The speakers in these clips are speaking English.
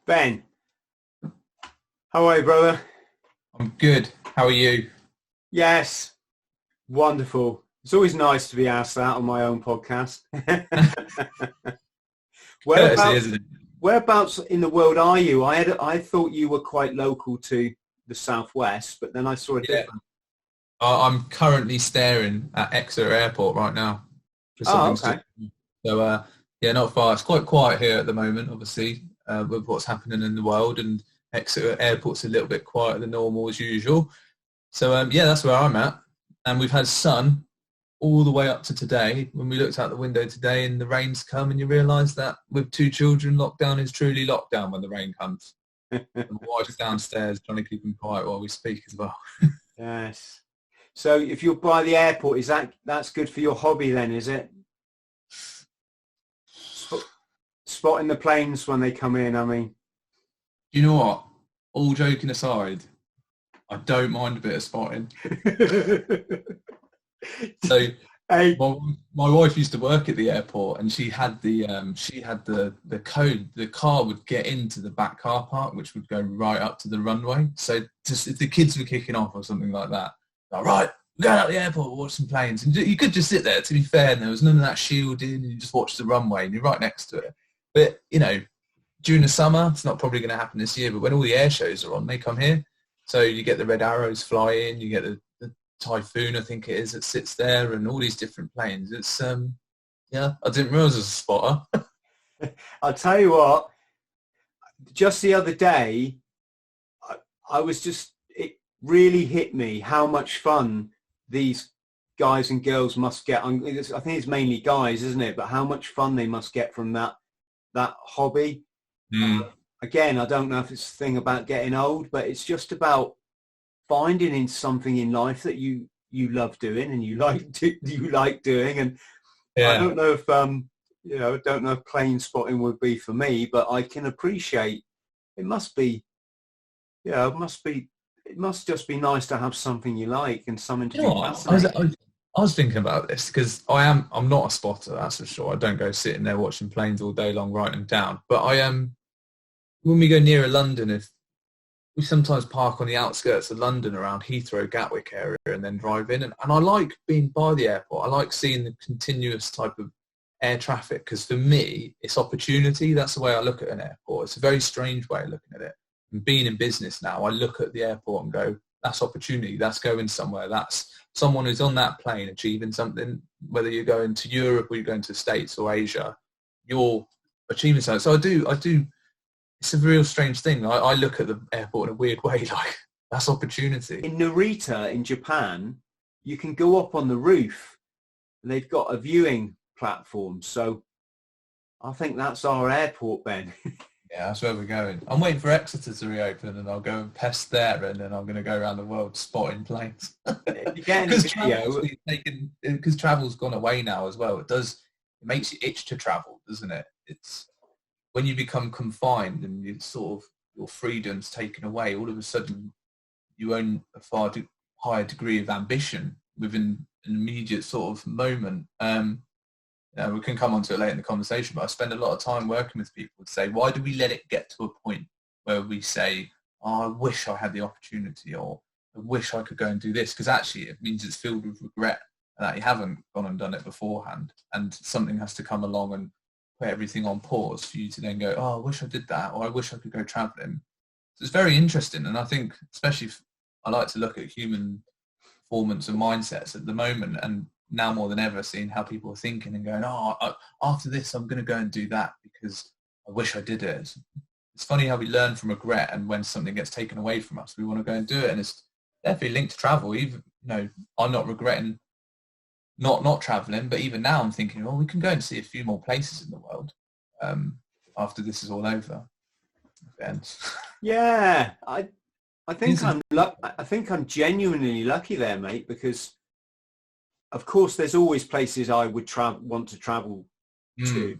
Ben, how are you, brother? I'm good. How are you? Yes, wonderful. It's always nice to be asked that on my own podcast. Whereabouts in the world are you? I thought you were quite local to the southwest, but then I saw a different. I'm currently staring at Exeter Airport right now. Okay. So, not far. It's quite quiet here at the moment, obviously, with what's happening in the world, and Exeter Airport's a little bit quieter than normal as usual. So, that's where I'm at. And we've had sun all the way up to today. When we looked out the window today and the rain's come, and you realise that with 2 children, lockdown is truly lockdown when the rain comes. And my wife's downstairs trying to keep them quiet while we speak as well. Yes. So if you're by the airport, that's good for your hobby then, is it? Spotting the planes when they come in, I mean. You know what? All joking aside, I don't mind a bit of spotting. So my wife used to work at the airport, and she had the code. The car would get into the back car park, which would go right up to the runway. So just if the kids were kicking off or something like that, all right, we're going out the airport, watch some planes, and you could just sit there. To be fair, and there was none of that shielding, and you just watch the runway, and you're right next to it. But during the summer, it's not probably going to happen this year. But when all the air shows are on, they come here. So you get the Red Arrows fly in, you get the Typhoon, I think it is, that sits there, and all these different planes. It's I didn't realise I was a spotter. I'll tell you what, just the other day, it really hit me how much fun these guys and girls must get. I think it's mainly guys, isn't it? But how much fun they must get from that hobby. Again, I don't know if it's a thing about getting old, but it's just about finding in something in life that you love doing and you like doing. And I don't know if I don't know if plane spotting would be for me, but I can appreciate it must just be nice to have something you like and something to do. I was thinking about this because I'm not a spotter, that's for sure. I don't go sitting there watching planes all day long, writing them down. But I am, when we go nearer London, if we sometimes park on the outskirts of London around Heathrow, Gatwick area, and then drive in. And I like being by the airport. I like seeing the continuous type of air traffic because for me, it's opportunity. That's the way I look at an airport. It's a very strange way of looking at it. And being in business now, I look at the airport and go, that's opportunity. That's going somewhere. That's someone who's on that plane achieving something, whether you're going to Europe or you're going to the States or Asia, you're achieving something. So I do. It's a real strange thing. I look at the airport in a weird way, like that's opportunity. In Narita in Japan, you can go up on the roof and they've got a viewing platform. So I think that's our airport, Ben. Yeah, that's where we're going. I'm waiting for Exeter to reopen and I'll go and pest there and then I'm going to go around the world spotting planes. Because travel's gone away now as well. It makes you itch to travel, doesn't it? It's when you become confined and you sort of your freedom's taken away, all of a sudden you own a far higher degree of ambition within an immediate sort of moment. we can come on to it later in the conversation, but I spend a lot of time working with people to say, why do we let it get to a point where we say, oh, I wish I had the opportunity, or I wish I could go and do this, because actually it means it's filled with regret that you haven't gone and done it beforehand, and something has to come along and put everything on pause for you to then go, oh, I wish I did that, or I wish I could go travelling. So it's very interesting, and I think especially I like to look at human performance and mindsets at the moment, and now more than ever seeing how people are thinking and going, after this I'm going to go and do that because I wish I did it. It's funny how we learn from regret, and when something gets taken away from us, we want to go and do it, and it's definitely linked to travel. Even, I'm not regretting not traveling, but even now I'm thinking, we can go and see a few more places in the world after this is all over. Yeah, I think I'm genuinely lucky there, mate, because of course there's always places I would want to travel to,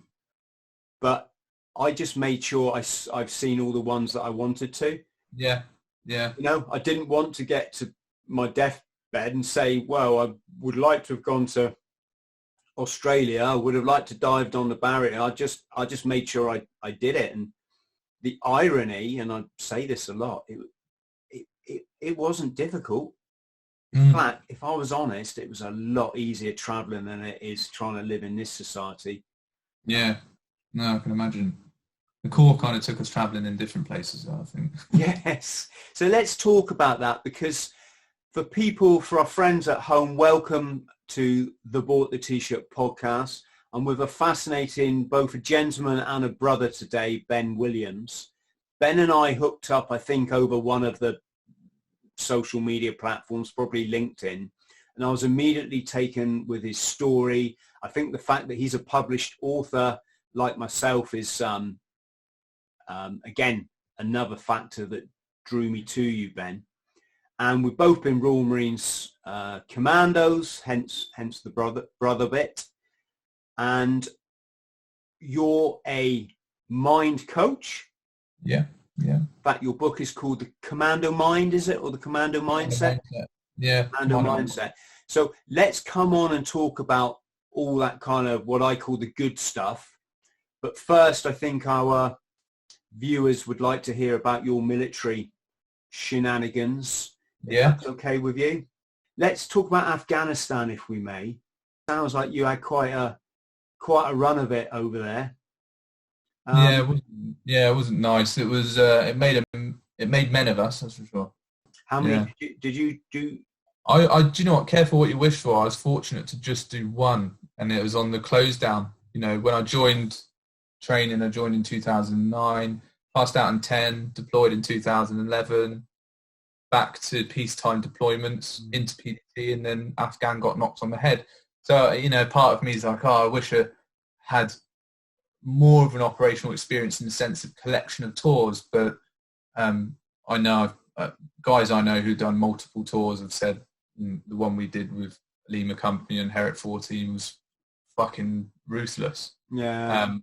but I just made sure I've seen all the ones that I wanted to. Yeah. I didn't want to get to my deathbed and say, well, I would like to have gone to Australia. I would have liked to dived on the barrier. I just made sure I did it. And the irony, and I say this a lot, it wasn't difficult. In fact, if I was honest, it was a lot easier traveling than it is trying to live in this society. Yeah, no, I can imagine. The core kind of took us traveling in different places, I think. Yes. So let's talk about that, because for our friends at home, welcome to the Bought the T-Shirt podcast. I'm with a fascinating, both a gentleman and a brother today, Ben Williams. Ben and I hooked up, I think, over one of the social media platforms, probably LinkedIn. And I was immediately taken with his story. I think the fact that he's a published author like myself is, again, another factor that drew me to you, Ben. And we've both been Royal Marines Commandos, hence the brother bit. And you're a mind coach. Yeah. In fact, your book is called The Commando Mind, is it? Or The Commando Mindset? Yeah. Commando Mindset. So let's come on and talk about all that kind of what I call the good stuff. But first, I think our viewers would like to hear about your military shenanigans. Yeah. If that's okay with you. Let's talk about Afghanistan, if we may. Sounds like you had quite a run of it over there. It wasn't nice. It was. It made men of us. That's for sure. How many did you do? I do you know what? Careful what you wish for. I was fortunate to just do one, and it was on the close down. When I joined training, I joined in 2009, passed out in 10, deployed in 2011, back to peacetime deployments into PDT, and then Afghan got knocked on the head. So part of me is like, I wish I had more of an operational experience in the sense of collection of tours, but I know guys I know who've done multiple tours have said the one we did with Lima Company and Herrick 14 was fucking ruthless. Yeah.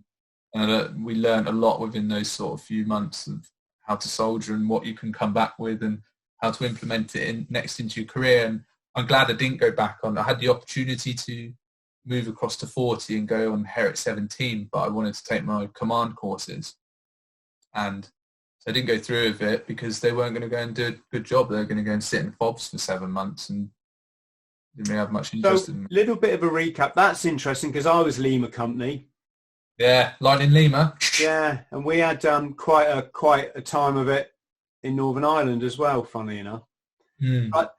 And we learned a lot within those sort of few months of how to soldier and what you can come back with and how to implement it into your career. And I'm glad I didn't go back on. I had the opportunity to move across to 40 and go on Herrick 17, but I wanted to take my command courses. And so I didn't go through with it because they weren't going to go and do a good job. They were going to go and sit in FOBs for 7 months and didn't really have much interest in it. So, little bit of a recap. That's interesting because I was Lima Company. Yeah, Lightning Lima. Yeah, and we had quite a time of it in Northern Ireland as well, funny enough. But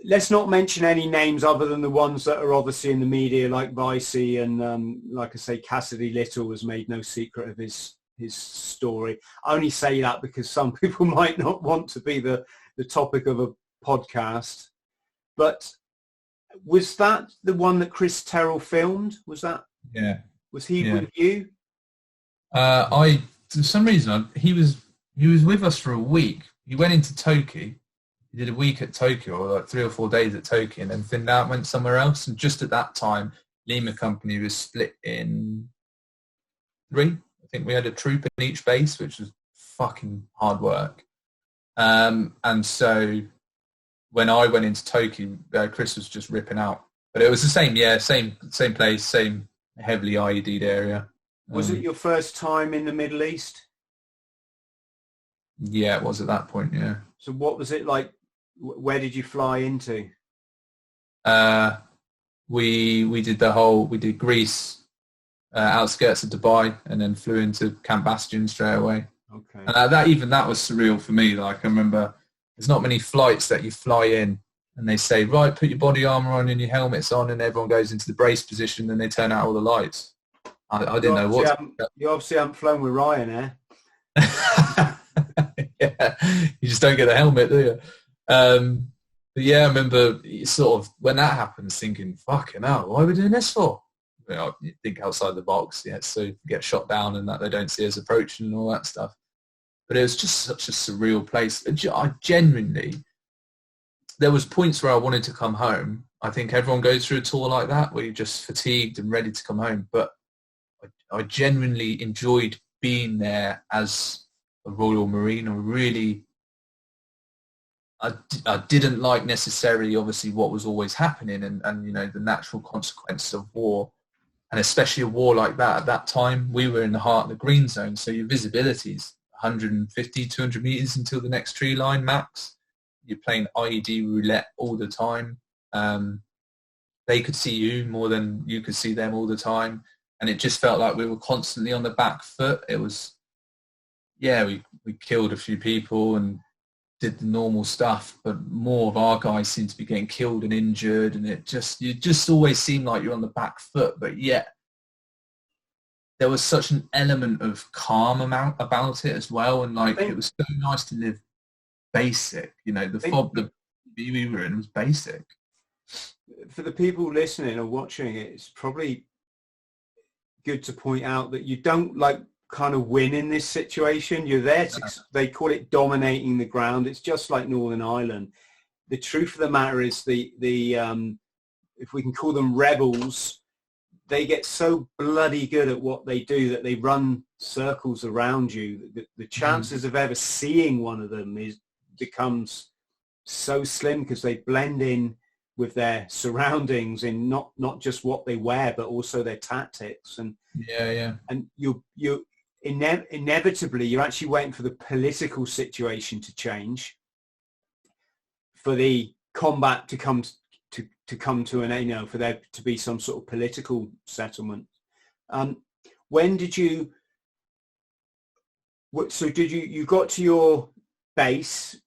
let's not mention any names other than the ones that are obviously in the media, like Vicey and, like I say, Cassidy Little has made no secret of his story. I only say that because some people might not want to be the topic of a podcast. But was that the one that Chris Terrell filmed? Was that? Yeah. Was he with you? For some reason, he was with us for a week. He went into Tokyo. He did a week at Tokyo, or like 3 or 4 days at Tokyo, and then thinned out, went somewhere else. And just at that time, Lima Company was split in 3. I think we had a troop in each base, which was fucking hard work. And so when I went into Tokyo, Chris was just ripping out. But it was the same, same place, same heavily IED'd area. Was it your first time in the Middle East? Yeah, it was at that point, yeah. So what was it like? Where did you fly into? We did Greece, outskirts of Dubai, and then flew into Camp Bastion straight away. Okay. And that was surreal for me. Like, I remember there's not many flights that you fly in and they say, right, put your body armor on and your helmets on, and everyone goes into the brace position, and they turn out all the lights. I didn't know what. You obviously haven't flown with Ryanair. Yeah, you just don't get a helmet, do you? But yeah, I remember sort of when that happens, thinking, "Fucking hell, why are we doing this for?" You think outside the box, yeah, so you get shot down and that they don't see us approaching and all that stuff. But it was just such a surreal place. I genuinely, there was points where I wanted to come home. I think everyone goes through a tour like that where you're just fatigued and ready to come home. But I genuinely enjoyed being there as a Royal Marine. I didn't like necessarily, obviously, what was always happening and the natural consequences of war. And especially a war like that at that time, we were in the heart of the green zone. So your visibility is 150, 200 meters until the next tree line max. You're playing IED roulette all the time. They could see you more than you could see them all the time. And it just felt like we were constantly on the back foot. It was, yeah, we killed a few people and did the normal stuff, but more of our guys seemed to be getting killed and injured. And you just always seemed like you're on the back foot, but yet there was such an element of calm about it as well. And like, it was so nice to live basic, the fob we were in was basic. For the people listening or watching it, it's probably good to point out that you don't kind of win in this situation. You're there to, they call it dominating the ground. It's just like Northern Ireland. The truth of the matter is the if we can call them rebels, they get so bloody good at what they do that they run circles around you. The chances of ever seeing one of them becomes so slim because they blend in with their surroundings in not just what they wear, but also their tactics. And and you inevitably you're actually waiting for the political situation to change, for the combat to come to an end, for there to be some sort of political settlement. When did you? So did you got to your base?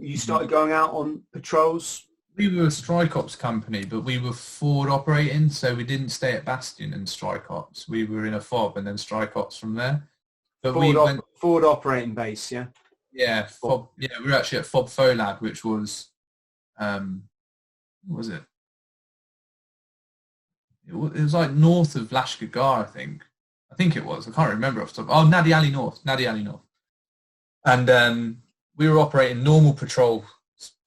You started going out on patrols. We were a strike ops company, but we were forward operating, so we didn't stay at Bastion and strike ops. We were in a FOB and then strike ops from there. But forward operating base, yeah. Yeah, FOB. Yeah, we were actually at FOB Folad, which was, what was it? It was like north of Lashkar, I think. I think it was. I can't remember off the top. Oh, Nadi Ali North. And we were operating normal patrol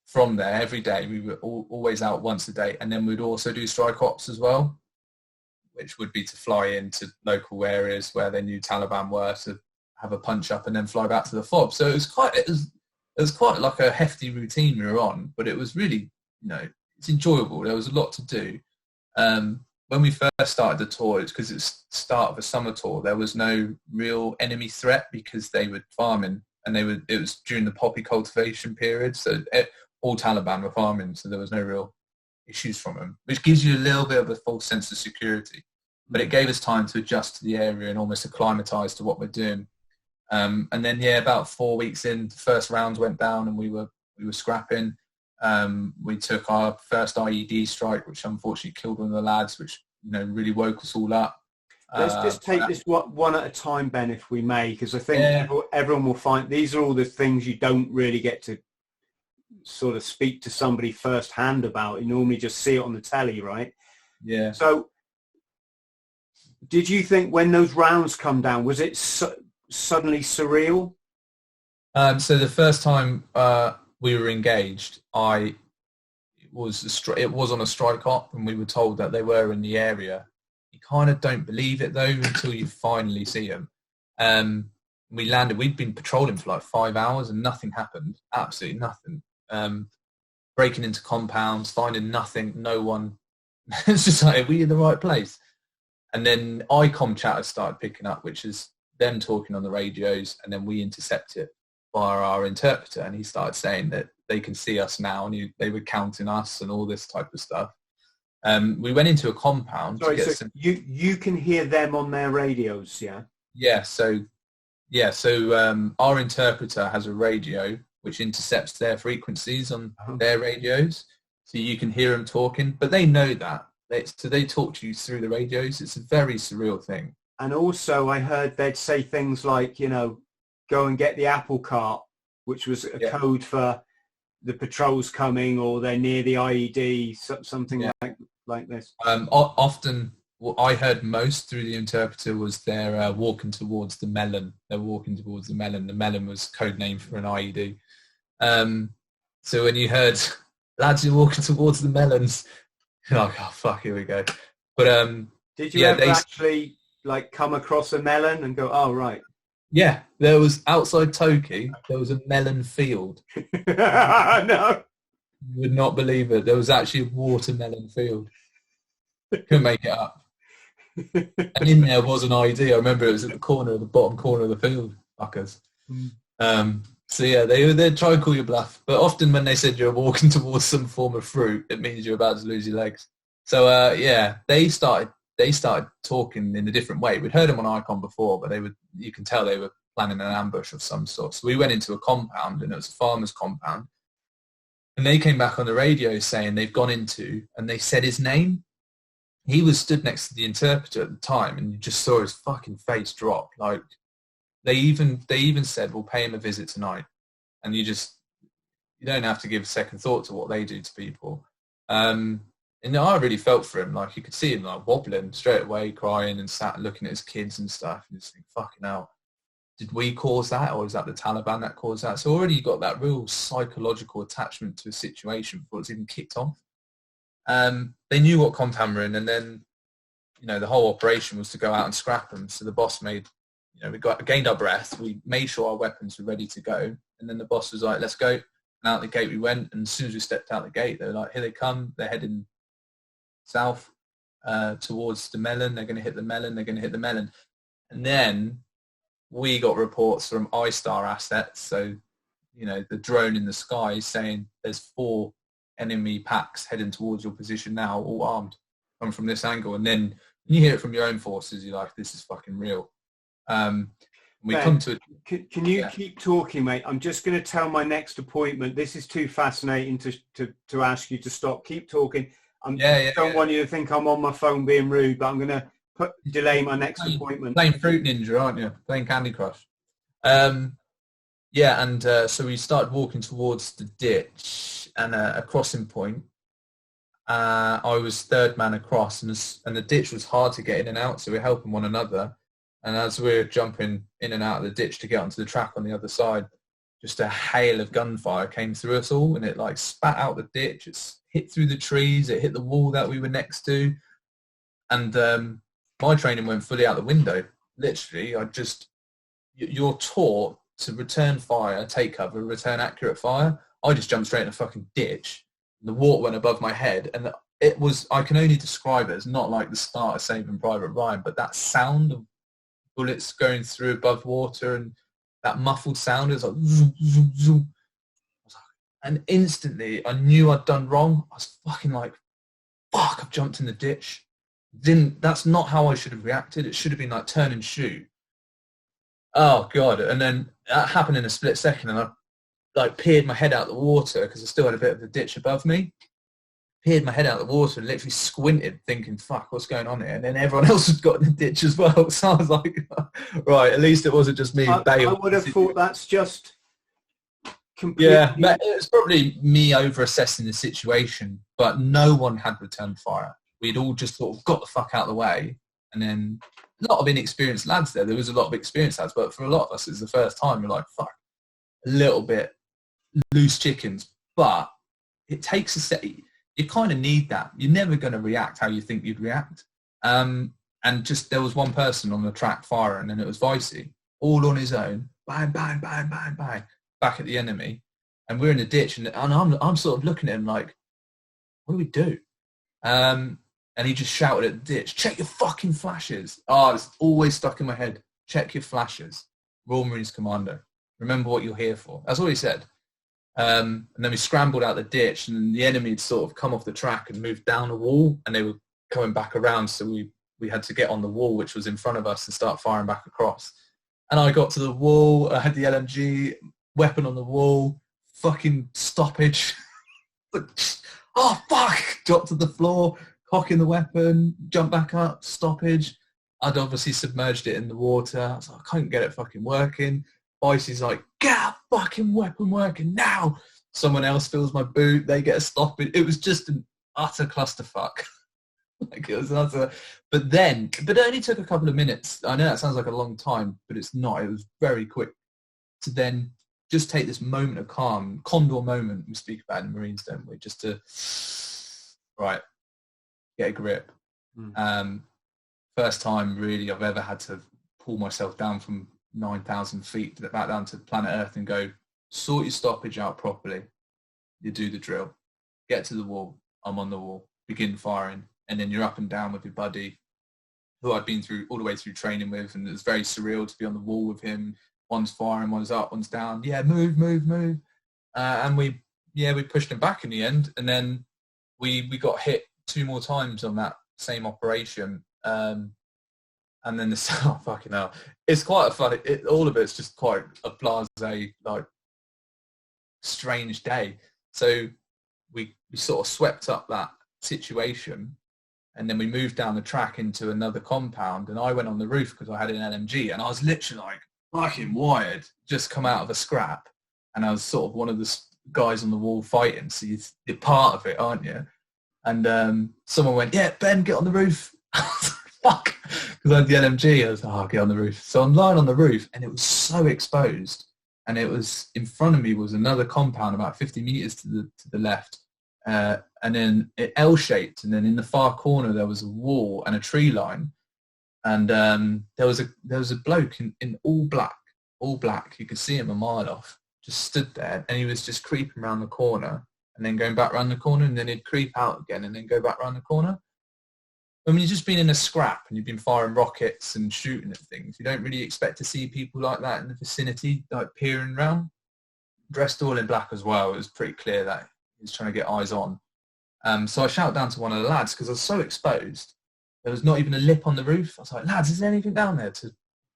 from there every day. We were always out once a day, and then we'd also do strike ops as well, which would be to fly into local areas where they knew Taliban were, to have a punch up and then fly back to the FOB. So it was quite like a hefty routine we were on, but it was really, it's enjoyable. There was a lot to do. When we first started the tour, it's because it's the start of a summer tour. There was no real enemy threat because they were farming, and it was during the poppy cultivation period. So all Taliban were farming, so there was no real issues from them, which gives you a little bit of a false sense of security. But it gave us time to adjust to the area and almost acclimatise to what we're doing. And then, about 4 weeks in, the first rounds went down and we were scrapping. We took our first IED strike, which unfortunately killed one of the lads, which really woke us all up. Let's just take this one at a time, Ben, if we may, because I think everyone will find these are all the things you don't really get to sort of speak to somebody firsthand about. You normally just see it on the telly, right? Yeah. So did you think when those rounds come down, was it suddenly surreal? So the first time we were engaged, it was on a strike op, and we were told that they were in the area. You kind of don't believe it though until you finally see them. We landed. We'd been patrolling for like 5 hours and nothing happened. Absolutely nothing. Breaking into compounds, finding nothing, no one. It's just like, are we in the right place? And then ICOM chatter started picking up, which is them talking on the radios, and then we intercept it via our interpreter. And he started saying that they can see us now, and they were counting us and all this type of stuff. We went into a compound. Sorry, so you can hear them on their radios, yeah? Yeah, so our interpreter has a radio which intercepts their frequencies on their radios, so you can hear them talking, but they know that. So they talk to you through the radios. It's a very surreal thing. And also I heard they'd say things like, go and get the apple cart, which was a code for the patrols coming, or they're near the IED, something like this. Often, what I heard most through the interpreter was they're walking towards the melon. They're walking towards the melon. The melon was code name for an IED. So when you heard lads, you're walking towards the melons, you're like, oh fuck, here we go. But did you ever actually come across a melon and go, oh right? Yeah, there was outside Toki. There was a melon field. No, you would not believe it. There was actually a watermelon field. Couldn't make it up. And in there was an ID. I remember it was at the bottom corner of the field. Fuckers. So yeah, they'd try and call you bluff. But often when they said you're walking towards some form of fruit, it means you're about to lose your legs. So they started talking in a different way. We'd heard them on Icon before, but you can tell they were planning an ambush of some sort. So we went into a compound, and it was a farmer's compound. And they came back on the radio saying they've gone into, and they said his name. He was stood next to the interpreter at the time, and you just saw his fucking face drop. Like they even said, we'll pay him a visit tonight. And you don't have to give a second thought to what they do to people. And I really felt for him. Like you could see him wobbling straight away, crying and sat looking at his kids and stuff. And just think, fucking hell, did we cause that, or is that the Taliban that caused that? So already you got that real psychological attachment to a situation before it's even kicked off. They knew what compound we're in, and then the whole operation was to go out and scrap them. So the boss made, we gained our breath. We made sure our weapons were ready to go, and then the boss was like, "Let's go." And out the gate we went. And as soon as we stepped out the gate, they were like, "Here they come! They're heading south towards the melon. They're going to hit the melon. They're going to hit the melon." And then we got reports from iStar assets, so the drone in the sky saying there's 4 enemy packs heading towards your position now, all armed, come from this angle. And then when you hear it from your own forces, you're like, this is fucking real. Ben, can you keep talking, mate? I'm just going to tell my next appointment. This is too fascinating to ask you to stop. Keep talking. I don't want you to think I'm on my phone being rude, but I'm going to delay my next appointment. Playing Fruit Ninja, aren't you? Playing Candy Crush. So we started walking towards the ditch and a crossing point. I was third man across, and the ditch was hard to get in and out, so we're helping one another. And as we're jumping in and out of the ditch to get onto the track on the other side, just a hail of gunfire came through us all, and it spat out the ditch. It hit through the trees. It hit the wall that we were next to. And my training went fully out the window. Literally, you're taught to return fire, take cover, return accurate fire. I just jumped straight in a fucking ditch. The water went above my head, and it was, I can only describe it as not like the start of Saving Private Ryan, but that sound of bullets going through above water and that muffled sound is like zoom, zoom, zoom. And instantly I knew I'd done wrong. I was fucking like, fuck, I've jumped in the ditch. That's not how I should have reacted. It should have been like turn and shoot. Oh God. And then that happened in a split second, and I peered my head out the water because I still had a bit of the ditch above me. Peered my head out the water and literally squinted thinking, fuck, what's going on here? And then everyone else had got in the ditch as well. So I was like, right, at least it wasn't just me. I would have thought that's just completely... Yeah, it's probably me over-assessing the situation, but no one had returned fire. We'd all just sort of got the fuck out of the way. And then a lot of inexperienced lads there. There was a lot of experienced lads, but for a lot of us, it's the first time. You're like, fuck, a little bit loose chickens. But it takes a set... You kind of need that. You're never going to react how you think you'd react. And just there was one person on the track firing, and it was Vicey, all on his own, bang, bang, bang, bang, bang, back at the enemy. And we're in the ditch, and I'm sort of looking at him like, what do we do? And he just shouted at the ditch, check your fucking flashes. Oh, it's always stuck in my head. Check your flashes. Royal Marines Commando. Remember what you're here for. That's all he said. And then we scrambled out the ditch, and the enemy had sort of come off the track and moved down the wall, and they were coming back around. So we had to get on the wall, which was in front of us, and start firing back across. And I got to the wall. I had the LMG, weapon on the wall, fucking stoppage. Oh, fuck! Dropped to the floor, cocking the weapon, jump back up, stoppage. I'd obviously submerged it in the water. I was like, I couldn't get it fucking working. Vicey's like, get that fucking weapon working now. Someone else fills my boot. They get a stoppage. It was just an utter clusterfuck. Like it was utter. But it only took a couple of minutes. I know that sounds like a long time, but it's not. It was very quick to then just take this moment of calm, condor moment we speak about in the Marines, don't we? Just to, right, get a grip. First time really I've ever had to pull myself down from 9,000 feet back down to planet Earth and go, sort your stoppage out properly. You do the drill. Get to the wall. I'm on the wall. Begin firing. And then you're up and down with your buddy, who I'd been through all the way through training with, and it was very surreal to be on the wall with him. One's firing, one's up, one's down. Yeah, move. And we pushed him back in the end, and then we got hit 2 more times on that same operation. And then oh, fucking hell. It's quite a funny, all of it's just quite a blasé, like, strange day. So we sort of swept up that situation, and then we moved down the track into another compound, and I went on the roof because I had an LMG, and I was literally like fucking wired, just come out of a scrap, and I was sort of one of the guys on the wall fighting, so you're part of it, aren't you? And someone went, yeah, Ben, get on the roof. Fuck, because I had the LMG. I was like, oh, I'll get on the roof. So I'm lying on the roof, and it was so exposed, and it was in front of me was another compound about 50 meters to the left, and then it L-shaped, and then in the far corner there was a wall and a tree line, and there was a bloke in all black. You could see him a mile off, just stood there, and he was just creeping around the corner, and then going back around the corner, and then he'd creep out again, and then go back around the corner. I mean, you've just been in a scrap and you've been firing rockets and shooting at things. You don't really expect to see people like that in the vicinity, like peering around. Dressed all in black as well. It was pretty clear that he was trying to get eyes on. So I shouted down to one of the lads because I was so exposed. There was not even a lip on the roof. I was like, lads, is there anything down there to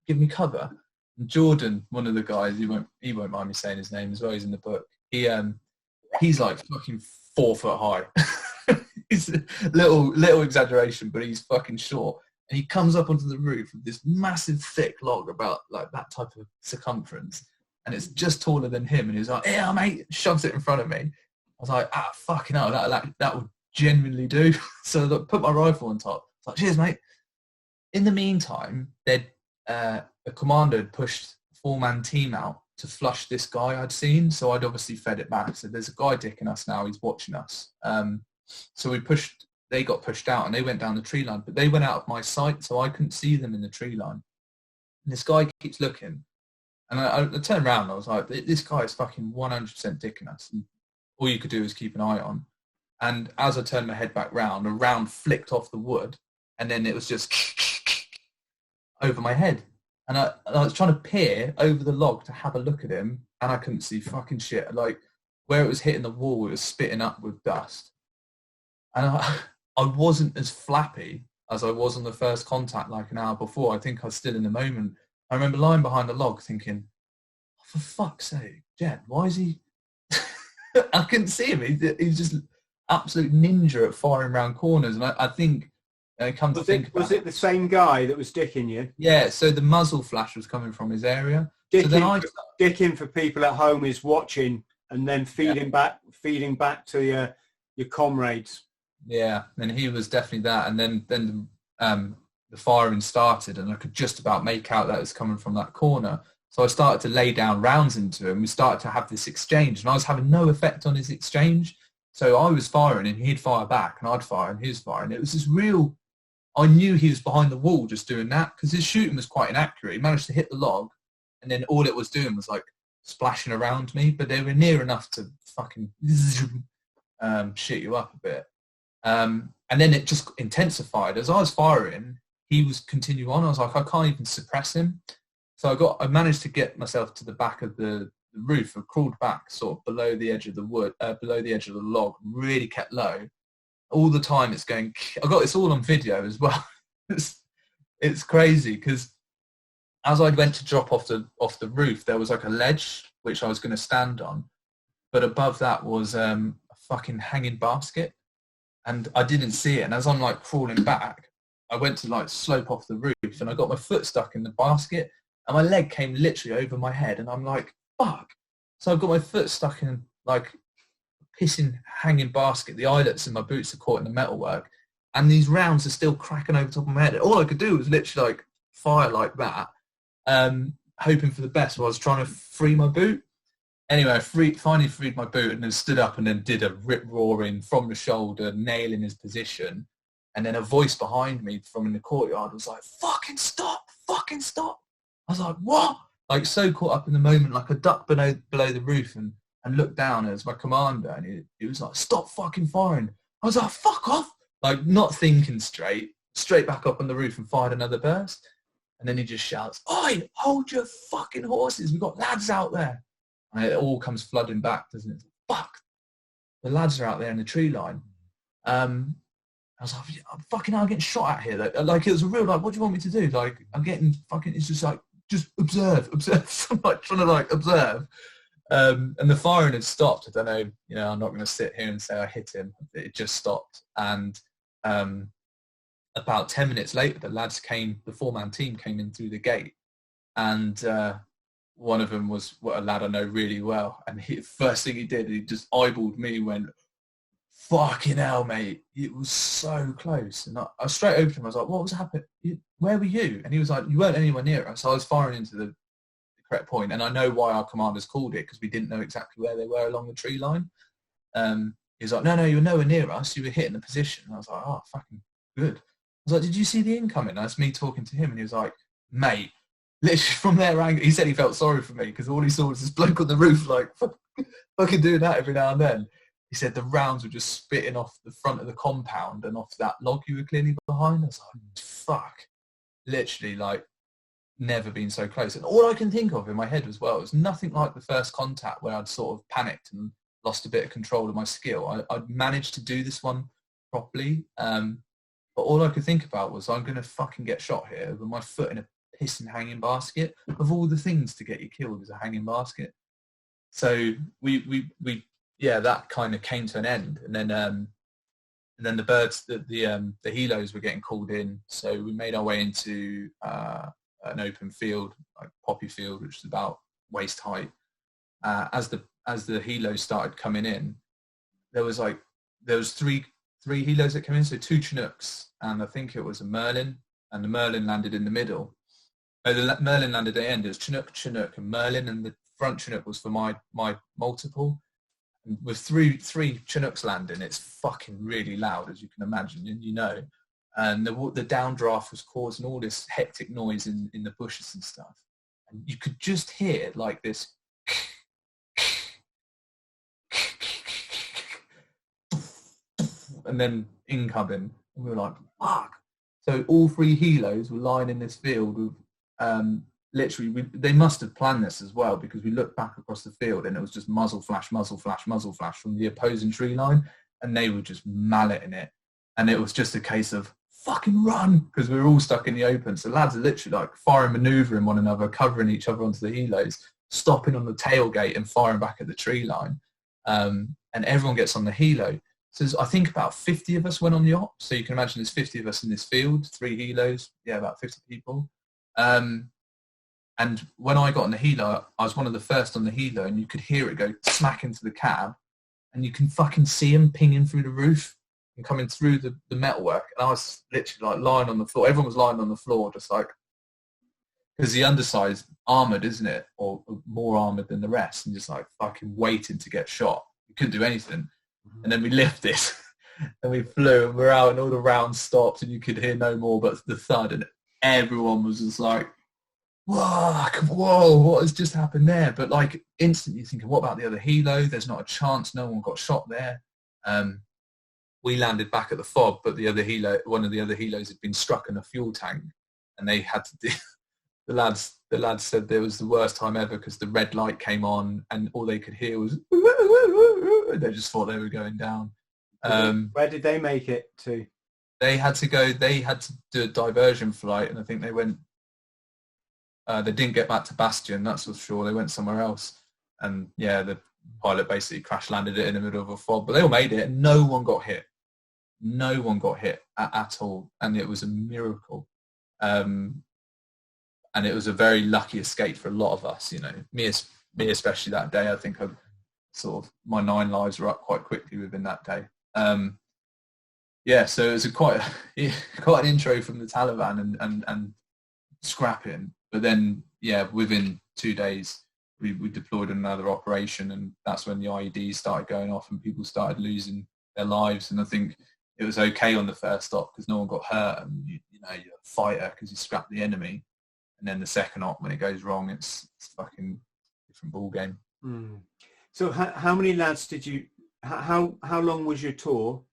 give me cover? And Jordan, one of the guys, he won't mind me saying his name as well. He's in the book. He's like fucking 4 foot high. It's a little exaggeration, but he's fucking short. And he comes up onto the roof with this massive thick log about like that type of circumference, and it's just taller than him. And he's like, "Yeah, mate," shoves it in front of me. I was like, fucking hell, that would genuinely do. So I put my rifle on top. I was like, cheers, mate. In the meantime, a commander had pushed a 4-man team out to flush this guy I'd seen. So I'd obviously fed it back. So there's a guy dicking us now. He's watching us. So they got pushed out, and they went down the tree line, but they went out of my sight, so I couldn't see them in the tree line. And this guy keeps looking, and I turned around, and I was like, this guy is fucking 100% dicking us. And all you could do is keep an eye on. And as I turned my head back round, a round flicked off the wood, and then it was just over my head. And I was trying to peer over the log to have a look at him, and I couldn't see fucking shit. Like, where it was hitting the wall, it was spitting up with dust. And I wasn't as flappy as I was on the first contact like an hour before. I think I was still in the moment. I remember lying behind the log thinking, oh, for fuck's sake, Jen, why is he... I couldn't see him. He's just absolute ninja at firing around corners. And I think... Was it the same guy that was dicking you? Yeah, so the muzzle flash was coming from his area. Dicking for people at home is watching and then feeding back to your comrades. Yeah, and he was definitely that. And then the firing started, and I could just about make out that it was coming from that corner. So I started to lay down rounds into him. We started to have this exchange, and I was having no effect on his exchange. So I was firing, and he'd fire back, and I'd fire, and he was firing. It was this real... I knew he was behind the wall just doing that, because his shooting was quite inaccurate. He managed to hit the log, and then all it was doing was like splashing around me, but they were near enough to fucking shit you up a bit. And then it just intensified. As I was firing, he was continuing on. I was like, I can't even suppress him. So I managed to get myself to the back of the roof. I crawled back sort of below the edge of the below the edge of the log, really kept low. All the time it's going, I got this all on video as well. It's crazy because as I went to drop off the roof, there was like a ledge which I was going to stand on. But above that was a fucking hanging basket. And I didn't see it. And as I'm like crawling back, I went to like slope off the roof and I got my foot stuck in the basket and my leg came literally over my head. And I'm like, fuck. So I've got my foot stuck in like a pissing hanging basket. The eyelets in my boots are caught in the metalwork. And these rounds are still cracking over top of my head. All I could do was literally like fire like that, hoping for the best while I was trying to free my boot. Anyway, I finally freed my boot and then stood up and then did a rip-roaring from the shoulder, nailing his position. And then a voice behind me from in the courtyard was like, fucking stop, fucking stop. I was like, what? Like so caught up in the moment, like a duck below the roof and looked down as my commander and he was like, stop fucking firing. I was like, fuck off. Like not thinking straight back up on the roof and fired another burst. And then he just shouts, oi, hold your fucking horses. We've got lads out there. And it all comes flooding back, doesn't it? Fuck! The lads are out there in the tree line. I was like, I'm getting shot at here. Like it was a real, like, what do you want me to do? Like, I'm getting fucking, it's just like, just observe. I'm like trying to like observe. And the firing had stopped. I don't know, I'm not going to sit here and say I hit him. It just stopped. And about 10 minutes later, the four-man team came in through the gate. And one of them was a lad I know really well. And first thing he did, he just eyeballed me and went, fucking hell, mate. It was so close. And I straight over to him. I was like, what was happening? Where were you? And he was like, you weren't anywhere near us. So I was firing into the correct point. And I know why our commanders called it, because we didn't know exactly where they were along the tree line. He was like, no, you were nowhere near us. You were hitting the position. And I was like, oh, fucking good. I was like, did you see the incoming? That's me talking to him. And he was like, mate, literally from their angle, he said he felt sorry for me because all he saw was this bloke on the roof like fucking doing that every now and then. He said the rounds were just spitting off the front of the compound and off that log you were clearly behind. I was like, fuck. Literally, like, never been so close. And all I can think of in my head as well was nothing like the first contact where I'd sort of panicked and lost a bit of control of my skill. I'd managed to do this one properly. But all I could think about was I'm going to fucking get shot here with my foot in a pissing hanging basket. Of all the things to get you killed is a hanging basket. So we that kind of came to an end, and then the birds, the helos were getting called in. So we made our way into an open field, like poppy field, which is about waist height. As the helos started coming in, there was three helos that came in. So 2 Chinooks, and I think it was a Merlin, and the Merlin landed in the middle. No, the Merlin landed at the end. It was Chinook, and Merlin, and the front Chinook was for my multiple. And with three Chinooks landing, it's fucking really loud, as you can imagine, and And the downdraft was causing all this hectic noise in the bushes and stuff. And you could just hear like this and then incoming. And we were like, fuck. So all 3 helos were lying in this field with literally, they must have planned this as well, because we looked back across the field and it was just muzzle flash from the opposing tree line, and they were just malleting it. And it was just a case of fucking run, because we were all stuck in the open. So lads are literally like firing, manoeuvring one another, covering each other onto the helos, stopping on the tailgate and firing back at the tree line. And everyone gets on the helo. So I think about 50 of us went on the op. So you can imagine there's 50 of us in this field, 3 helos, about 50 people. And when I got on the helo, I was one of the first on the helo, and you could hear it go smack into the cab, and you can fucking see him pinging through the roof and coming through the metalwork. And I was literally like lying on the floor. Everyone was lying on the floor, just like, because the underside's armoured, isn't it? Or more armoured than the rest, and just like fucking waiting to get shot. You couldn't do anything. And then we left this and we flew, and we're out, and all the rounds stopped, and you could hear no more but the thud, and everyone was just like, whoa, what has just happened there? But like instantly thinking, what about the other helo? There's not a chance, no one got shot there. we landed back at the fob, but one of the other helos had been struck in a fuel tank, and they had to do. The lads said it was the worst time ever because the red light came on and all they could hear was. They just thought they were going down. Where did they make it to? They had to do a diversion flight, and I think they went. They didn't get back to Bastion, that's for sure. They went somewhere else, and yeah, the pilot basically crash landed it in the middle of a fog. But they all made it, and no one got hit. No one got hit at all, and it was a miracle. And it was a very lucky escape for a lot of us. You know, me especially that day. I think my 9 lives were up quite quickly within that day. So it was quite an intro from the Taliban and scrapping. But then, within 2 days, we deployed another operation, and that's when the IEDs started going off and people started losing their lives. And I think it was okay on the first stop because no one got hurt, and you're a fighter because you scrapped the enemy. And then the second op, when it goes wrong, it's fucking different ball game. Mm. So how many lads did you? How long was your tour?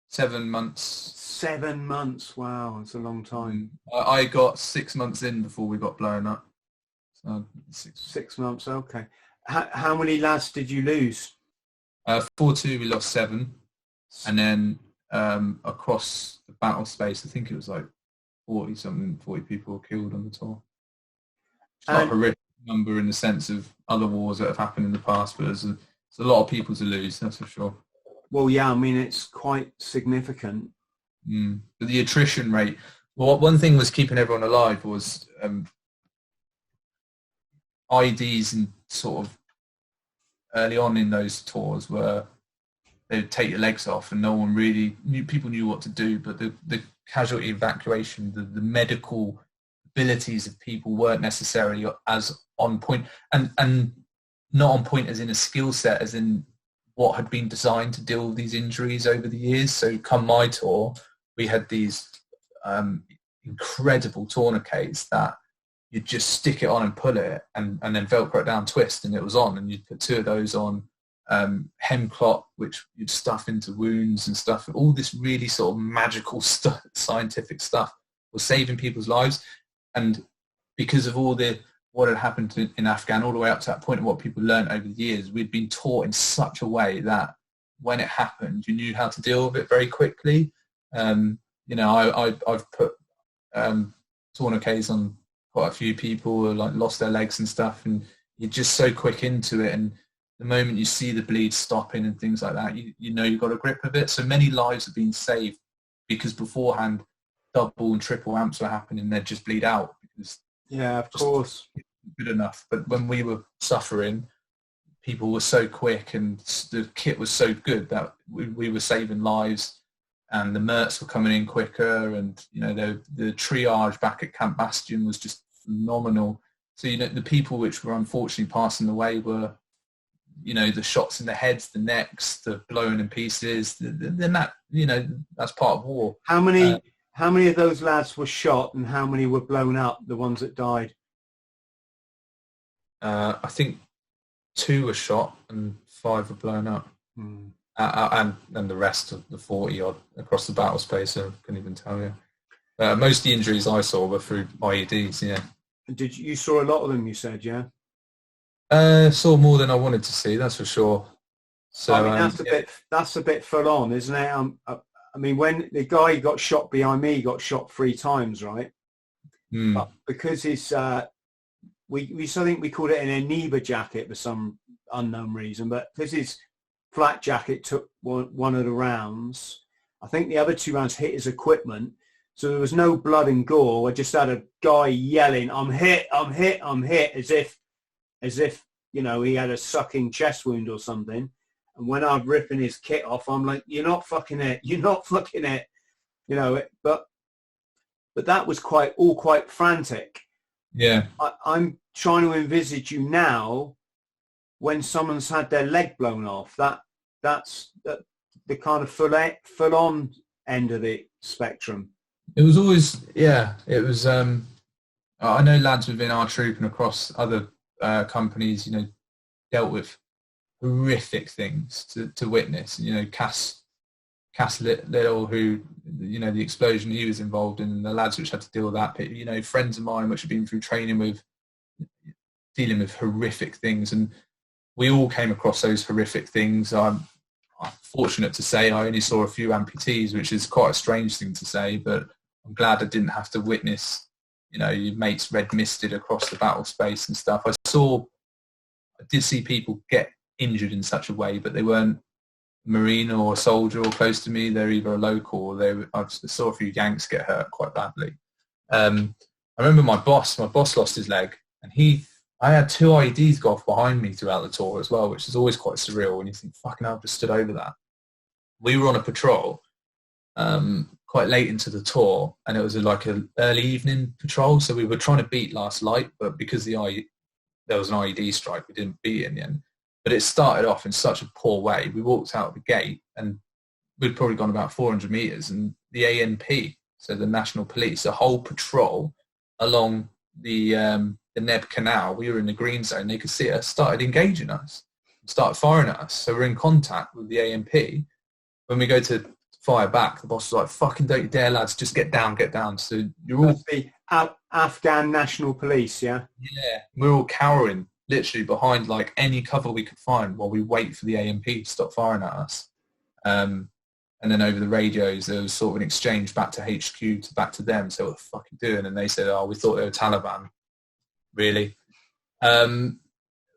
7 months. 7 months. Wow, it's a long time. I got 6 months in before we got blown up. So 6 months. Okay. How many lads did you lose? 4-2. We lost 7, and then across the battle space, I think it was like 40 people were killed on the tour. It's not a horrific number in the sense of other wars that have happened in the past, but there's a lot of people to lose, that's for sure. Well, yeah, I mean, it's quite significant. But the attrition rate, well, one thing was keeping everyone alive was IDs, and sort of early on in those tours were they'd take your legs off and no one really people knew what to do, but the casualty evacuation, the medical abilities of people weren't necessarily as on point, and not on point as in a skill set, as in what had been designed to deal with these injuries over the years. So come my tour, we had these incredible tourniquets that you'd just stick it on and pull it, and then Velcro it down, twist, and it was on, and you'd put 2 of those on. Hemclot, which you'd stuff into wounds and stuff. All this really sort of magical stuff, scientific stuff, was saving people's lives. And because of all what had happened in Afghan all the way up to that point, and what people learned over the years, we'd been taught in such a way that when it happened, you knew how to deal with it very quickly. I've put tourniquets on quite a few people who lost their legs and stuff, and you're just so quick into it, and the moment you see the bleed stopping and things like that, you know you've got a grip of it. So many lives have been saved because beforehand double and triple amps were happening, they'd just bleed out because of course good enough. But when we were suffering, people were so quick and the kit was so good that we were saving lives, and the MERTs were coming in quicker, and the triage back at Camp Bastion was just phenomenal. So the people which were unfortunately passing away were the shots in the heads, the necks, the blown in pieces, then that that's part of war. How many of those lads were shot and how many were blown up, the ones that died? I think 2 were shot and 5 were blown up. And the rest of the 40 odd across the battle space, I couldn't even tell you. Most of the injuries I saw were through IEDs. You saw a lot of them, you said? Saw more than I wanted to see, that's for sure. So I mean, that's a bit full on, isn't it? I mean, when the guy got shot behind me, got shot 3 times, right? But because his we think we called it an Eniba jacket for some unknown reason, but because his flak jacket took one of the rounds, I think the other 2 rounds hit his equipment, so there was no blood and gore. I just had a guy yelling, "I'm hit, I'm hit, I'm hit," as if he had a sucking chest wound or something. And when I'm ripping his kit off, I'm like, "You're not fucking it, you're not fucking it," But that was quite frantic. Yeah. I'm trying to envisage you now when someone's had their leg blown off. That's the kind of full on end of the spectrum. It was always, it was. I know lads within our troop and across other companies, dealt with horrific things to witness. Cass Cass Little, who, you know, the explosion he was involved in, and the lads which had to deal with that, you know, friends of mine which have been through training with, dealing with horrific things, and we all came across those horrific things. I'm fortunate to say I only saw a few amputees, which is quite a strange thing to say, but I'm glad I didn't have to witness, you know, your mates red misted across the battle space and stuff. I did see people get injured in such a way, but they weren't a Marine or a soldier or close to me. They're either a local or I saw a few Yanks get hurt quite badly. I remember my boss lost his leg, and I had 2 IEDs go off behind me throughout the tour as well, which is always quite surreal when you think, fucking hell, I've just stood over that. We were on a patrol quite late into the tour, and it was like an early evening patrol, so we were trying to beat last light, but because there was an IED strike, we didn't beat it in the end. But it started off in such a poor way. We walked out the gate, and we'd probably gone about 400 metres, and the ANP, so the National Police, a whole patrol along the Neb Canal, we were in the green zone, they could see us, started engaging us, started firing at us. So we're in contact with the ANP. When we go to fire back, the boss was like, fucking don't you dare, lads, just get down. So you're all... The Afghan National Police, yeah? Yeah, we're all cowering, literally behind like any cover we could find while we wait for the ANP to stop firing at us. And then over the radios, there was sort of an exchange back to HQ, back to them. So what the fuck are you doing? And they said, oh, we thought they were Taliban. Really?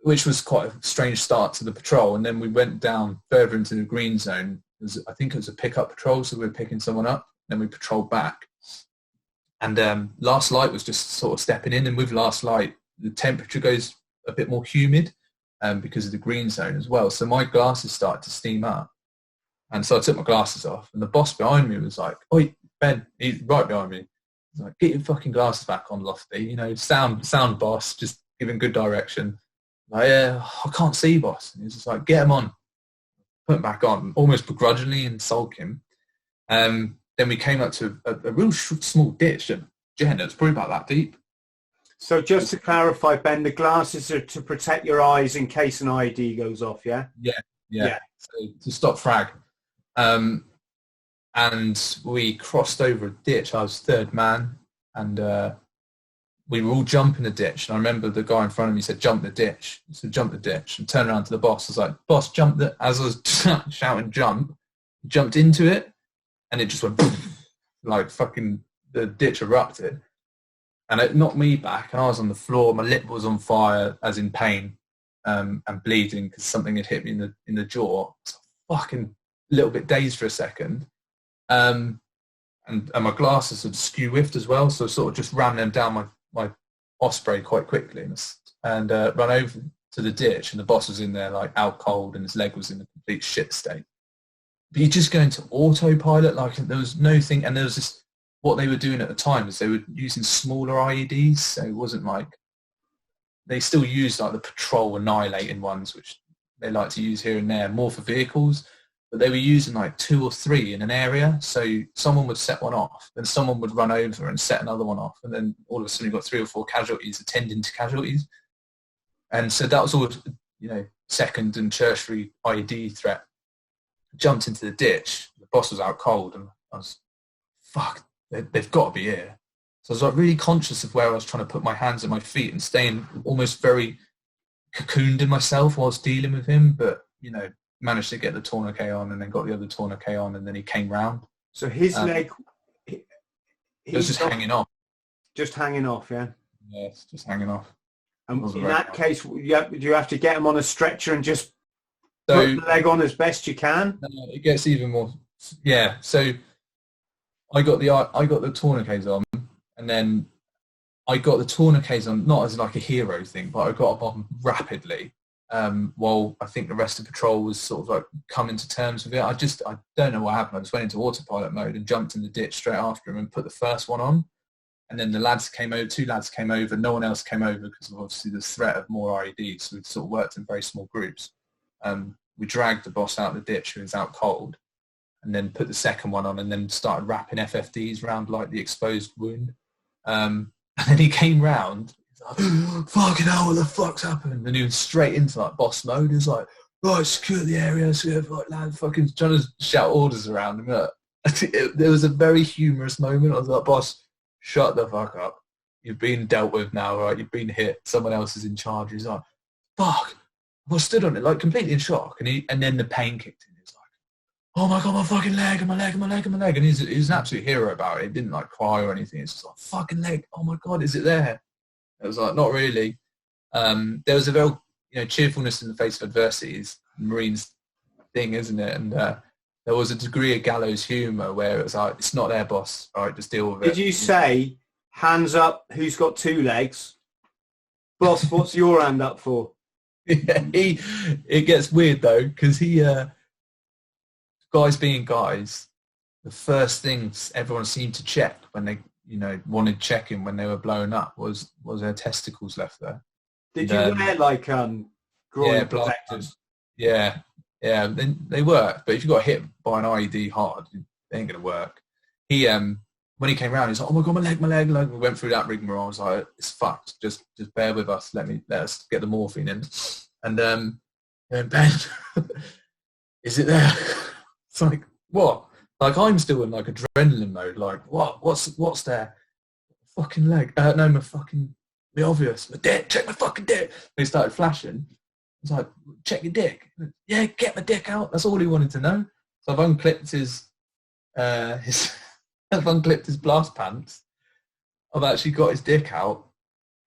Which was quite a strange start to the patrol. And then we went down further into the green zone. I think it was a pickup patrol, so we were picking someone up. Then we patrolled back. And last light was just sort of stepping in. And with last light, the temperature goes a bit more humid because of the green zone as well. So my glasses started to steam up. And so I took my glasses off, and the boss behind me was like, "Oi, Ben," he's right behind me. He's like, "Get your fucking glasses back on, Lofty. You know, sound boss, just giving good direction." Like, yeah, I can't see, boss. And he's just like, "Get them on." Put them back on, almost begrudgingly and sulking. Then we came up to a real small ditch, and Jen, it's probably about that deep. So just to clarify, Ben, the glasses are to protect your eyes in case an IED goes off, yeah? Yeah. So to stop frag. And we crossed over a ditch. I was third man, and we were all jumping the ditch. And I remember the guy in front of me said, "Jump the ditch." So jump the ditch, and turned around to the boss. I was like, "Boss, jump the..." As I was shouting, "Jump!" Jumped into it, and it just went like fucking. The ditch erupted, and it knocked me back. And I was on the floor. My lip was on fire, as in pain, and bleeding because something had hit me in the jaw. So fucking little bit dazed for a second, and my glasses had skew whiffed as well, so I sort of just ran them down my Osprey quite quickly and run over to the ditch, and the boss was in there like out cold, and his leg was in a complete shit state. But you just go into autopilot, like there was no thing, and there was this, what they were doing at the time is they were using smaller IEDs, so it wasn't like, they still used like the patrol annihilating ones, which they like to use here and there, more for vehicles. But they were using like 2 or 3 in an area. So someone would set one off, then someone would run over and set another one off. And then all of a sudden you've got 3 or 4 casualties attending to casualties. And so that was all, you know, second and tertiary IED threat. Jumped into the ditch. The boss was out cold, and I was, fuck, they've got to be here. So I was like really conscious of where I was trying to put my hands and my feet and staying almost very cocooned in myself whilst dealing with him. But, you know, managed to get the tourniquet on, and then got the other tourniquet on, and then he came round. So his leg... It was just hanging off. Just hanging off, yeah? Yeah, it's just hanging off. And in that case, do you have to get him on a stretcher and just put the leg on as best you can? It gets even more... Yeah, so I got the tourniquets on, and then I got the tourniquets on, not as like a hero thing, but I got them on rapidly. While I think the rest of the patrol was sort of like coming to terms with it. I don't know what happened. I just went into autopilot mode and jumped in the ditch straight after him and put the first one on. And then the lads came over, 2 lads came over, no one else came over because of obviously the threat of more IEDs. So we sort of worked in very small groups. We dragged the boss out of the ditch who was out cold, and then put the second one on, and then started wrapping FFDs around like the exposed wound. And then he came round. Fucking hell, what the fuck's happened? And he was straight into like boss mode. He was like, right, secure the area, secure lad, fucking trying to shout orders around him. Look, there was a very humorous moment. I was like, boss, shut the fuck up. You've been dealt with now, right? You've been hit. Someone else is in charge. He's like, fuck. I was stood on it, like completely in shock. And then the pain kicked in. He's like, oh my God, my fucking leg, and my leg, and my leg, and my leg. And he's an absolute hero about it. He didn't like cry or anything. It's just like, fucking leg. Oh my God, is it there? It was like, not really. There was a very, cheerfulness in the face of adversity is Marines thing, isn't it? And there was a degree of gallows humour where it was like, it's not their boss, all right, just deal with it. Did you say, hands up, who's got two legs? Boss, what's your hand up for? Yeah, it gets weird though, because guys being guys, the first things everyone seemed to check when they, wanted checking when they were blown up was their testicles left there. Did you wear like groin protectors? Yeah, they work, but if you got hit by an IED hard, they ain't gonna work. He when he came round, he's like, oh my God, my leg. We went through that rigmarole. I was like, it's fucked. Just bear with us. Let us get the morphine in. And Ben, is it there? It's like, what? Like I'm still in like adrenaline mode. Like what? What's there? Fucking leg? No, the obvious. My dick. Check my fucking dick. And he started flashing. I was like, check your dick. Yeah, get my dick out. That's all he wanted to know. So I've unclipped his I've unclipped his blast pants. I've actually got his dick out,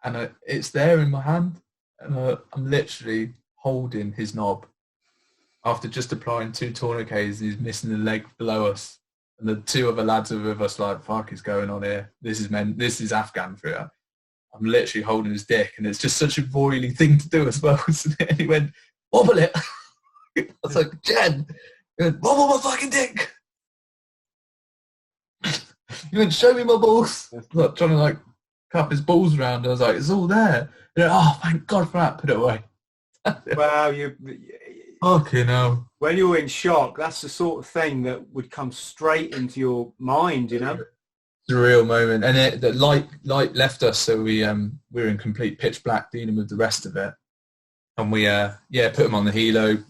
and it's there in my hand, and I'm literally holding his knob after just applying 2 tourniquets, and he's missing the leg below us, and the 2 other lads are with us like, fuck is going on here? This is Afghan for you. I'm literally holding his dick, and it's just such a boily thing to do as well, isn't it? And he went, wobble it. I was like, Jen, he went, wobble my fucking dick. He went, show me my balls. Like, trying to like cup his balls around. I was like, it's all there. Went, oh, thank God for that. Put it away. Wow, you. Fucking hell. When you're in shock, that's the sort of thing that would come straight into your mind, It's a real moment, and the light left us, so we were in complete pitch black dealing with the rest of it, and we put him on the helo.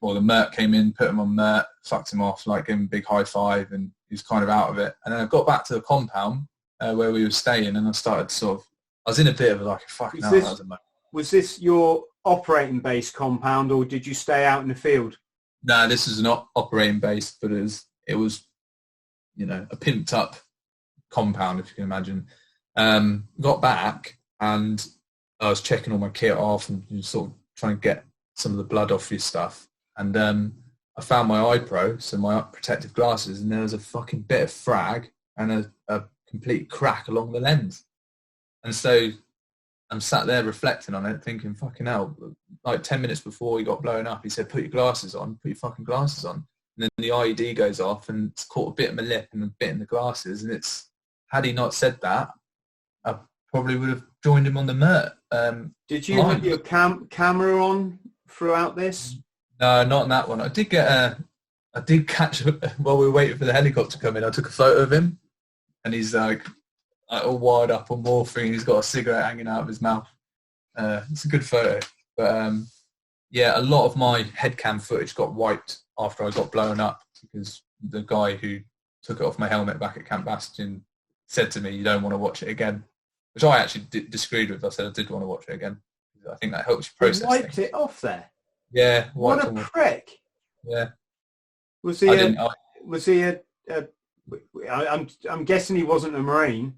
Or the Mert came in, put him on Mert, fucked him off, like gave him a big high five, and he was kind of out of it. And then I got back to the compound where we were staying, and I started I was in a bit of like a fucking hell. Was this your operating base compound, or did you stay out in the field? No, this is not operating base, but it was a pimped up compound, if you can imagine. Got back, and I was checking all my kit off and sort of trying to get some of the blood off your stuff, and I found my eye pro, so my protective glasses, and there was a fucking bit of frag and a complete crack along the lens. And so I'm sat there reflecting on it, thinking, fucking hell, like 10 minutes before he got blown up, he said, put your glasses on, put your fucking glasses on. And then the IED goes off, and it's caught a bit in my lip and a bit in the glasses, and had he not said that, I probably would have joined him on the Mert. Did you have your camera on throughout this? No, not in that one. I did catch while we were waiting for the helicopter to come in. I took a photo of him, and he's like all wired up on morphine. He's got a cigarette hanging out of his mouth. It's a good photo. But a lot of my headcam footage got wiped after I got blown up, because the guy who took it off my helmet back at Camp Bastion said to me, you don't want to watch it again, which I actually disagreed with. I said I did want to watch it again. I think that helps you process. He wiped it off there. Yeah. What a prick. Yeah. Was he I'm guessing he wasn't a Marine.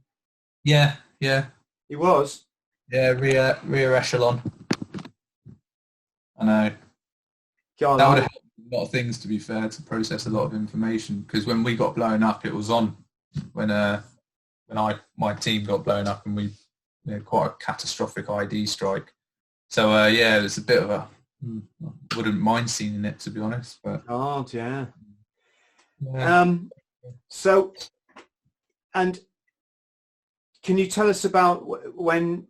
Yeah. He was. Yeah, rear echelon. I know. God, that would have helped a lot of things, to be fair, to process a lot of information, because when we got blown up, it was on. When my team got blown up, and we had quite a catastrophic ID strike. So it was a bit of a, wouldn't mind seeing it, to be honest. But God, yeah. Yeah. So, and can you tell us about when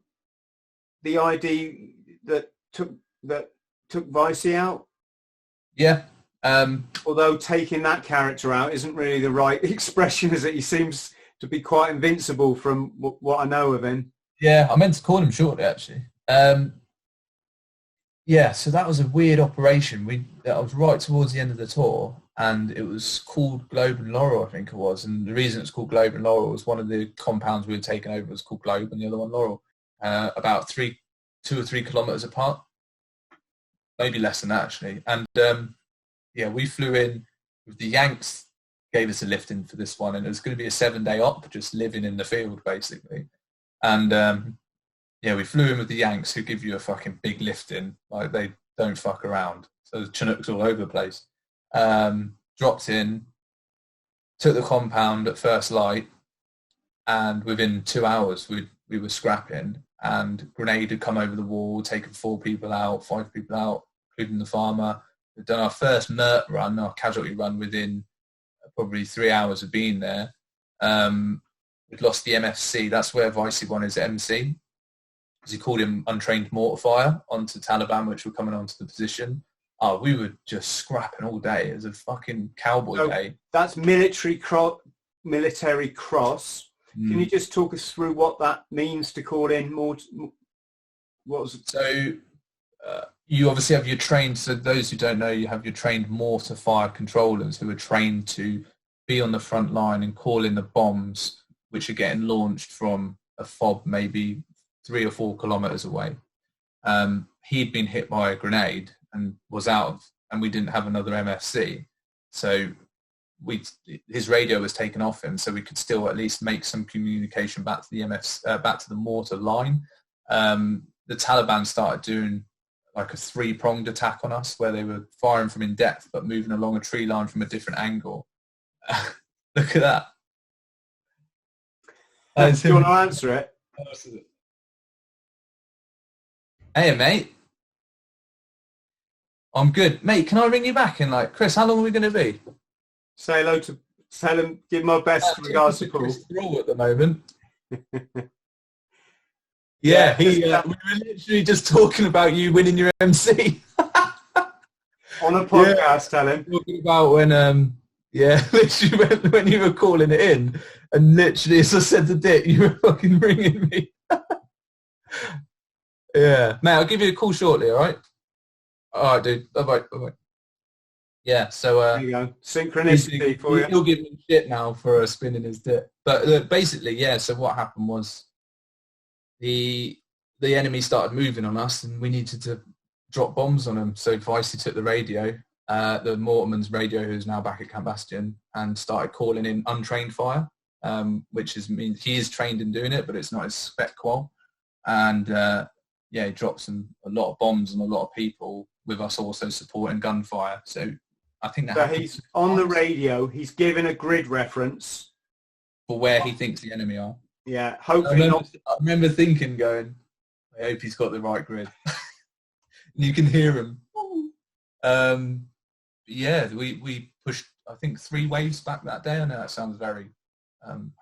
the ID that took Vicey out? Yeah. Although taking that character out isn't really the right expression, is it? He seems to be quite invincible from what I know of him. Yeah, I meant to call him shortly, actually. Yeah, so that was a weird operation. I was right towards the end of the tour, and it was called Globe and Laurel, I think it was. And the reason it's called Globe and Laurel was one of the compounds we had taken over was called Globe, and the other one Laurel, about 2 or 3 kilometers apart, maybe less than that actually. And yeah, we flew in with the Yanks, gave us a lift in for this one, and it was going to be a 7-day op, just living in the field basically. And yeah, we flew in with the Yanks, who give you a fucking big lift in, like they don't fuck around. So there's Chinooks all over the place. Dropped in, took the compound at first light, and within 2 hours we were scrapping, and grenade had come over the wall, taken 4 people out, 5 people out, including the farmer. We'd done our first MERT run, our casualty run, within probably 3 hours of being there. We'd lost the MFC. That's where Vicey won his MC, because he called him untrained mortar fire onto Taliban, which were coming onto the position. Oh, we were just scrapping all day. It was a fucking cowboy day. That's military cross. Can you just talk us through what that means to call in more? What was it? So you obviously have your trained, so those who don't know, you have your trained mortar fire controllers who are trained to be on the front line and call in the bombs, which are getting launched from a fob maybe 3 or 4 kilometers away. He'd been hit by a grenade and was and we didn't have another MFC. So his radio was taken off him, so we could still at least make some communication back to the back to the mortar line. The Taliban started doing like a 3-pronged attack on us, where they were firing from in depth but moving along a tree line from a different angle. Look at that. Do you want to answer it? Hey mate, I'm good. Mate, can I ring you back in like, Chris, how long are we going to be? Say hello to, tell him, give my best regards to Paul. Chris THRALL at the moment. Yeah, we were literally just talking about you winning your MC. On a podcast, tell him. Talking about when, literally when you were calling it in, and literally as I said to Dick, you were fucking ringing me. Yeah, mate, I'll give you a call shortly, all right? All right, dude. Bye-bye. Yeah, so... there you go. Synchronicity for you. He'll give me shit now for spinning his dick. But basically, yeah, so what happened was the enemy started moving on us, and we needed to drop bombs on them. So Vicey took the radio, the Mortimer's radio, who's now back at Camp Bastion, and started calling in untrained fire, which means he is trained in doing it, but it's not his spec qual. And... yeah, he drops a lot of bombs on a lot of people, with us also supporting gunfire. So I think that... So he's on the radio, he's given a grid reference. For where he thinks the enemy are. Yeah, hopefully I remember thinking, going, I hope he's got the right grid. And you can hear him. Yeah, we pushed, I think, 3 waves back that day. I know that sounds very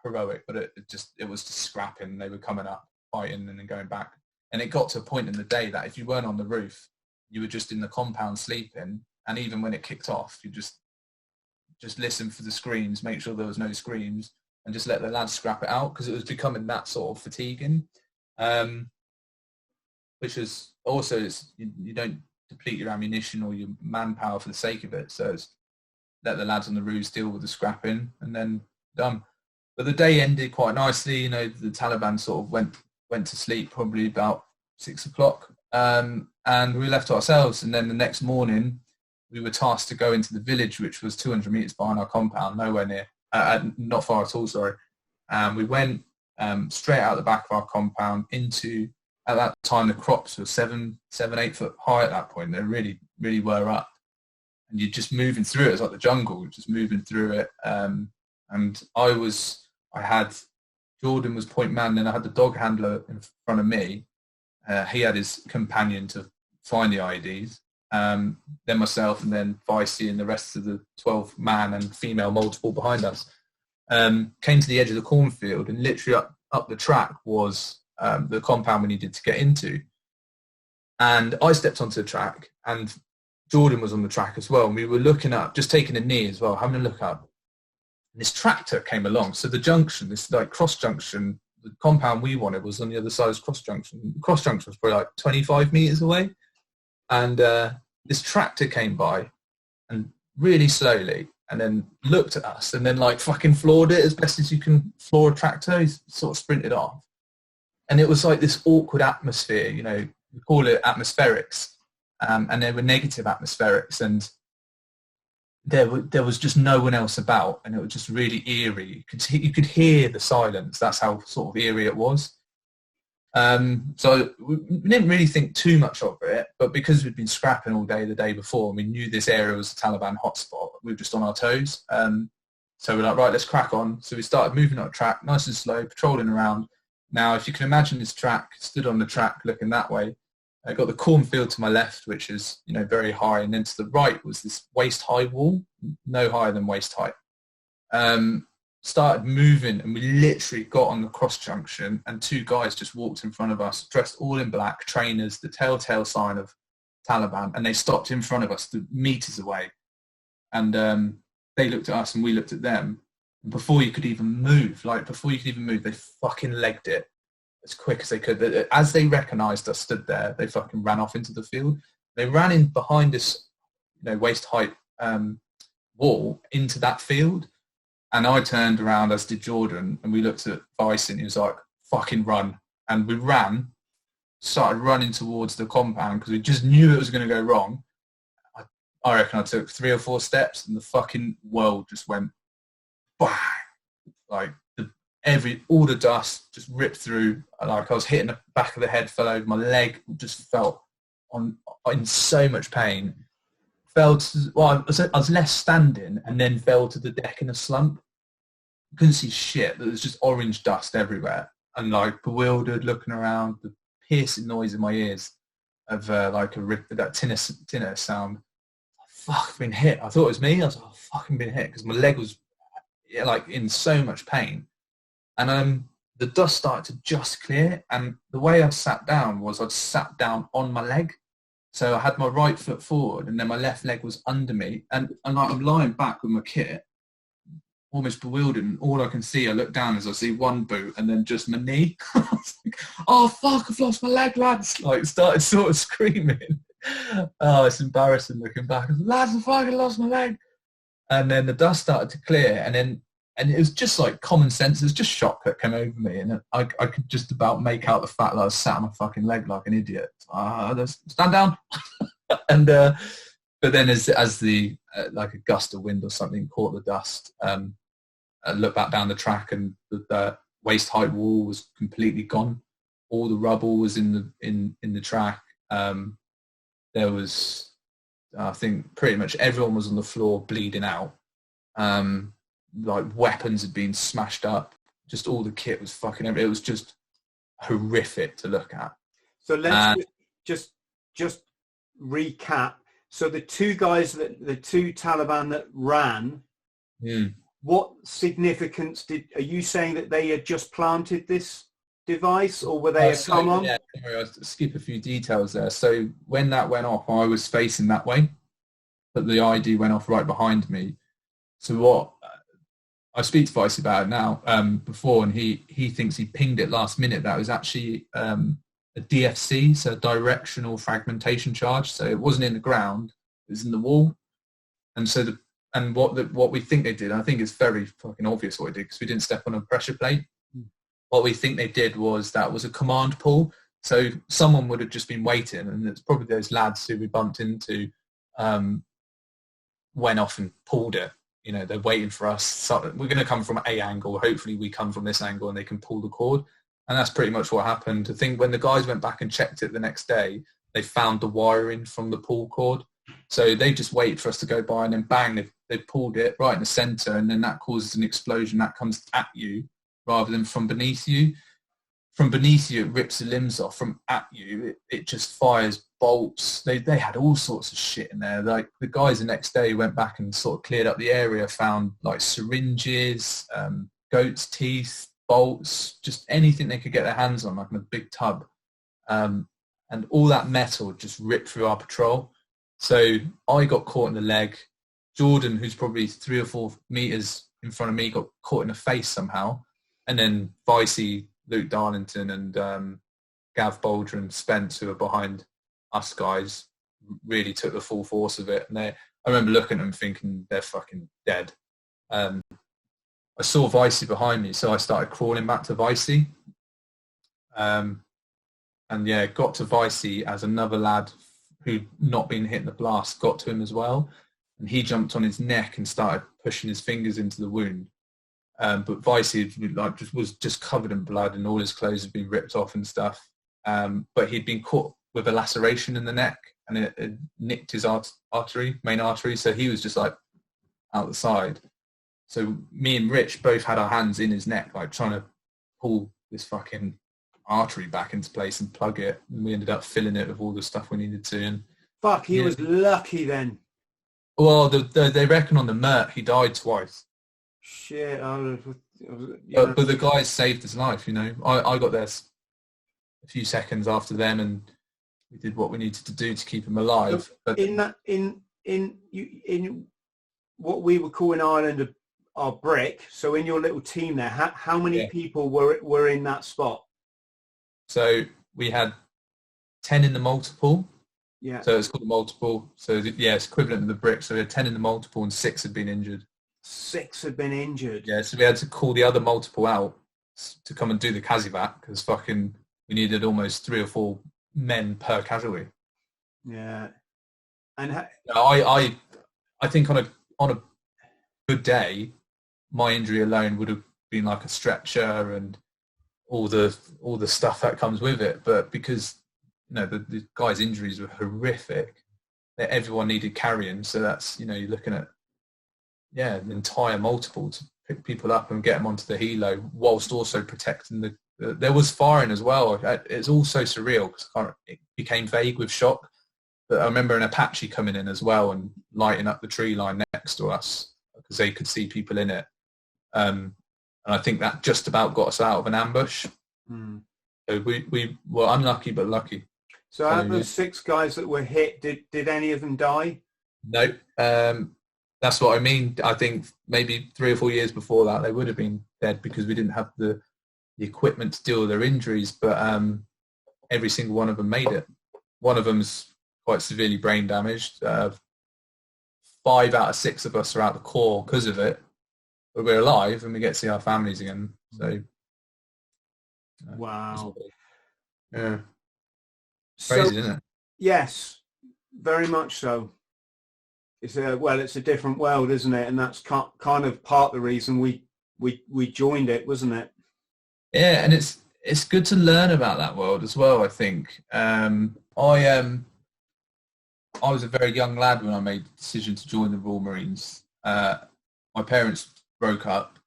heroic, but it was just scrapping. They were coming up, fighting, and then going back. And it got to a point in the day that if you weren't on the roof, you were just in the compound sleeping. And even when it kicked off, you just listen for the screams, make sure there was no screams, and just let the lads scrap it out, because it was becoming that sort of fatiguing. Which is also, you don't deplete your ammunition or your manpower for the sake of it. So it's let the lads on the roofs deal with the scrapping, and then done. But the day ended quite nicely. You know, the Taliban sort of went to sleep probably about 6 o'clock, and we were left to ourselves. And then the next morning, we were tasked to go into the village, which was 200 meters behind our compound, nowhere near, not far at all, sorry. And we went straight out the back of our compound into, at that time, the crops were 7, 8 foot high at that point. They really, really were up. And you're just moving through it. It was like the jungle, just moving through it. And Jordan was point man, and I had the dog handler in front of me. He had his companion to find the IEDs. Then myself, and then Vicey and the rest of the 12 man and female multiple behind us came to the edge of the cornfield, and literally up the track was the compound we needed to get into. And I stepped onto the track, and Jordan was on the track as well. And we were looking up, just taking a knee as well, having a look up. And this tractor came along. So the junction, this like cross junction, the compound we wanted was on the other side of this cross junction. The cross junction was probably like 25 meters away. And this tractor came by and really slowly, and then looked at us, and then like fucking floored it as best as you can floor a tractor. He sort of sprinted off. And it was like this awkward atmosphere, you know, we call it atmospherics, and there were negative atmospherics, and there was just no one else about, and it was just really eerie. You could hear the silence. That's how sort of eerie it was. So we didn't really think too much of it, but because we'd been scrapping all day the day before, and we knew this area was a Taliban hotspot, we were just on our toes. So we're like, right, let's crack on. So we started moving up track, nice and slow, patrolling around. Now, if you can imagine this track, stood on the track looking that way, I got the cornfield to my left, which is, you know, very high, and then to the right was this waist-high wall, no higher than waist height. Started moving, and we literally got on the cross junction, and two guys just walked in front of us, dressed all in black, trainers, the telltale sign of Taliban, and they stopped in front of us meters away. And they looked at us, and we looked at them. Before you could even move, they fucking legged it as quick as they could. As they recognised us stood there, they fucking ran off into the field. They ran in behind this, you know, waist height wall into that field. And I turned around, as did Jordan, and we looked at Vice, and he was like, fucking run. And we started running towards the compound because we just knew it was going to go wrong. I reckon I took 3 or 4 steps, and the fucking world just went bang, like all the dust just ripped through. Like I was hitting the back of the head, fell over, my leg just felt in so much pain. I was left standing, and then fell to the deck in a slump. Couldn't see shit. There was just orange dust everywhere, and like bewildered, looking around, the piercing noise in my ears of like that tinner sound. Fuck, I've been hit. I thought it was me. I was like, I've fucking been hit, because my leg was like in so much pain. And the dust started to just clear, and the way I sat down was I'd sat down on my leg. So I had my right foot forward, and then my left leg was under me, and like I'm lying back with my kit, almost bewildered, and all I can see, I look down as I see one boot and then just my knee. I was like, oh fuck, I've lost my leg, lads. Like started sort of screaming. Oh, it's embarrassing looking back. Lads, I fucking lost my leg. And then the dust started to clear, and it was just like common sense. It was just shock that came over me, and I could just about make out the fact that I was sat on my fucking leg like an idiot. Stand down. And but then as the like a gust of wind or something caught the dust, I looked back down the track, and the waist height wall was completely gone. All the rubble was in the track. There was, I think, pretty much everyone was on the floor bleeding out. Like weapons had been smashed up. Just all the kit was fucking everything. It was just horrific to look at. So let's just recap. So the two Taliban that ran, what significance are you saying that they had just planted this device, or were they come on? Yeah, I'll skip a few details there. So when that went off, I was facing that way, but the ID went off right behind me. So what I speak to Vice about it now, before, and he thinks he pinged it last minute. That was actually a DFC, so directional fragmentation charge. So it wasn't in the ground, it was in the wall. And so what we think they did, I think it's very fucking obvious what they did, because we didn't step on a pressure plate. What we think they did was that was a command pull. So someone would have just been waiting, and it's probably those lads who we bumped into went off and pulled it. You know, they're waiting for us. So we're going to come from a angle. Hopefully we come from this angle and they can pull the cord. And that's pretty much what happened. I think when the guys went back and checked it the next day, they found the wiring from the pull cord. So they just waited for us to go by, and then bang, they pulled it right in the center, and then that causes an explosion that comes at you rather than from beneath you. From beneath you, it rips the limbs off. From at you, it just fires bolts. They had all sorts of shit in there. Like the guys the next day went back and sort of cleared up the area, found like syringes, goat's teeth, bolts, just anything they could get their hands on, like in a big tub. And all that metal just ripped through our patrol. So I got caught in the leg. Jordan, who's probably 3 or 4 meters in front of me, got caught in the face somehow. And then Vicey, Luke Darlington, and Gav Bolger and Spence, who are behind us guys, really took the full force of it. And I remember looking at them thinking they're fucking dead. I saw Vicey behind me, so I started crawling back to Vicey. And yeah, got to Vicey as another lad who'd not been hit in the blast got to him as well. And he jumped on his neck and started pushing his fingers into the wound. But Vicey was just covered in blood and all his clothes had been ripped off and stuff. But he'd been caught with a laceration in the neck and it nicked his main artery. So he was just like out the side. So me and Rich both had our hands in his neck, like trying to pull this fucking artery back into place and plug it. And we ended up filling it with all the stuff we needed to. And fuck, he was lucky then. Well, they reckon on the Mert he died twice. Shit. But the guys saved his life, you know. I got there a few seconds after them and we did what we needed to do to keep him alive. But in what we would call in Ireland our brick, so in your little team there, how many people were in that spot? So we had 10 in the multiple. Yeah. So it's called the multiple. So yeah, it's equivalent to the brick. So we had 10 in the multiple and 6 had been injured. 6 had been injured. Yeah, so we had to call the other multiple out to come and do the Kazivac because fucking we needed almost 3 or 4 men per casualty. Yeah. And I think on a good day, my injury alone would have been like a stretcher and all the stuff that comes with it. But because the guys' injuries were horrific, that everyone needed carrying. So that's you're looking at an entire multiple to pick people up and get them onto the helo, whilst also protecting there was firing as well. It's all so surreal because it became vague with shock. But I remember an Apache coming in as well and lighting up the tree line next to us because they could see people in it. And I think that just about got us out of an ambush. Mm. So we were unlucky but lucky. So out of the 6 guys that were hit, did any of them die? No. That's what I mean. I think maybe 3 or 4 years before that they would have been dead because we didn't have the equipment to deal with their injuries. But every single one of them made it. One of them's quite severely brain damaged. 5 out of 6 of us are out the core because of it. But we're alive and we get to see our families again. So, wow. Yeah. Crazy, isn't it? Yes, very much so. It's a different world, isn't it? And that's kind of part of the reason we joined it, wasn't it? Yeah, and it's good to learn about that world as well. I think I was a very young lad when I made the decision to join the Royal Marines. My parents broke up,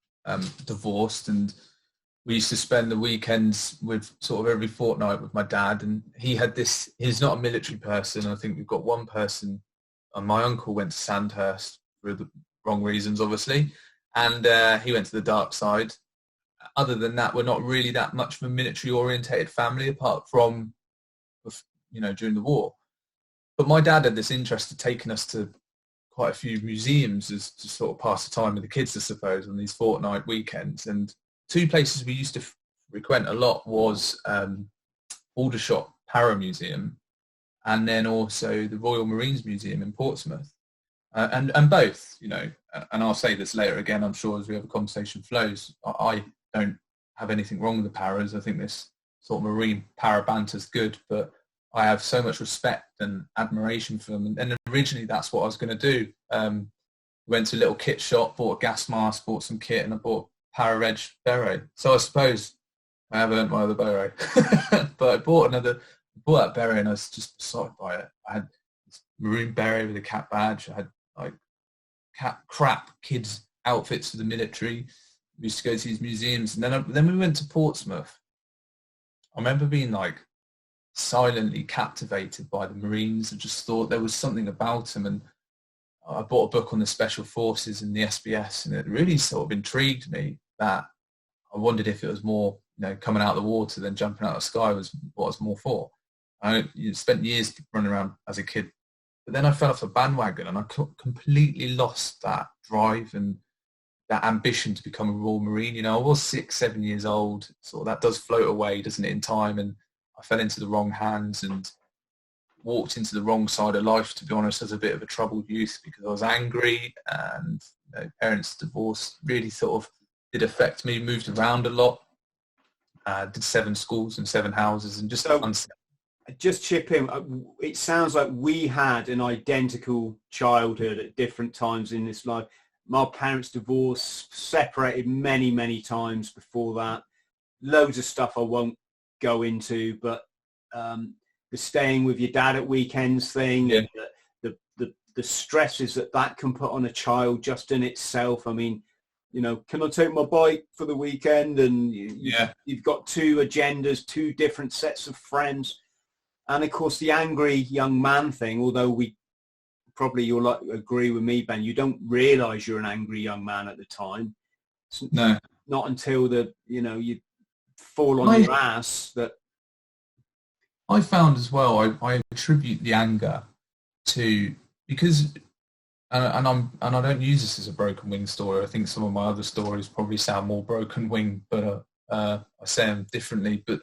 divorced, and we used to spend the weekends with sort of every fortnight with my dad. And he's not a military person. I think we've got one person. My uncle went to Sandhurst for the wrong reasons, obviously, and he went to the dark side. Other than that, we're not really that much of a military-orientated family, apart from, during the war. But my dad had this interest of taking us to quite a few museums as to sort of pass the time with the kids, I suppose, on these fortnight weekends. And 2 places we used to frequent a lot was Aldershot Para Museum, and then also the Royal Marines Museum in Portsmouth. And both, and I'll say this later again, I'm sure, as we have a conversation flows, I don't have anything wrong with the paras. I think this sort of marine para banter is good, but I have so much respect and admiration for them. And originally that's what I was going to do. Went to a little kit shop, bought a gas mask, bought some kit, and I bought Para Reg beret. So I suppose I have earned my other beret. But I bought that beret and I was just besotted by it. I had this maroon beret with a cat badge. I had like crap kids outfits for the military. We used to go to these museums, and then we went to Portsmouth. I remember being like silently captivated by the Marines. I just thought there was something about them, and I bought a book on the Special Forces and the SBS, and it really sort of intrigued me that I wondered if it was more, coming out of the water than jumping out of the sky was what I was more for. I spent years running around as a kid, but then I fell off the bandwagon and I completely lost that drive and that ambition to become a Royal Marine. I was 6-7 years old, so that does float away, doesn't it, in time, and I fell into the wrong hands, and walked into the wrong side of life, to be honest, as a bit of a troubled youth, because I was angry, and parents' divorce really sort of did affect me. Moved around a lot, did 7 schools and 7 houses, and just just chip in. It sounds like we had an identical childhood at different times in this life. My parents divorced, separated many times before that. Loads of stuff I won't go into, but the staying with your dad at weekends thing, and the stresses that can put on a child just in itself. I mean, can I take my bike for the weekend? And you've got 2 agendas, 2 different sets of friends. And of course, the angry young man thing, although you'll agree with me, Ben, you don't realize you're an angry young man at the time. No. Not until you fall on your ass. That I found as well, I attribute the anger to, because, and I don't use this as a broken wing story. I think some of my other stories probably sound more broken wing, but I say them differently. But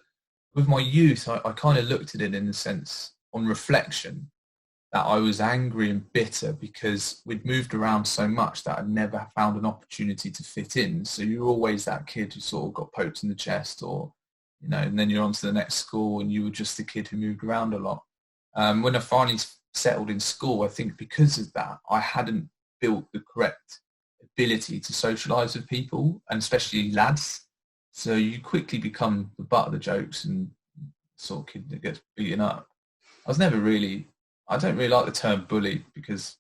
with my youth, I kind of looked at it in the sense, on reflection, that I was angry and bitter because we'd moved around so much that I'd never found an opportunity to fit in. So you're always that kid who sort of got poked in the chest, or, and then you're on to the next school, and you were just the kid who moved around a lot. When I finally settled in school, I think because of that, I hadn't built the correct ability to socialise with people, and especially lads. So you quickly become the butt of the jokes and sort of kid that gets beaten up. I don't really like the term bully, because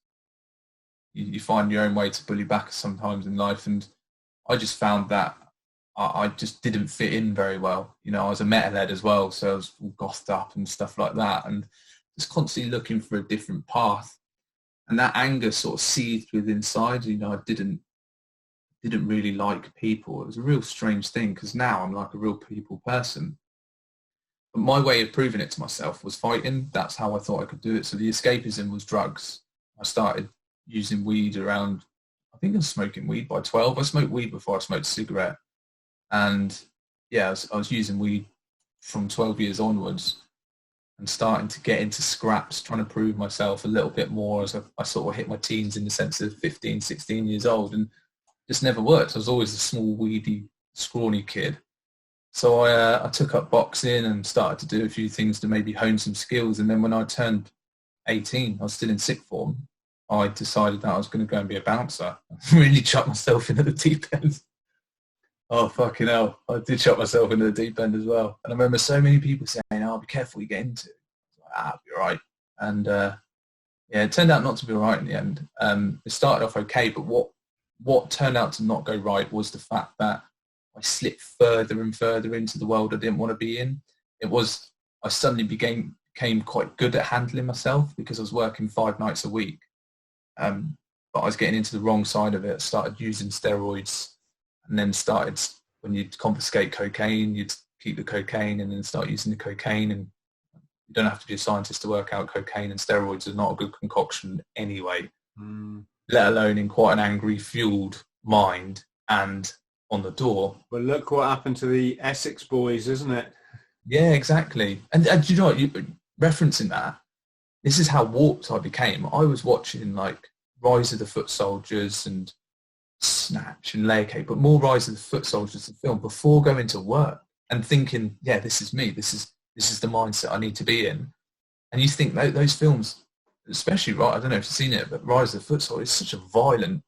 you find your own way to bully back sometimes in life. And I just found that I just didn't fit in very well. I was a metalhead as well, so I was all gothed up and stuff like that, and just constantly looking for a different path. And that anger sort of seethed within inside. I didn't really like people. It was a real strange thing, because now I'm like a real people person. But my way of proving it to myself was fighting. That's how I thought I could do it. So the escapism was drugs. I started using weed around, I think I was smoking weed by 12. I smoked weed before I smoked a cigarette. And I was using weed from 12 years onwards, and starting to get into scraps, trying to prove myself a little bit more as I sort of hit my teens, in the sense of 15, 16 years old, and just never worked. I was always a small, weedy, scrawny kid. So I took up boxing and started to do a few things to maybe hone some skills. And then when I turned 18, I was still in sixth form, I decided that I was going to go and be a bouncer. I really chucked myself into the deep end. Oh, fucking hell. I did chuck myself into the deep end as well. And I remember so many people saying, be careful what you get into. I was like, I'll be all right. And it turned out not to be all right in the end. It started off okay, but what turned out to not go right was the fact that I slipped further and further into the world I didn't want to be in. I suddenly became quite good at handling myself, because I was working 5 nights a week. But I was getting into the wrong side of it. Started using steroids, and then started, when you'd confiscate cocaine, you'd keep the cocaine and then start using the cocaine. And you don't have to be a scientist to work out cocaine and steroids are not a good concoction anyway, let alone in quite an angry, fueled mind and on the door. Well, look what happened to the Essex boys, isn't it? Yeah, exactly. And do you know what, referencing that, this is how warped I became. I was watching like Rise of the Foot Soldiers and Snatch and Layer Cake, but more Rise of the Foot Soldiers, the film, before going to work, and thinking, this is me. This is the mindset I need to be in. And you think those films, especially, right, I don't know if you've seen it, but Rise of the Foot Soldiers is such a violent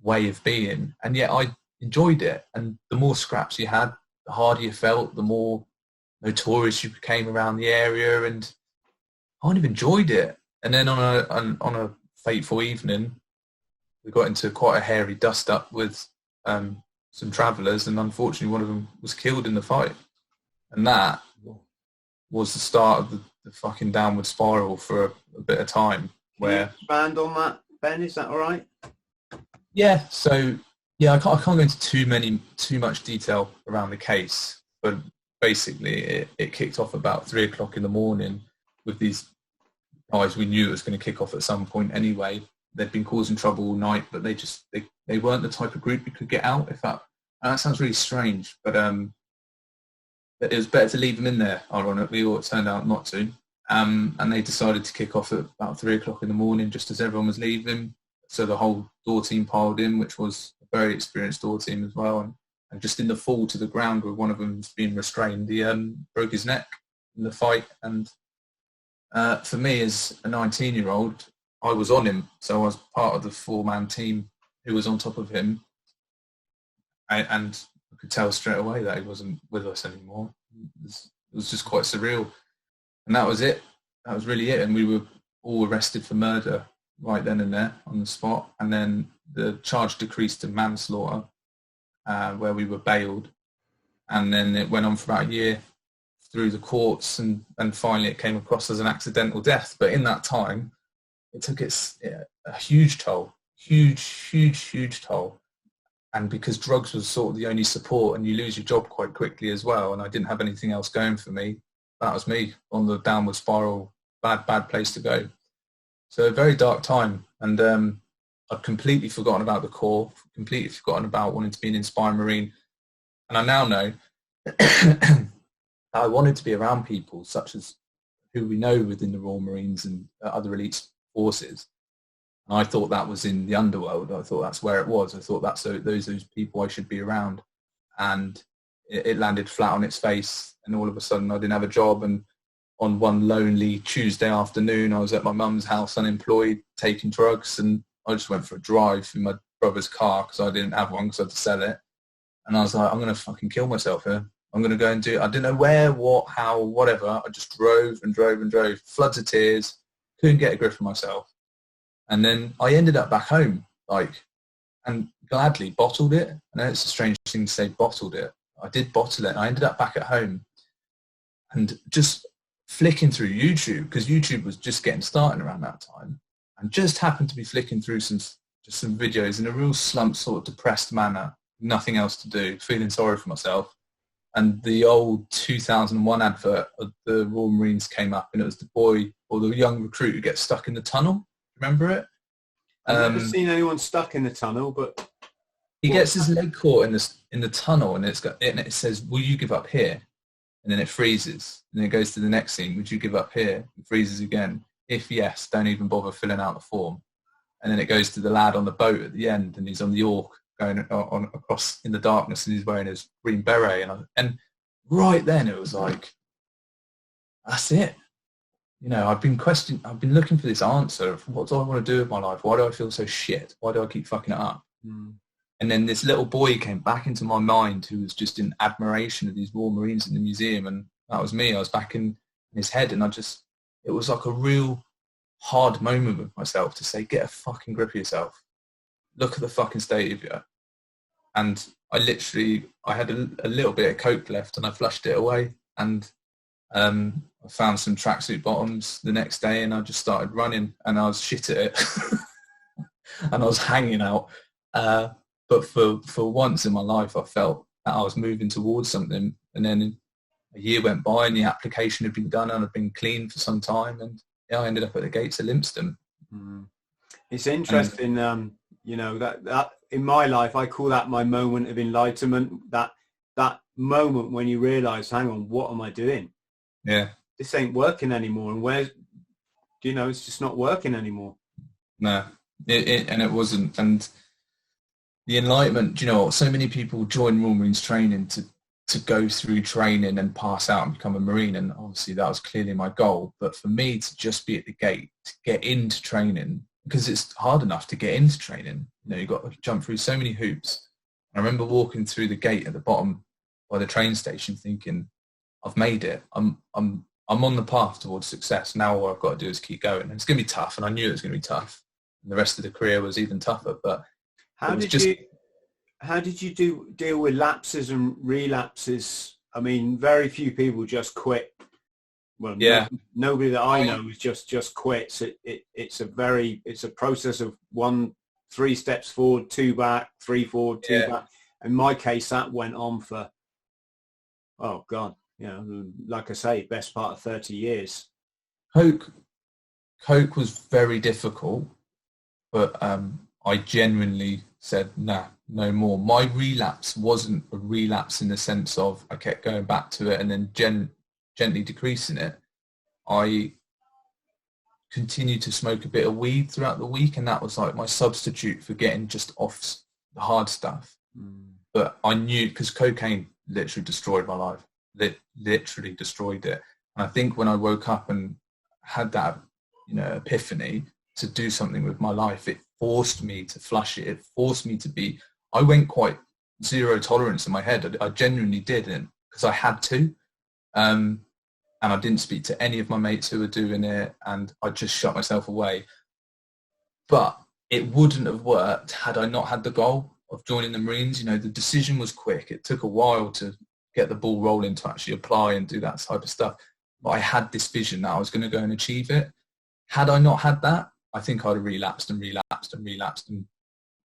way of being, and yet I enjoyed it. And the more scraps you had, the harder you felt, the more notorious you became around the area, and I kind of enjoyed it. And then on a fateful evening, we got into quite a hairy dust-up with some travellers, and unfortunately one of them was killed in the fight. And that was the start of the fucking downward spiral for a bit of time. Where Can you expand on that, Ben? Is that all right? Yeah. So I can't go into too much detail around the case, but basically it kicked off about 3 o'clock in the morning with these guys. We knew it was going to kick off at some point anyway. They'd been causing trouble all night, but they weren't the type of group you could get out. And that sounds really strange, but it was better to leave them in there, ironically, or it turned out not to. And they decided to kick off at about 3 o'clock in the morning, just as everyone was leaving. So the whole door team piled in, which was a very experienced door team as well. And just in the fall to the ground where one of them was being restrained, he broke his neck in the fight. And for me, as a 19-year-old, I was on him. So I was part of the 4-man team who was on top of him. And I could tell straight away that he wasn't with us anymore. It was just quite surreal. And that was it. That was really it. And we were all arrested for murder right then and there on the spot. And then the charge decreased to manslaughter, where we were bailed. And then it went on for about a year through the courts, and finally it came across as an accidental death. But in that time, it took a huge toll, huge toll. And because drugs was sort of the only support, and you lose your job quite quickly as well, and I didn't have anything else going for me, that was me on the downward spiral, bad place to go. So a very dark time, and I'd completely forgotten about the Corps, completely forgotten about wanting to be an inspiring Marine. And I now know that I wanted to be around people such as who we know within the Royal Marines and other elite forces. And I thought that was in the underworld. I thought that's where it was. I thought that's those people I should be around. And it landed flat on its face, and all of a sudden I didn't have a job. And on one lonely Tuesday afternoon, I was at my mum's house unemployed, taking drugs, and I just went for a drive in my brother's car because I didn't have one because I had to sell it. And I was like, I'm going to fucking kill myself here. I'm going to go and do it. I didn't know where, what, how, whatever. I just drove and drove and drove, floods of tears, couldn't get a grip of myself. And then I ended up back home, and gladly bottled it. I know it's a strange thing to say, bottled it. I did bottle it. I ended up back at home and just flicking through YouTube, because YouTube was just getting started around that time, and just happened to be flicking through some videos in a real slump, sort of depressed manner, nothing else to do, feeling sorry for myself. And the old 2001 advert of the Royal Marines came up, and it was the boy or the young recruit who gets stuck in the tunnel. Remember it? I've never seen anyone stuck in the tunnel, but he gets his leg caught in the tunnel, and it says, "Will you give up here?" And then it freezes, and then it goes to the next scene. Would you give up here? It freezes again. If yes, don't even bother filling out the form. And then it goes to the lad on the boat at the end, and he's on the Orc going on across in the darkness, and he's wearing his green beret. And right then it was like, that's it. You know, I've been looking for this answer of what do I want to do with my life? Why do I feel so shit? Why do I keep fucking it up? And then this little boy came back into my mind who was just in admiration of these Royal Marines in the museum, and that was me. I was back in his head, and it was like a real hard moment with myself to say, get a fucking grip of yourself. Look at the fucking state of you. And I had a little bit of Coke left, and I flushed it away, and I found some tracksuit bottoms the next day, and I just started running, and I was shit at it. And I was hanging out. But for once in my life, I felt that I was moving towards something. And then a year went by, and the application had been done, and I'd been clean for some time. And I ended up at the gates of Lympstone. It's interesting, you know, that in my life, I call that my moment of enlightenment. That moment when you realise, hang on, what am I doing? Yeah, this ain't working anymore. And it's just not working anymore. No, it wasn't. And the enlightenment, you know, so many people join Royal Marines training to go through training and pass out and become a Marine, and obviously that was clearly my goal. But for me to just be at the gate, to get into training, because it's hard enough to get into training, you know, you've got to jump through so many hoops. I remember walking through the gate at the bottom by the train station thinking, I've made it. I'm on the path towards success. Now all I've got to do is keep going. And it's going to be tough, and I knew it was going to be tough. And the rest of the career was even tougher. But how did you deal with lapses and relapses? I mean, very few people just quit. Well, yeah, nobody that I know is just quits. It's a process of 3 steps forward, 2 back, 3 forward, 2 back. In my case, that went on for, oh God, you know, like I say, best part of 30 years. Coke was very difficult, but I genuinely said, nah, no more. My relapse wasn't a relapse in the sense of I kept going back to it and then gently decreasing it. I continue to smoke a bit of weed throughout the week, and that was like my substitute for getting just off the hard stuff. But I knew, because cocaine literally destroyed my life, literally destroyed it. And I think when I woke up and had that, epiphany to do something with my life, it forced me to flush it. It forced me to be, I went quite zero tolerance in my head. I genuinely didn't, because I had to. And I didn't speak to any of my mates who were doing it, and I just shut myself away. But it wouldn't have worked had I not had the goal of joining the Marines. The decision was quick. It took a while to get the ball rolling to actually apply and do that type of stuff. But I had this vision that I was going to go and achieve it. Had I not had that, I think I'd have relapsed, and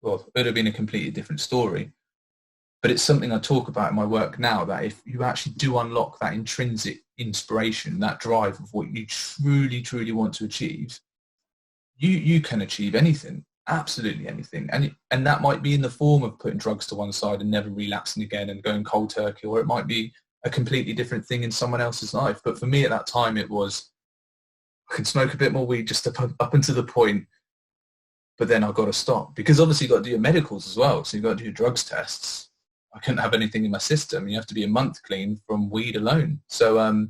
well, it would have been a completely different story. But it's something I talk about in my work now, that if you actually do unlock that intrinsic inspiration, that drive of what you truly, truly want to achieve, you can achieve anything, absolutely anything. And that might be in the form of putting drugs to one side and never relapsing again and going cold turkey, or it might be a completely different thing in someone else's life. But for me at that time, it was, I can smoke a bit more weed just up until the point, but then I've got to stop, because obviously you've got to do your medicals as well. So you've got to do your drugs tests. I couldn't have anything in my system. You have to be a month clean from weed alone. So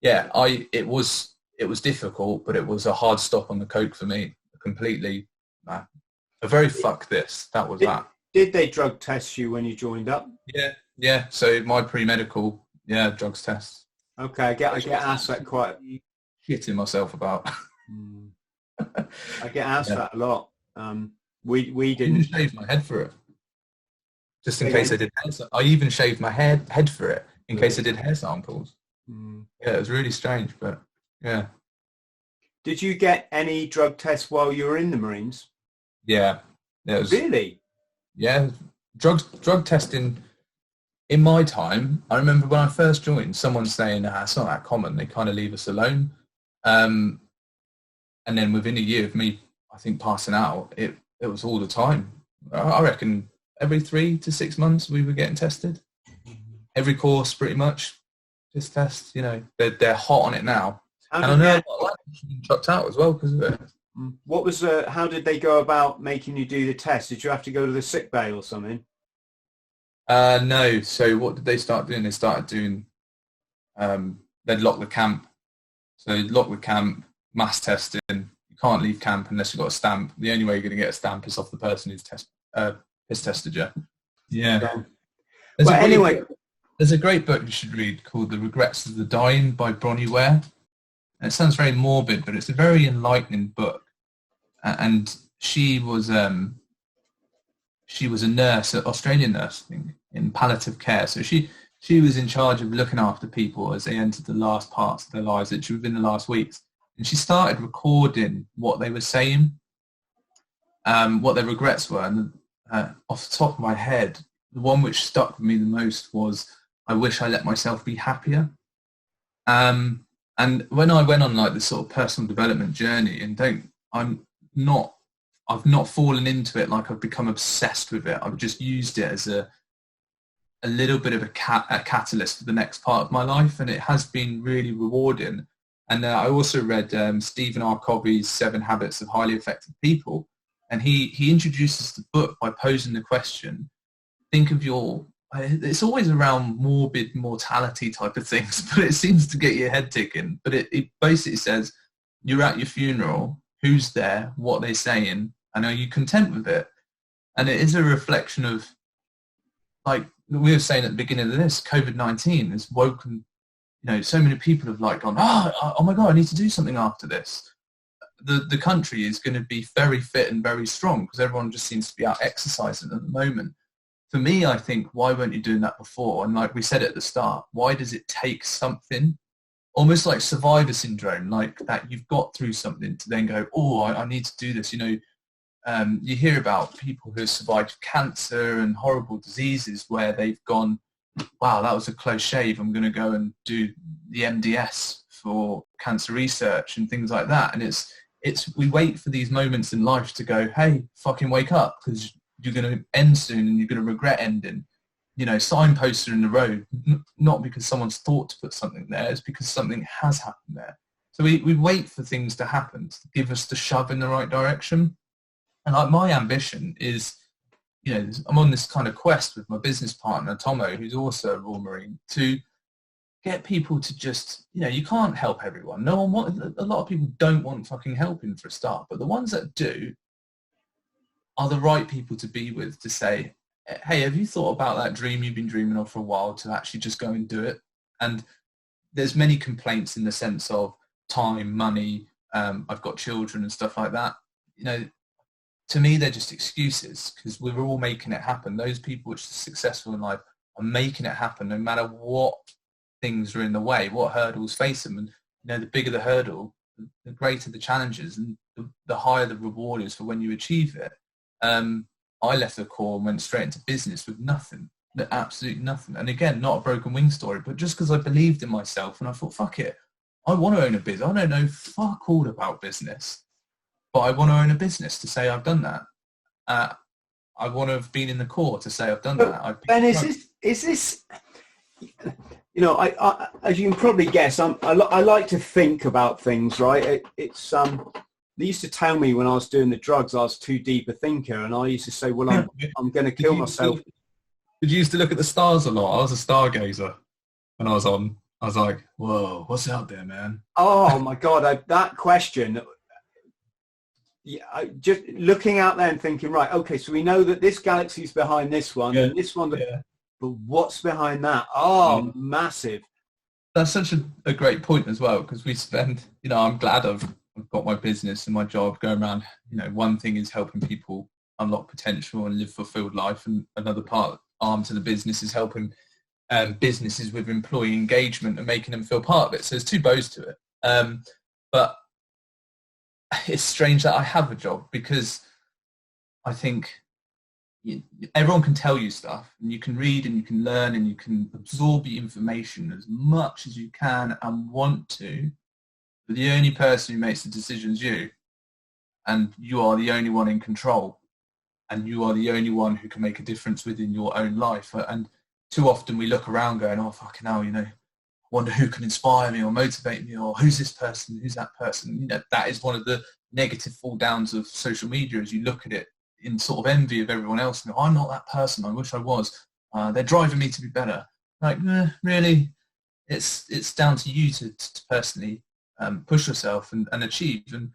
it was difficult, but it was a hard stop on the coke for me. Completely, a very fuck this. That was that. Did they drug test you when you joined up? Yeah. So my pre-medical, drugs tests. Okay, I get asked that quite. Shitting myself about. I get asked that a lot. We didn't. I even shaved my head for it, just in case I did. I even shaved my head for it in case I did hair samples. Yeah, it was really strange, but yeah. Did you get any drug tests while you were in the Marines? Yeah, it was, really? Yeah, drug testing. In my time, I remember when I first joined, someone saying, it's not that common. They kind of leave us alone. And then within a year of me, I think, passing out, it was all the time. I reckon every 3 to 6 months we were getting tested. Every course, pretty much, just tests. They're hot on it now. And I know a lot of people chucked out as well because of it. What was how did they go about making you do the test? Did you have to go to the sick bay or something? No. So what did they start doing? They started doing, they'd lock the camp. So they'd lock the camp, mass testing. You can't leave camp unless you've got a stamp. The only way you're going to get a stamp is off the person who's piss tested you. Yeah. There's a great book you should read called The Regrets of the Dying by Bronnie, Ware. And it sounds very morbid, but it's a very enlightening book. And she was a nurse, an Australian nurse, I think, in palliative care. So she was in charge of looking after people as they entered the last parts of their lives, literally within the last weeks. And she started recording what they were saying, what their regrets were. And off the top of my head, the one which stuck with me the most was, I wish I let myself be happier. And when I went on like this sort of personal development journey, and I've not fallen into it like I've become obsessed with it. I've just used it as a little bit of a catalyst for the next part of my life, and it has been really rewarding. And I also read Stephen R. Covey's 7 Habits of Highly Effective People, and he introduces the book by posing the question, think of it's always around morbid mortality type of things, but it seems to get your head ticking. But it basically says, you're at your funeral, who's there, what they're saying, and are you content with it? And it is a reflection of, like we were saying at the beginning of this, COVID-19 has woken, so many people have like gone, oh my God, I need to do something after this. The country is going to be very fit and very strong because everyone just seems to be out exercising at the moment. For me, I think, why weren't you doing that before? And like we said at the start, why does it take something, almost like survivor syndrome, like that you've got through something to then go, I need to do this. You hear about people who have survived cancer and horrible diseases where they've gone, wow, that was a close shave. I'm going to go and do the MDS for cancer research and things like that. And we wait for these moments in life to go, hey, fucking wake up, because you're going to end soon and you're going to regret ending. Signposts are in the road, not because someone's thought to put something there, it's because something has happened there. So we wait for things to happen to give us the shove in the right direction. And like my ambition is, you know, I'm on this kind of quest with my business partner, Tomo, who's also a Royal Marine, to get people to just, you know, you can't help everyone. No one wants, a lot of people don't want fucking helping for a start, but the ones that do are the right people to be with, to say, hey, have you thought about that dream you've been dreaming of for a while, to actually just go and do it? And there's many complaints in the sense of time, money, I've got children and stuff like that. You know, to me, they're just excuses, because we're all making it happen. Those people which are successful in life are making it happen no matter what things are in the way, what hurdles face them. And, you know, the bigger the hurdle, the greater the challenges, and the higher the reward is for when you achieve it. I left the Corps and went straight into business with nothing, absolutely nothing. And again, not a broken wing story, but just because I believed in myself and I thought, fuck it, I want to own a business. I don't know fuck all about business, but I want to own a business to say I've done that. I want to have been in the Corps to say I've done that. Ben, is this, you know, I as you can probably guess, I like to think about things, right? It's they used to tell me when I was doing the drugs I was too deep a thinker, and I used to say, well, I'm going to kill myself. Did you used to look at the stars a lot? I was a stargazer when I was on. I was like, whoa, what's out there, man? Oh my God, that question. Yeah, just looking out there and thinking, right, okay, so we know that this galaxy's behind this one, and this one, but what's behind that? Oh, massive. That's such a great point as well, because we spend, you know, I'm glad I've got my business and my job going around. You know, one thing is helping people unlock potential and live fulfilled life, and another arm to the business is helping businesses with employee engagement and making them feel part of it. So there's two bows to it. But it's strange that I have a job, because I think everyone can tell you stuff, and you can read and you can learn and you can absorb the information as much as you can and want to, but the only person who makes the decision is you, and you are the only one in control, and you are the only one who can make a difference within your own life. And too often we look around going, oh fucking hell, you know, wonder who can inspire me or motivate me, or who's this person, who's that person. You know, that is one of the negative fall downs of social media, as you look at it in sort of envy of everyone else and go, I'm not that person, I wish I was. They're driving me to be better. Like, really, it's down to you to personally push yourself and achieve. And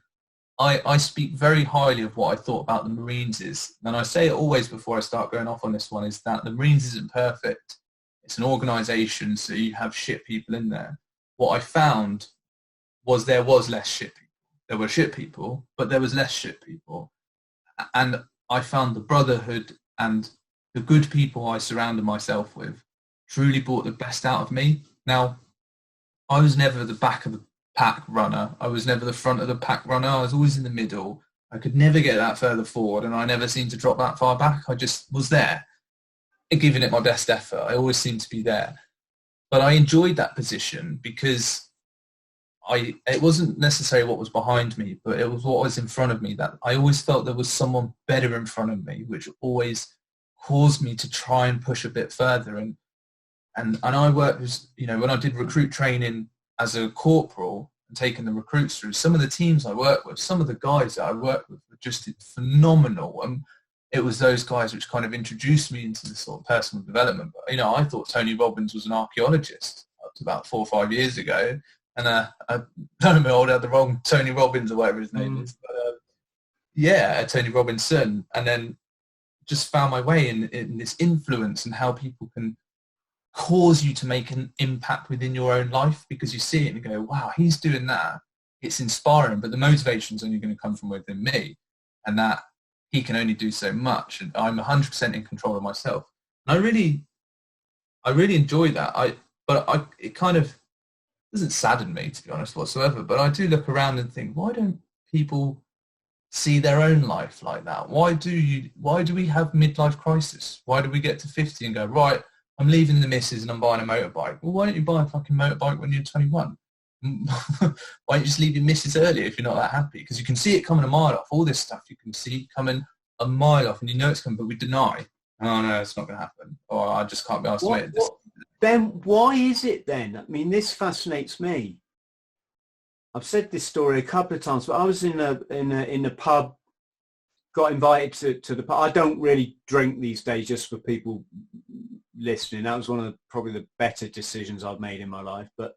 I speak very highly of what I thought about the Marines is, and I say it always before I start going off on this one, is that the Marines isn't perfect. It's an organisation, so you have shit people in there. What I found was there was less shit people. There were shit people, but there was less shit people. And I found the brotherhood and the good people I surrounded myself with truly brought the best out of me. Now, I was never the back of the pack runner. I was never the front of the pack runner. I was always in the middle. I could never get that further forward, and I never seemed to drop that far back. I just was there, giving it my best effort. I always seemed to be there. But I enjoyed that position because it wasn't necessarily what was behind me, but it was what was in front of me, that I always felt there was someone better in front of me, which always caused me to try and push a bit further. And I worked with, you know, when I did recruit training as a corporal and taking the recruits through, some of the teams I worked with, some of the guys that I worked with were just phenomenal. And it was those guys which kind of introduced me into the sort of personal development. But, you know, I thought Tony Robbins was an archaeologist up to about 4 or 5 years ago. And I don't know, I had the wrong Tony Robbins or whatever his name is. But Tony Robbins' son. And then just found my way in this influence and how people can cause you to make an impact within your own life, because you see it and you go, wow, he's doing that. It's inspiring, but the motivation's only going to come from within me, and that he can only do so much. And I'm 100% in control of myself. And I really enjoy that. It kind of doesn't sadden me, to be honest, whatsoever. But I do look around and think, why don't people see their own life like that? Why do we have midlife crisis? Why do we get to 50 and go, right, I'm leaving the missus and I'm buying a motorbike? Well, why don't you buy a fucking motorbike when you're 21? Why don't you just leave your missus earlier if you're not that happy? Because you can see it coming a mile off. All this stuff you can see coming a mile off, and you know it's coming, but we deny. Oh no, it's not going to happen. Or I just can't be asked to wait. Then why is it then? I mean, this fascinates me. I've said this story a couple of times, but I was in a pub, got invited to the pub. I don't really drink these days, just for people listening. That was one of probably the better decisions I've made in my life. But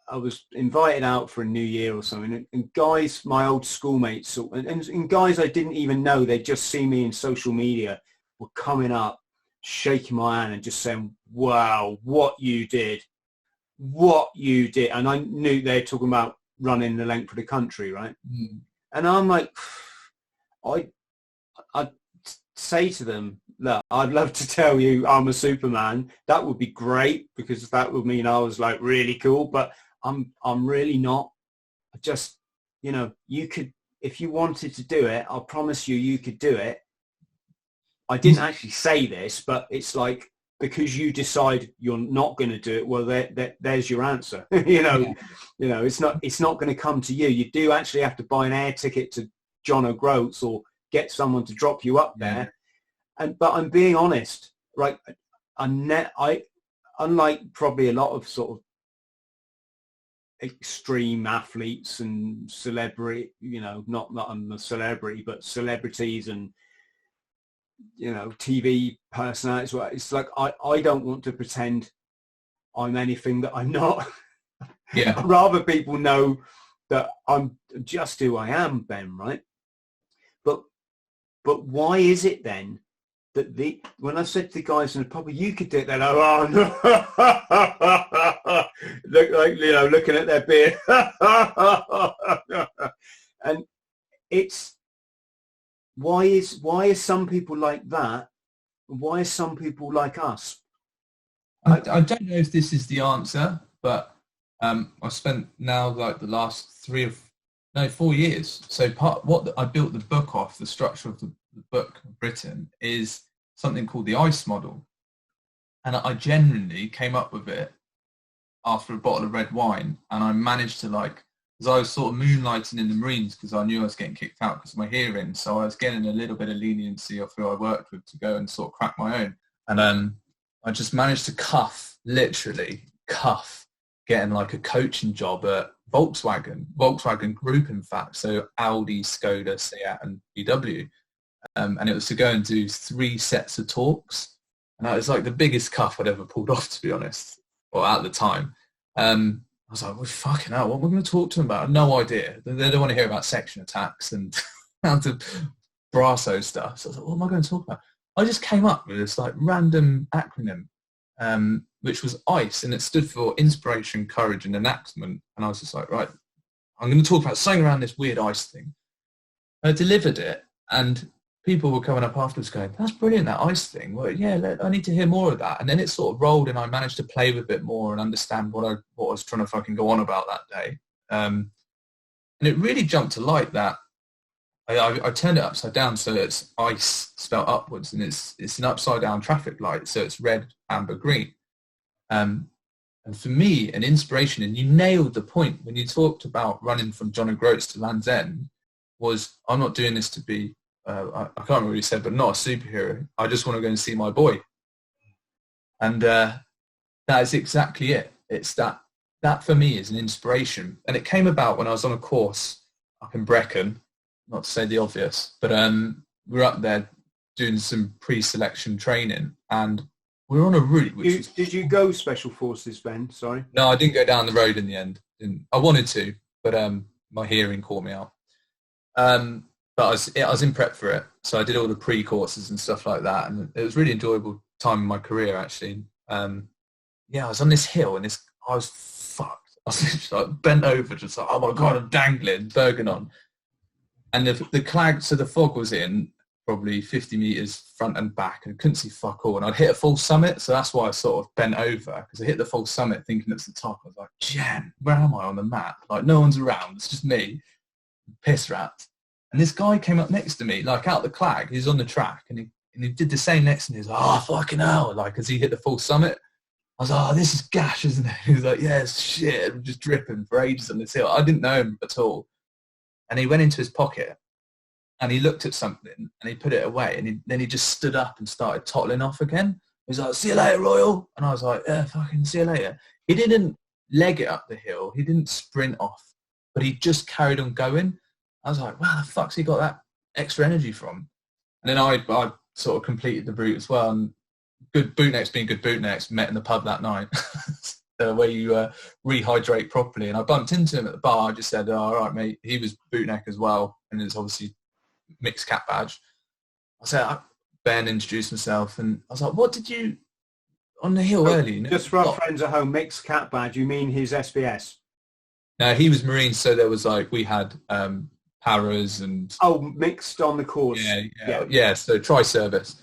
I was invited out for a New Year or something, and guys, my old schoolmates, and guys I didn't even know, they'd just seen me in social media, were coming up, shaking my hand and just saying, wow, what you did. And I knew they're talking about running the length of the country, right? And I'm like, I'd say to them, look, I'd love to tell you I'm a Superman. That would be great, because that would mean I was like really cool, but I'm really not. I just, you could, if you wanted to do it, I promise you could do it. I didn't actually say this, but it's like, because you decide you're not going to do it, well, there's your answer. It's not going to come to you. You do actually have to buy an air ticket to John O'Groats or get someone to drop you up there. But I'm being honest, right? I unlike probably a lot of sort of extreme athletes and celebrity, not that I'm a celebrity, but celebrities and TV personalities. It's like I don't want to pretend I'm anything that I'm not. Yeah. I'd rather people know that I'm just who I am, Ben, right? But why is it then that when I said to the guys in the pub, you could do it, they're like, oh no, looking at their beard. And it's, why are some people like that? Why are some people like us? I don't know if this is the answer, but I spent now like the last 4 years. So what I built the book off, the structure of the book written, is something called the ICE model. And I genuinely came up with it after a bottle of red wine, and I managed to, because I was sort of moonlighting in the Marines because I knew I was getting kicked out because of my hearing. So I was getting a little bit of leniency of who I worked with to go and sort of crack my own. And I just managed to literally cuff getting like a coaching job at Volkswagen Group, in fact. So Audi, Skoda, Seat and VW. And it was to go and do 3 sets of talks. And that was like the biggest cuff I'd ever pulled off, to be honest, or at the time. I was like, well, fucking hell, what am I going to talk to them about? No idea. They don't want to hear about section attacks and how to brasso stuff. So I was like, what am I going to talk about? I just came up with this like random acronym, which was ICE, and it stood for inspiration, courage and enactment. And I was just like, right, I'm going to talk about something around this weird ICE thing. I delivered it, and people were coming up afterwards going, that's brilliant, that ICE thing. Well, yeah, I need to hear more of that. And then it sort of rolled, and I managed to play with it more and understand what I was trying to fucking go on about that day. And it really jumped to light that I turned it upside down, so it's ICE spelled upwards, and it's an upside down traffic light, so it's red, amber, green. And for me, an inspiration, and you nailed the point when you talked about running from John O'Groats to Land's End, was I'm not doing this to be, I can't remember what you said, but not a superhero. I just want to go and see my boy. And that is exactly it. It's that for me is an inspiration. And it came about when I was on a course up in Brecon, not to say the obvious, but we were up there doing some pre-selection training, and we were on a route. Did you go Special Forces, Ben? Sorry. No, I didn't go down the road in the end. I wanted to, but my hearing caught me out. But I was in prep for it, so I did all the pre-courses and stuff like that, and it was a really enjoyable time in my career, actually. I was on this hill, and I was fucked. I was just like bent over, just like, oh my god, I'm dangling, Bergen on. And the clag, so the fog was in probably 50 meters front and back, and I couldn't see fuck all. And I'd hit a full summit, so that's why I sort of bent over, because I hit the full summit thinking it's the top. I was like, Jen, where am I on the map? Like, no one's around, it's just me, piss rat. And this guy came up next to me, like out the clag. He was on the track, and he did the same next to me. He was like, oh, fucking hell, like, as he hit the full summit. I was like, oh, this is gash, isn't it? He was like, yeah, it's shit. I'm just dripping for ages on this hill. I didn't know him at all. And he went into his pocket, and he looked at something, and he put it away, and then he just stood up and started toddling off again. He was like, see you later, Royal. And I was like, yeah, fucking see you later. He didn't leg it up the hill. He didn't sprint off, but he just carried on going. I was like, wow, the fuck's he got that extra energy from? And then I sort of completed the route as well. And good bootnecks being good bootnecks, met in the pub that night where you rehydrate properly. And I bumped into him at the bar. I just said, oh, all right, mate. He was bootneck as well. And it's obviously mixed cap badge. I said, Ben introduced himself. And I was like, what did you, on the hill early? Just for our friends at home, mixed cap badge, you mean his SBS? No, he was Marine. So there was like, we had paras and... Oh, mixed on the course. Yeah. So tri-service.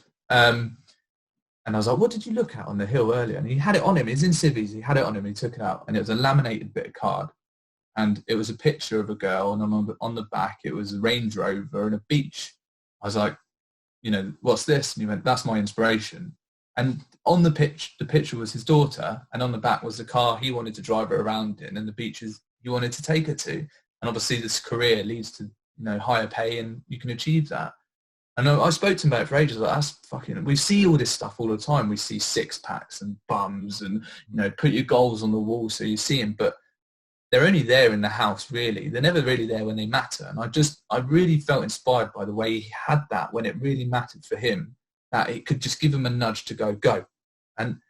And I was like, what did you look at on the hill earlier? And he had it on him. He's in civvies. He had it on him. He took it out. And it was a laminated bit of card. And it was a picture of a girl. And on the back, it was a Range Rover and a beach. I was like, you know, what's this? And he went, that's my inspiration. And on the picture was his daughter. And on the back was the car he wanted to drive her around in and the beaches he wanted to take her to. And obviously this career leads to, you know, higher pay and you can achieve that. And I spoke to him about it for ages. Like, that's fucking. We see all this stuff all the time. We see six packs and bums, and you know, put your goals on the wall so you see them. But they're only there in the house, really. They're never really there when they matter. And I really felt inspired by the way he had that when it really mattered for him. That it could just give him a nudge to go. And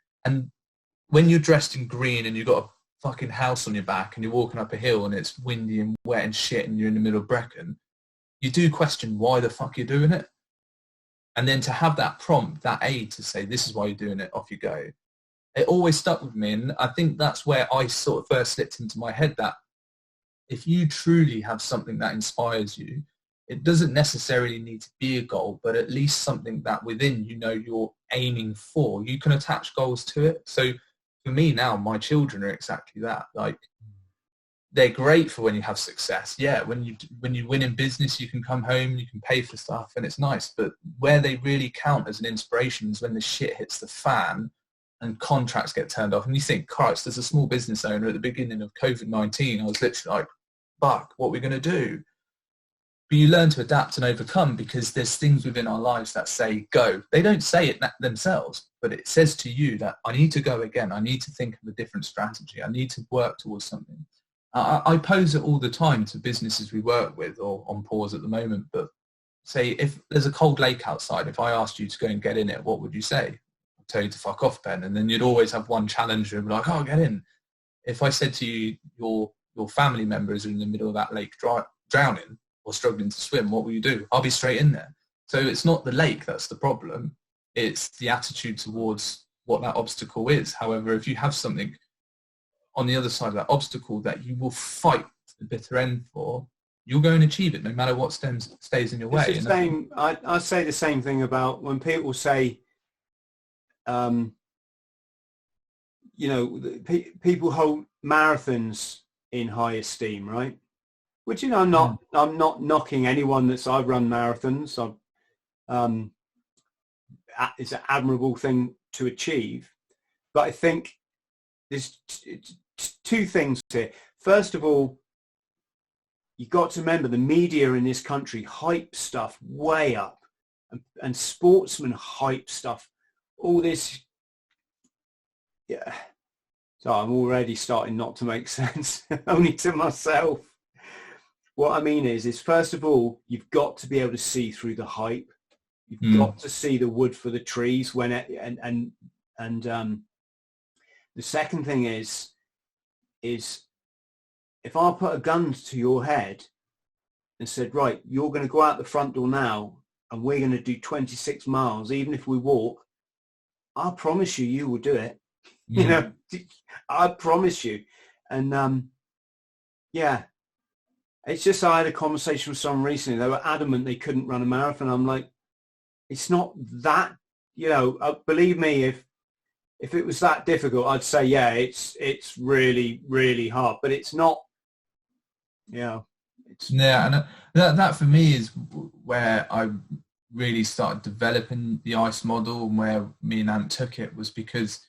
when you're dressed in green and you've got a fucking house on your back and you're walking up a hill and it's windy and wet and shit and you're in the middle of Brecon, you do question why the fuck you're doing it. And then to have that prompt, that aid to say, this is why you're doing it, off you go. It always stuck with me. And I think that's where I sort of first slipped into my head that if you truly have something that inspires you, it doesn't necessarily need to be a goal, but at least something that within, you know, you're aiming for. You can attach goals to it. So for me now, my children are exactly that. Like, they're great for when you have success. Yeah, when you win in business, you can come home, you can pay for stuff, and it's nice. But where they really count as an inspiration is when the shit hits the fan and contracts get turned off. And you think, Christ, as a small business owner at the beginning of COVID-19, I was literally like, fuck, what are we going to do? But you learn to adapt and overcome because there's things within our lives that say, go. They don't say it themselves, but it says to you that I need to go again. I need to think of a different strategy. I need to work towards something. I pose it all the time to businesses we work with or on pause at the moment, but say if there's a cold lake outside, if I asked you to go and get in it, what would you say? I'd tell you to fuck off, Ben. And then you'd always have one challenger and be like, oh, get in. If I said to you, your family members are in the middle of that lake drowning or struggling to swim, what will you do? I'll be straight in there. So it's not the lake that's the problem. It's the attitude towards what that obstacle is. However, if you have something on the other side of that obstacle that you will fight to the bitter end for, you'll go and achieve it no matter what stays in your way. It's the same, I say the same thing about when people say, you know, people hold marathons in high esteem, right? Which, you know, I'm not knocking anyone I've run marathons. It's an admirable thing to achieve. But I think there's two things here. First of all, you've got to remember the media in this country hype stuff way up, and sportsmen hype stuff. All this, yeah. So I'm already starting not to make sense, only to myself. What I mean is first of all, you've got to be able to see through the hype. You've got to see the wood for the trees and the second thing is if I put a gun to your head and said, right, you're going to go out the front door now and we're going to do 26 miles, even if we walk, I promise you will do it. You know, I promise you. And yeah, it's just, I had a conversation with someone recently. They were adamant they couldn't run a marathon. I'm like, it's not that, you know, believe me, if it was that difficult, I'd say, yeah, it's really, really hard, but it's not, you know. And that for me is where I really started developing the ICE model, and where me and Ant took it was because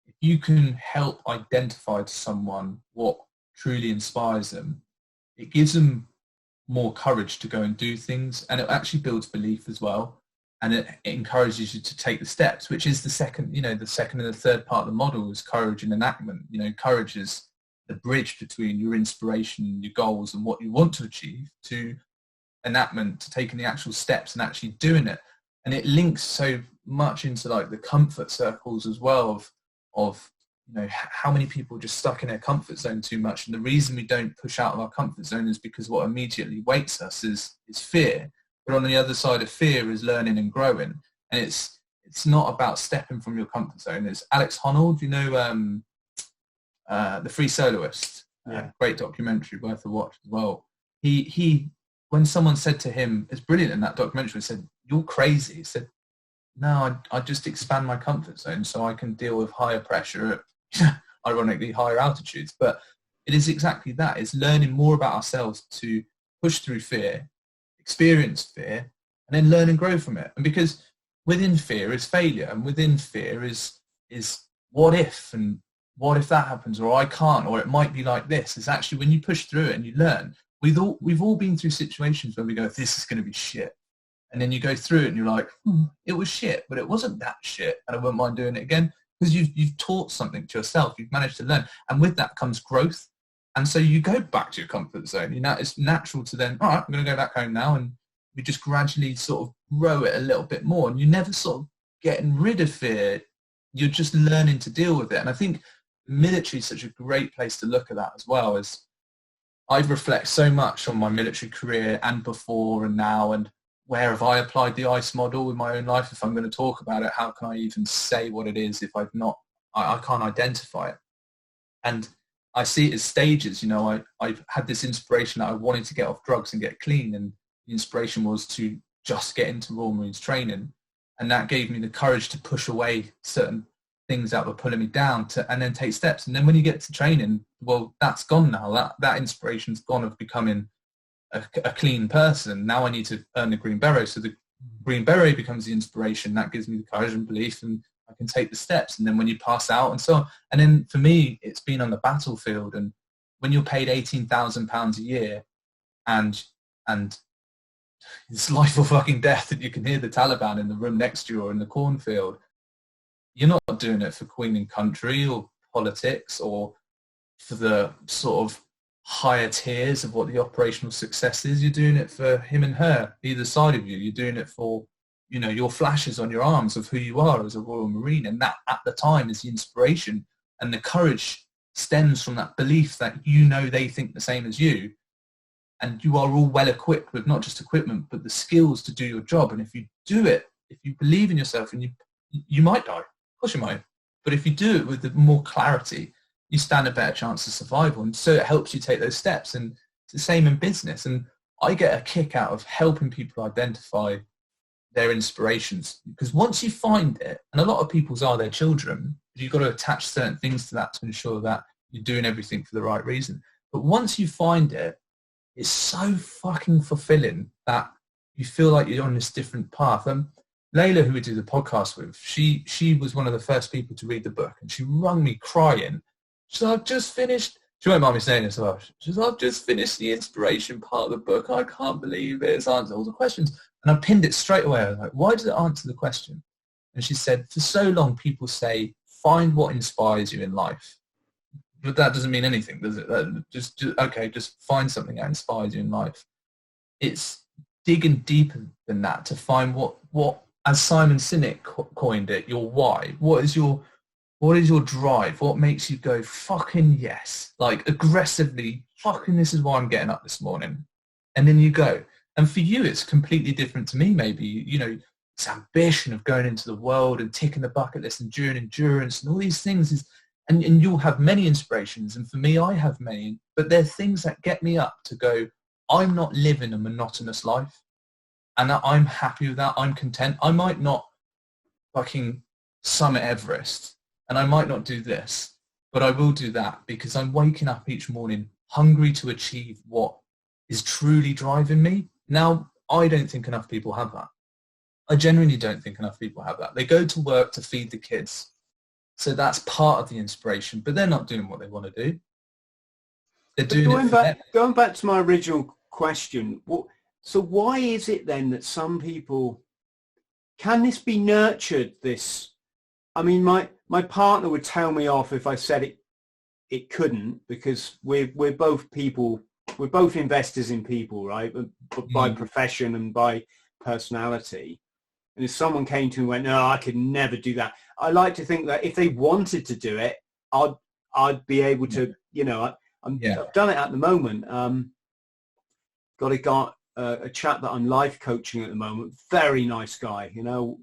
if you can help identify to someone what truly inspires them, it gives them more courage to go and do things, and it actually builds belief as well. And it encourages you to take the steps, which is the second and the third part of the model is courage and enactment. You know, courage is the bridge between your inspiration, your goals, and what you want to achieve, to enactment, to taking the actual steps and actually doing it. And it links so much into like the comfort circles as well of how many people are just stuck in their comfort zone too much. And the reason we don't push out of our comfort zone is because what immediately waits us is fear. But on the other side of fear is learning and growing. And it's not about stepping from your comfort zone. It's Alex Honnold, The Free Soloist, great documentary, worth a watch as well. He when someone said to him, it's brilliant in that documentary, he said, "You're crazy." He said, "No, I just expand my comfort zone so I can deal with higher pressure at ironically higher altitudes." But it is exactly that. It's learning more about ourselves to push through fear, experience fear, and then learn and grow from it. And because within fear is failure, and within fear is what if, and what if that happens, or I can't, or it might be like this. It's actually when you push through it and you learn. We've all been through situations where we go, this is going to be shit. And then you go through it and you're like, it was shit, but it wasn't that shit. And I wouldn't mind doing it again, because you've taught something to yourself. You've managed to learn. And with that comes growth. And so you go back to your comfort zone. It's natural to then, all right, I'm going to go back home now. And we just gradually sort of grow it a little bit more. And you're never sort of getting rid of fear. You're just learning to deal with it. And I think the military is such a great place to look at that as well. As I reflect so much on my military career and before and now, and where have I applied the ICE model in my own life? If I'm going to talk about it, how can I even say what it is if I can't identify it? And I see it as stages. I've had this inspiration that I wanted to get off drugs and get clean, and the inspiration was to just get into Royal Marines training, and that gave me the courage to push away certain things that were pulling me down and then take steps. And then when you get to training, well, that's gone now. That inspiration's gone of becoming a clean person. Now I need to earn the green beret. So the green beret becomes the inspiration. That gives me the courage and belief, and I can take the steps. And then when you pass out and so on. And then for me, it's been on the battlefield. And when you're paid £18,000 a year and it's life or fucking death, and you can hear the Taliban in the room next to you or in the cornfield, you're not doing it for Queen and country or politics or for the sort of higher tiers of what the operational success is. You're doing it for him and her, either side of you. You're doing it for, your flashes on your arms of who you are as a Royal Marine. And that at the time is the inspiration, and the courage stems from that belief that they think the same as you, and you are all well equipped with not just equipment, but the skills to do your job. And if you do it, if you believe in yourself, and you might die, of course you might, but if you do it with more clarity, you stand a better chance of survival. And so it helps you take those steps. And it's the same in business. And I get a kick out of helping people identify their inspirations, because once you find it, and a lot of people's are their children, you've got to attach certain things to that to ensure that you're doing everything for the right reason. But once you find it, it's so fucking fulfilling that you feel like you're on this different path. Layla, who we do the podcast with, she was one of the first people to read the book, and she rung me crying. She said, I've just finished, she won't mind me saying this as well, she said, I've just finished the inspiration part of the book. I can't believe it. It's answered all the questions. And I pinned it straight away. I was like, why does it answer the question? And she said, for so long people say, find what inspires you in life. But that doesn't mean anything, does it? Just find something that inspires you in life. It's digging deeper than that to find what as Simon Sinek coined it, your why. What is your drive? What makes you go, fucking yes, like aggressively, fucking this is why I'm getting up this morning. And then you go. And for you, it's completely different to me, maybe, this ambition of going into the world and ticking the bucket list and doing endurance and all these things and you'll have many inspirations. And for me, I have many, but they're things that get me up to go, I'm not living a monotonous life. And I'm happy with that. I'm content. I might not fucking summit Everest, and I might not do this, but I will do that because I'm waking up each morning hungry to achieve what is truly driving me. Now, I don't think enough people have that. I genuinely don't think enough people have that. They go to work to feed the kids. So that's part of the inspiration, but they're not doing what they want to do. They're doing going back to my original question, so why is it then that some people, can this be nurtured, this? I mean, my partner would tell me off if I said it it couldn't, because we're both people, we're both investors in people, right? But by profession and by personality. And if someone came to me and went, no, I could never do that, I like to think that if they wanted to do it, I'd be able to, you know, I've done it at the moment. Got a chap that I'm life coaching at the moment, very nice guy, you know.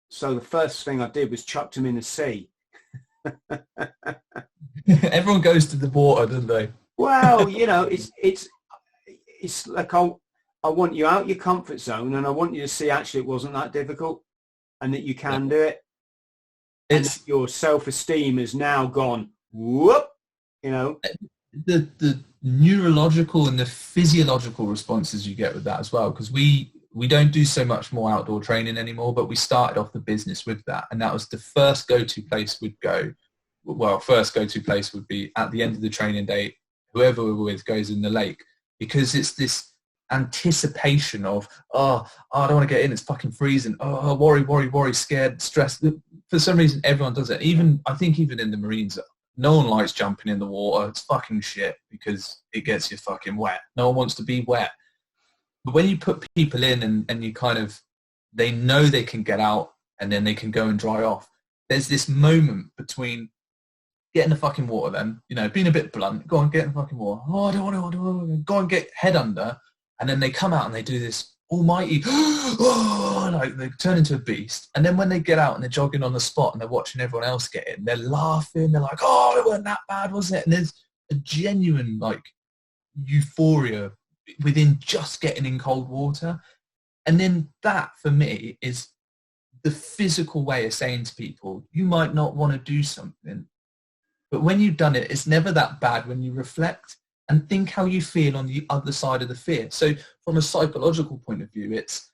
So the first thing I did was chucked him in the sea. Everyone goes to the water, don't they? Well, you know, it's like I want you out your comfort zone, and I want you to see actually it wasn't that difficult, and that you can do it. It's your self-esteem is now gone. Whoop, you know. The neurological and the physiological responses you get with that as well, because we don't do so much more outdoor training anymore, but we started off the business with that, and that was the first go-to place we'd go. Well, first go-to place would be at the end of the training day, whoever we're with goes in the lake, because it's this anticipation of, oh, I don't want to get in, it's fucking freezing, oh, worry, scared, stressed. For some reason, everyone does it. I think even in the Marines, no one likes jumping in the water. It's fucking shit because it gets you fucking wet. No one wants to be wet. But when you put people in and you kind of, they know they can get out and then they can go and dry off, there's this moment between get in the fucking water then, you know, being a bit blunt, go and get in the fucking water. Oh, I don't want to, go and get head under. And then they come out and they do this almighty, oh, like they turn into a beast. And then when they get out and they're jogging on the spot and they're watching everyone else get in, they're laughing. They're like, oh, it wasn't that bad, was it? And there's a genuine like euphoria within just getting in cold water. And then that for me is the physical way of saying to people, you might not want to do something, but when you've done it, it's never that bad when you reflect and think how you feel on the other side of the fear. So from a psychological point of view, it's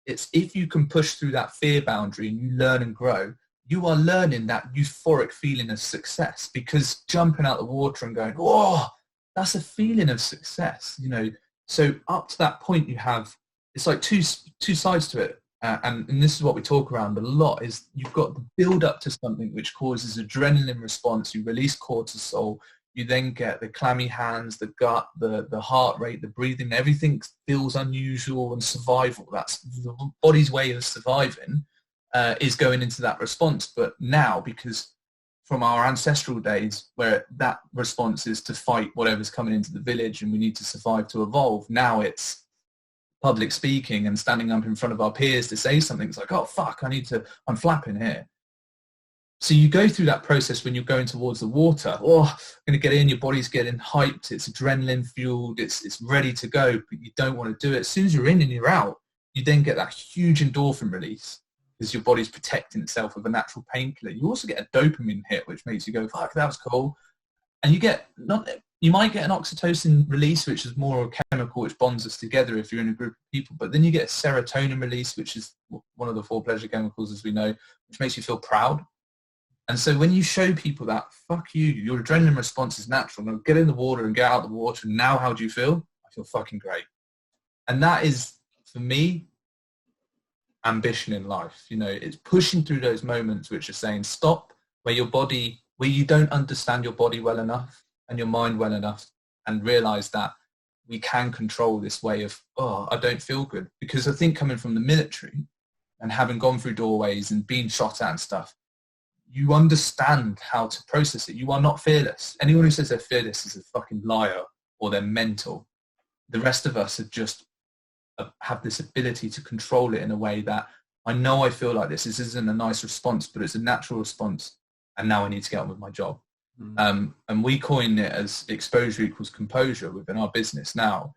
if you can push through that fear boundary and you learn and grow, you are learning that euphoric feeling of success, because jumping out the water and going, whoa, that's a feeling of success, you know. So up to that point you have, it's like two sides to it. And this is what we talk around a lot, is you've got the build up to something which causes adrenaline response, you release cortisol, you then get the clammy hands, the gut, the heart rate, the breathing, everything feels unusual and survival. That's the body's way of surviving, is going into that response. But now, because from our ancestral days where that response is to fight whatever's coming into the village and we need to survive to evolve, now it's public speaking and standing up in front of our peers to say something. It's like, oh, fuck, I'm flapping here. So you go through that process when you're going towards the water. Oh, I'm going to get in, your body's getting hyped, it's adrenaline fueled, it's ready to go, but you don't want to do it. As soon as you're in and you're out, you then get that huge endorphin release because your body's protecting itself with a natural painkiller. You also get a dopamine hit, which makes you go, fuck, that was cool. And you might get an oxytocin release, which is more a chemical which bonds us together if you're in a group of people. But then you get a serotonin release, which is one of the 4 pleasure chemicals, as we know, which makes you feel proud. And so when you show people that, fuck you, your adrenaline response is natural. Now get in the water and get out of the water. And now how do you feel? I feel fucking great. And that is, for me, ambition in life. You know, it's pushing through those moments which are saying stop, where you don't understand your body well enough and your mind well enough, and realize that we can control this way of, oh, I don't feel good. Because I think coming from the military and having gone through doorways and being shot at and stuff, you understand how to process it. You are not fearless. Anyone who says they're fearless is a fucking liar, or they're mental. The rest of us are just have this ability to control it in a way that, I know I feel like this isn't a nice response, but it's a natural response, and now I need to get on with my job. And we coin it as exposure equals composure within our business now.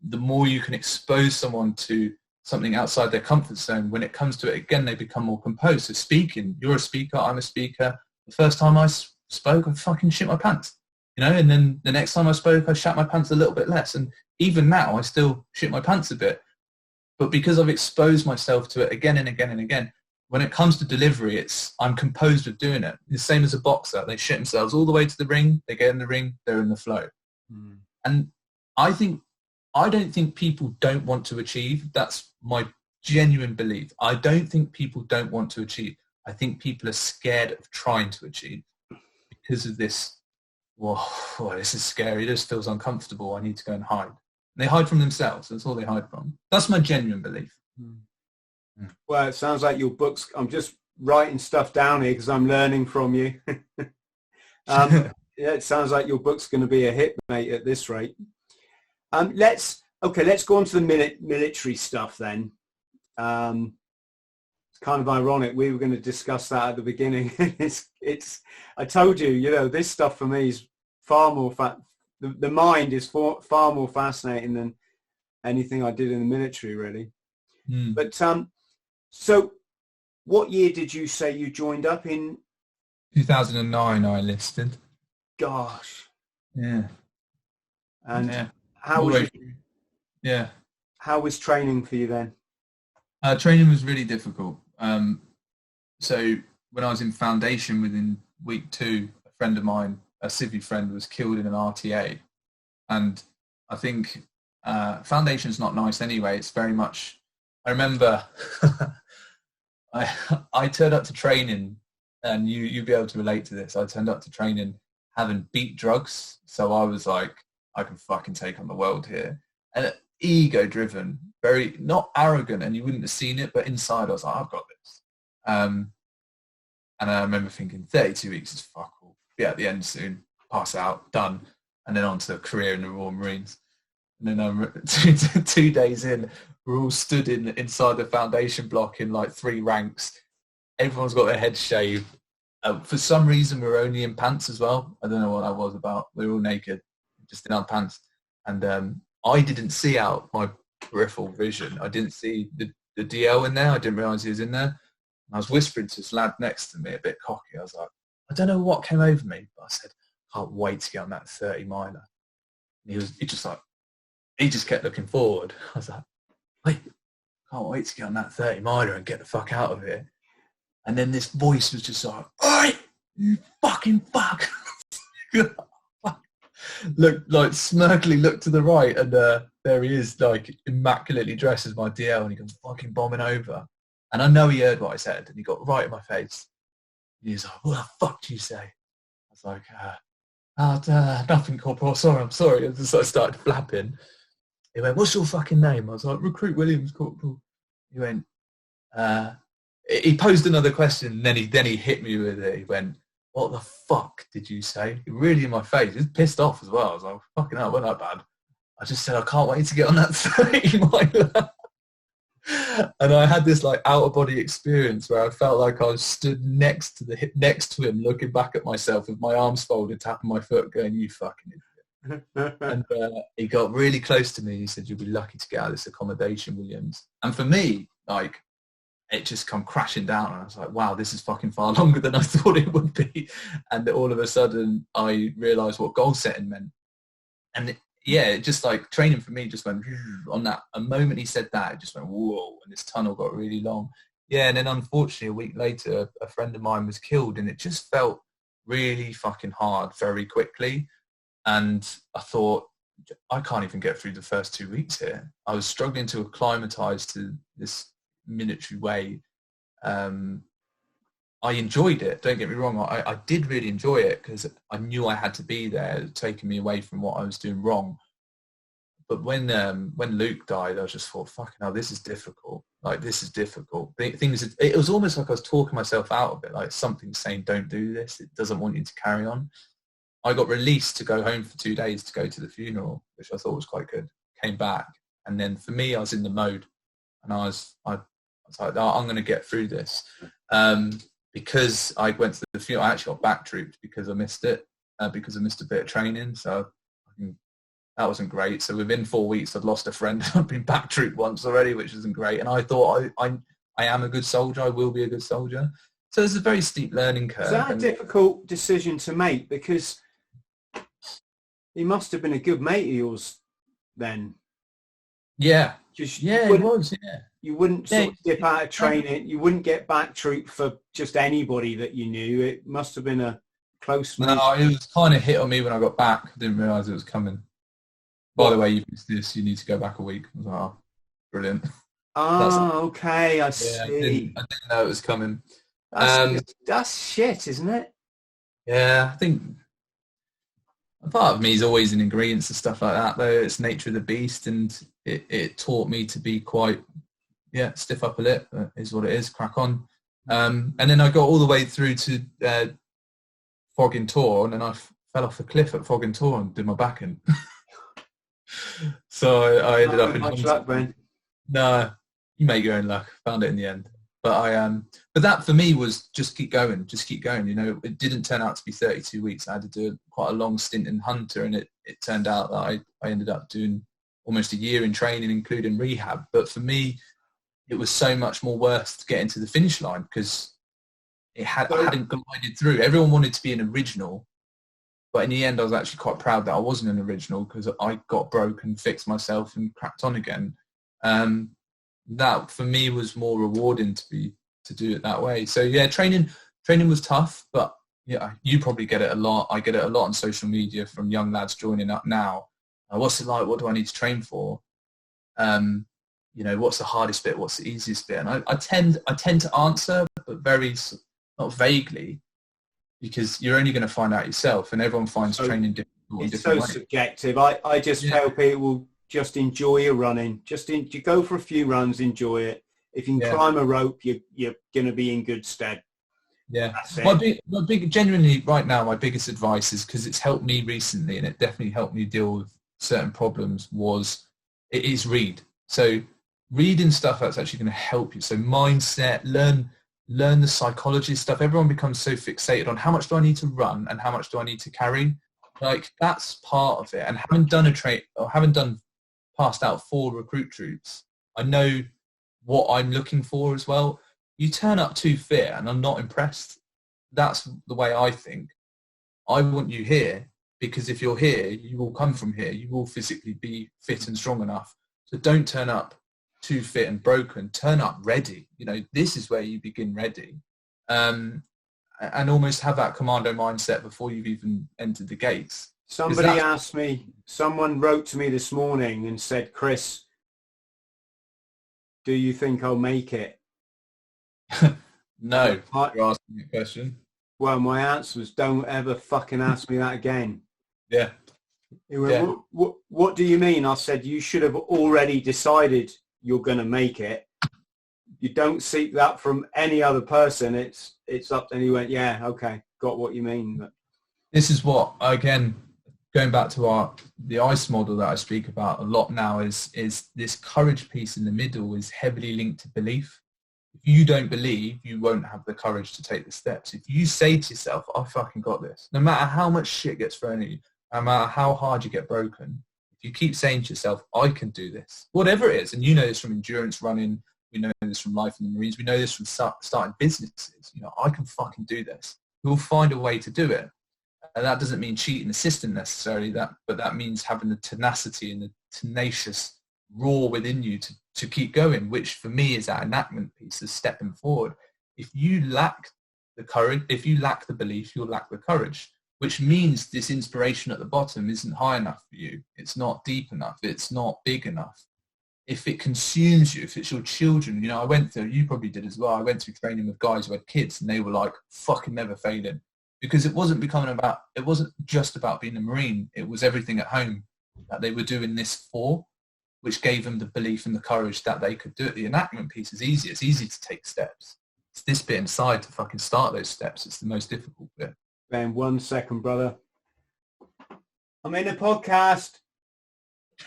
The more you can expose someone to something outside their comfort zone, when it comes to it again, they become more composed. So speaking, you're a speaker, I'm a speaker. The first time I spoke, I fucking shit my pants, you know, and then the next time I spoke, I shat my pants a little bit less. And even now, I still shit my pants a bit. But because I've exposed myself to it again and again and again, when it comes to delivery, I'm composed with doing it. The same as a boxer. They shit themselves all the way to the ring, they get in the ring, they're in the flow. And I don't think people don't want to achieve. That's my genuine belief. I don't think people don't want to achieve. I think people are scared of trying to achieve, because of this, whoa, this is scary, this feels uncomfortable, I need to go and hide. They hide from themselves. That's all they hide from. That's my genuine belief. Well, it sounds like your books, I'm just writing stuff down here because I'm learning from you. Yeah, it sounds like your book's going to be a hit, mate, at this rate. Let's go on to the military stuff then. It's kind of ironic. We were going to discuss that at the beginning. I told you, this stuff for me is far more the mind is far more fascinating than anything I did in the military, really. But so what year did you say you joined up in? 2009 I enlisted. Gosh. Yeah. And how was how was training for you then? Training was really difficult. So when I was in foundation, within week 2, a friend of mine, a civvy friend, was killed in an RTA. And I think foundation's not nice anyway. It's very much, I remember I turned up to training, and you'd be able to relate to this. I turned up to training having beat drugs. So I was like, I can fucking take on the world here. And ego driven, very, not arrogant, and you wouldn't have seen it, but inside I was like, I've got this. And I remember thinking 32 weeks is fuck all. Be at the end soon, pass out, done. And then on to a career in the Royal Marines. And then 2 days in, we're all stood inside the foundation block in like 3 ranks. Everyone's got their heads shaved. For some reason, we were only in pants as well. I don't know what that was about. We were all naked, just in our pants. And I didn't see out my peripheral vision. I didn't see the DL in there. I didn't realise he was in there. And I was whispering to this lad next to me, a bit cocky. I was like, I don't know what came over me, but I said, can't wait to get on that 30 miler. And he just kept looking forward. I was like, wait, can't wait to get on that 30 miler and get the fuck out of here. And then this voice was just like, oi, you fucking fuck. Look, like smirkily look to the right, and there he is, like immaculately dressed as my DL, and he comes fucking bombing over. And I know he heard what I said, and he got right in my face. And he was like, what the fuck do you say? I was like, nothing, Corporal, I'm sorry. I just started flapping. He went, what's your fucking name? I was like, Recruit Williams, Corporal. He went, he posed another question, and then he hit me with it. He went, what the fuck did you say? Really in my face. He was pissed off as well. I was like, fucking hell, wasn't that bad? I just said, I can't wait to get on that 30 miler. And I had this like out of body experience where I felt like I was stood next to him, looking back at myself with my arms folded, tapping my foot, going, you fucking idiot. And he got really close to me. He said, you'll be lucky to get out of this accommodation, Williams. And for me, like, it just come crashing down, and I was like, wow, this is fucking far longer than I thought it would be. And all of a sudden I realized what goal setting meant. And it just like training for me just went on that. A moment he said that, it just went whoa, and this tunnel got really long. Yeah, and then unfortunately a week later a friend of mine was killed, and it just felt really fucking hard very quickly. And I thought, I can't even get through the first 2 weeks here. I was struggling to acclimatize to this military way. I enjoyed it, don't get me wrong. I did really enjoy it because I knew I had to be there, taking me away from what I was doing wrong. But when Luke died, I just thought, fucking hell, this is difficult. Like, this is difficult. It was almost like I was talking myself out of it, like something saying, don't do this. It doesn't want you to carry on. I got released to go home for 2 days to go to the funeral, which I thought was quite good. Came back. And then for me, I was in the mode, and I was like, oh, I'm going to get through this. Because I went to the funeral, I actually got back trooped because I missed it, because I missed a bit of training. So that wasn't great. So within 4 weeks, I'd lost a friend. I'd been back trooped once already, which isn't great. And I thought I am a good soldier. I will be a good soldier. So it's a very steep learning curve. Is that a difficult decision to make? Because he must have been a good mate of yours then. Yeah. It was, yeah. You wouldn't sort of dip out of training. You wouldn't get back trooped for just anybody that you knew. It must have been a close move. No, it was kind of hit on me when I got back. I didn't realise it was coming. By the way, you missed this. You need to go back a week. I was like, oh, brilliant. Okay, I see. I didn't know it was coming. That's shit, isn't it? Yeah, I think a part of me is always in ingredients and stuff like that, though. It's nature of the beast, and it taught me to be quite, stiff upper lip, is what it is, crack on. And then I got all the way through to Fogging Tor, and then I fell off a cliff at Fogging Tor and did my back in. So I ended up in much luck, Ben. No, you make your own luck. Found it in the end. But but that for me was just keep going. You know, it didn't turn out to be 32 weeks. I had to do quite a long stint in Hunter, and it turned out that I ended up doing almost a year in training, including rehab. But for me, it was so much more worth getting to the finish line because I hadn't glided through. Everyone wanted to be an original, but in the end, I was actually quite proud that I wasn't an original because I got broke and fixed myself and cracked on again. That for me was more rewarding to do it that way. So yeah, training was tough, but yeah, you probably get it a lot. I get it a lot on social media from young lads joining up now. What's it like? What do I need to train for? You know, what's the hardest bit? What's the easiest bit? And I tend to answer, but very not vaguely, because you're only going to find out yourself, and everyone finds training different. It's so subjective. I just tell people, just enjoy your running. You go for a few runs, enjoy it. If you can climb a rope, you're going to be in good stead. Yeah. My genuinely right now, my biggest advice is, because it's helped me recently, and it definitely helped me deal with certain problems, is read. So reading stuff that's actually going to help you. So mindset, learn the psychology stuff. Everyone becomes so fixated on how much do I need to run and how much do I need to carry. Like, that's part of it. And having passed out 4 recruit troops, I know what I'm looking for as well. You turn up too fit and I'm not impressed. That's the way I think. I want you here because if you're here, you will come from here. You will physically be fit and strong enough. So don't turn up too fit and broken. Turn up ready. You know, this is where you begin ready. And almost have that commando mindset before you've even entered the gates. Someone wrote to me this morning and said, Chris, do you think I'll make it? No, you're asking me a question. Well, my answer was, don't ever fucking ask me that again. Yeah. He went, what do you mean? I said, you should have already decided you're going to make it. You don't seek that from any other person. It's up. And he went, yeah, okay, got what you mean. But this is what, again, going back to the ICE model that I speak about a lot now, is this courage piece in the middle is heavily linked to belief. If you don't believe, you won't have the courage to take the steps. If you say to yourself, I fucking got this, no matter how much shit gets thrown at you, no matter how hard you get broken, if you keep saying to yourself, I can do this, whatever it is, and you know this from endurance running, we know this from life in the Marines, we know this from starting businesses, you know, I can fucking do this. We'll find a way to do it. And that doesn't mean cheating the system necessarily, but that means having the tenacity and the tenacious raw within you to keep going, which for me is that enactment piece, is stepping forward. If you lack the courage, if you lack the belief, you'll lack the courage, which means this inspiration at the bottom isn't high enough for you. It's not deep enough. It's not big enough. If it consumes you, if it's your children, you know, you probably did as well. I went through training with guys who had kids and they were like fucking never failing, because it wasn't just about being a Marine. It was everything at home that they were doing this for, which gave them the belief and the courage that they could do it. The enactment piece is easy. It's easy to take steps. It's this bit inside to fucking start those steps. It's the most difficult bit. Ben, 1 second, brother. I'm in a podcast.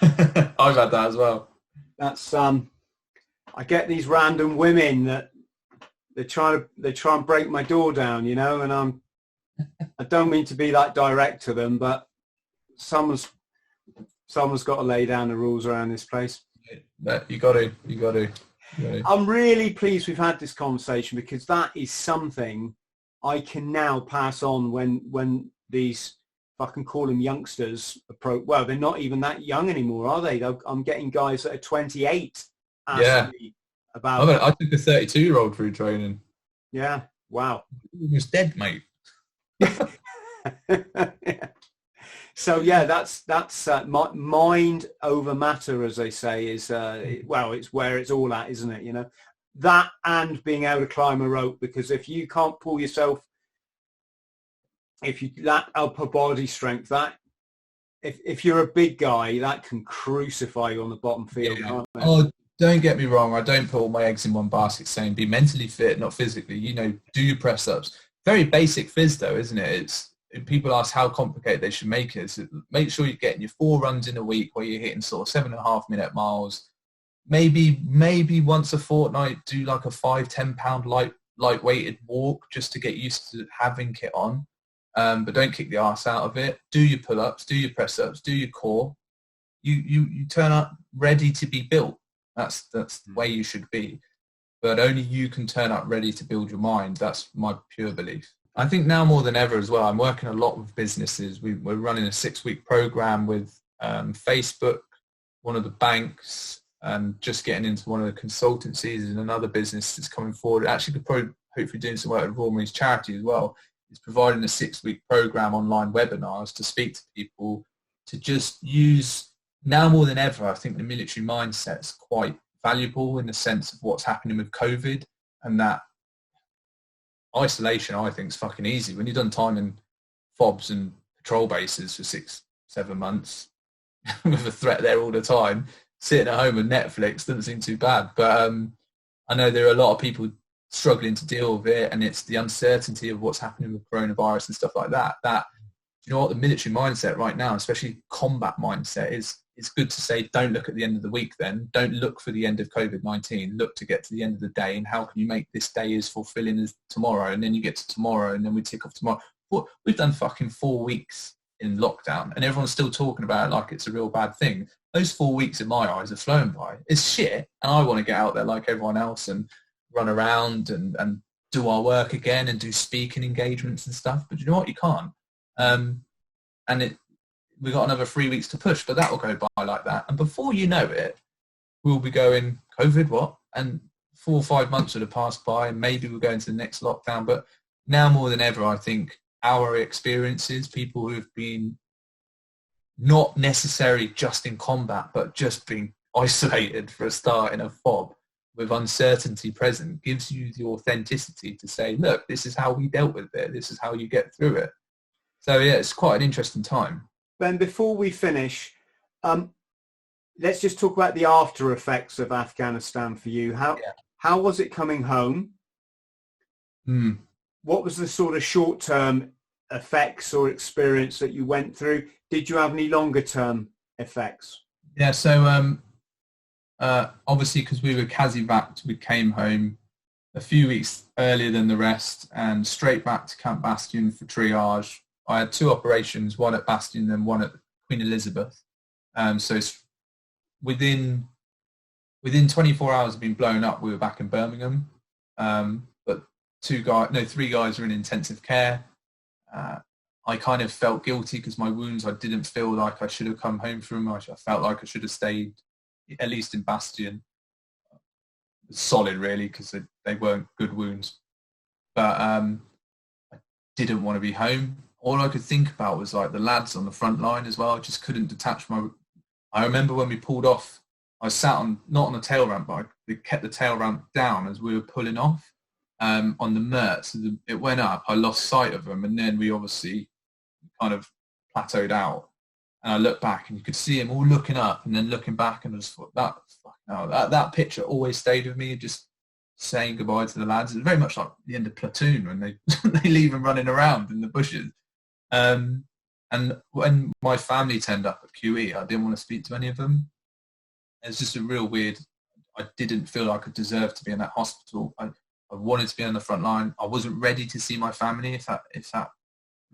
I've had that as well. That's I get these random women that they try and break my door down, you know, and I don't mean to be that direct to them, but someone's got to lay down the rules around this place. You got to. I'm really pleased we've had this conversation, because that is something I can now pass on when these, if I can call them youngsters, approach. Well, they're not even that young anymore, are they? I'm getting guys that are 28 asking me about. I took a 32-year-old through training. Yeah. Wow. He was dead, mate. Yeah. So yeah, that's mind over matter, as they say, is it's where it's all at, isn't it? You know, that and being able to climb a rope, because if you can't pull yourself, if you that upper body strength, that if you're a big guy, that can crucify you on the bottom field. Yeah. Can't it? Oh, don't get me wrong. I don't put all my eggs in one basket saying be mentally fit, not physically. You know, do your press ups. Very basic phys though, isn't it? It's people ask how complicated they should make it. So make sure you're getting your 4 runs in a week where you're hitting sort of 7.5-minute miles. Maybe once a fortnight do like a 5-10 pound light-weighted walk just to get used to having kit on. But don't kick the arse out of it. Do your pull-ups, do your press-ups, do your core. You turn up ready to be built. That's the way you should be. But only you can turn up ready to build your mind. That's my pure belief. I think now more than ever as well, I'm working a lot with businesses. We're running a 6-week program with Facebook, one of the banks, and just getting into one of the consultancies and another business that's coming forward. Actually, could probably hopefully doing some work with Royal Marines Charity as well. Is providing a 6-week program, online webinars to speak to people to just use, now more than ever, I think the military mindset is quite valuable in the sense of what's happening with COVID, and that isolation I think is fucking easy. When you've done time in FOBs and patrol bases for 6-7 months with a threat there all the time, sitting at home with Netflix doesn't seem too bad. But I know there are a lot of people struggling to deal with it, and it's the uncertainty of what's happening with coronavirus and stuff like that. That, you know what, the military mindset right now, especially combat mindset, is it's good to say don't look at the end of the week then. Don't look for the end of COVID-19. Look to get to the end of the day, and how can you make this day as fulfilling as tomorrow? And then you get to tomorrow, and then we tick off tomorrow. Well, we've done fucking 4 weeks in lockdown, and everyone's still talking about it like it's a real bad thing. Those 4 weeks in my eyes are flown by. It's shit, and I want to get out there like everyone else and run around and do our work again and do speaking engagements and stuff. But you know what? You can't. And we've got another 3 weeks to push, but that will go by like that. And before you know it, we'll be going, COVID, what? And 4 or 5 months would have passed by, and maybe we'll go into the next lockdown. But now more than ever, I think our experiences, people who have been not necessarily just in combat, but just being isolated for a start in a FOB with uncertainty present, gives you the authenticity to say, look, this is how we dealt with it. This is how you get through it. So yeah, it's quite an interesting time. Ben, before we finish, let's just talk about the after effects of Afghanistan for you. How was it coming home? What was the sort of short-term effects or experience that you went through? Did you have any longer-term effects? Yeah, so obviously because we were CASEVAC'd, we came home a few weeks earlier than the rest and straight back to Camp Bastion for triage. I had 2 operations, one at Bastion and one at Queen Elizabeth. So it's within 24 hours of being blown up, we were back in Birmingham. But 3 guys were in intensive care. I kind of felt guilty because my wounds, I didn't feel like I should have come home from. I felt like I should have stayed at least in Bastion. Solid, really, because they weren't good wounds. But I didn't want to be home. All I could think about was like the lads on the front line as well. I just couldn't detach I remember when we pulled off, I sat not on the tail ramp, but I kept the tail ramp down as we were pulling off on the Mert. So it went up, I lost sight of them, and then we obviously kind of plateaued out. And I looked back and you could see them all looking up and then looking back, and I just thought, that picture always stayed with me, just saying goodbye to the lads. It's very much like the end of Platoon when they leave them running around in the bushes. And when my family turned up at QE, I didn't want to speak to any of them. It's just a real weird, I didn't feel like I deserved to be in that hospital. I wanted to be on the front line. I wasn't ready to see my family, if that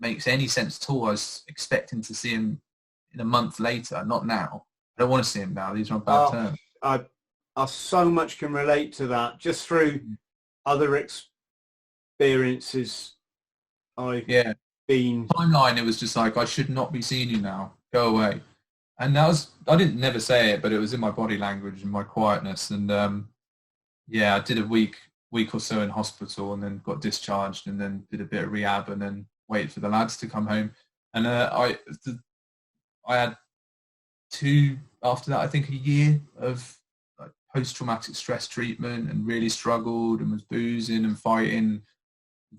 makes any sense at all. I was expecting to see him in a month later, not now. I don't want to see him now. These are on bad terms. I so much can relate to that, just through other experiences I've been. Timeline, it was just like, I should not be seeing you now. Go away. And that was, I didn't never say it, but it was in my body language and my quietness. And I did a week or so in hospital, and then got discharged, and then did a bit of rehab, and then waited for the lads to come home. And I had 2 after that, I think a year of post-traumatic stress treatment, and really struggled and was boozing and fighting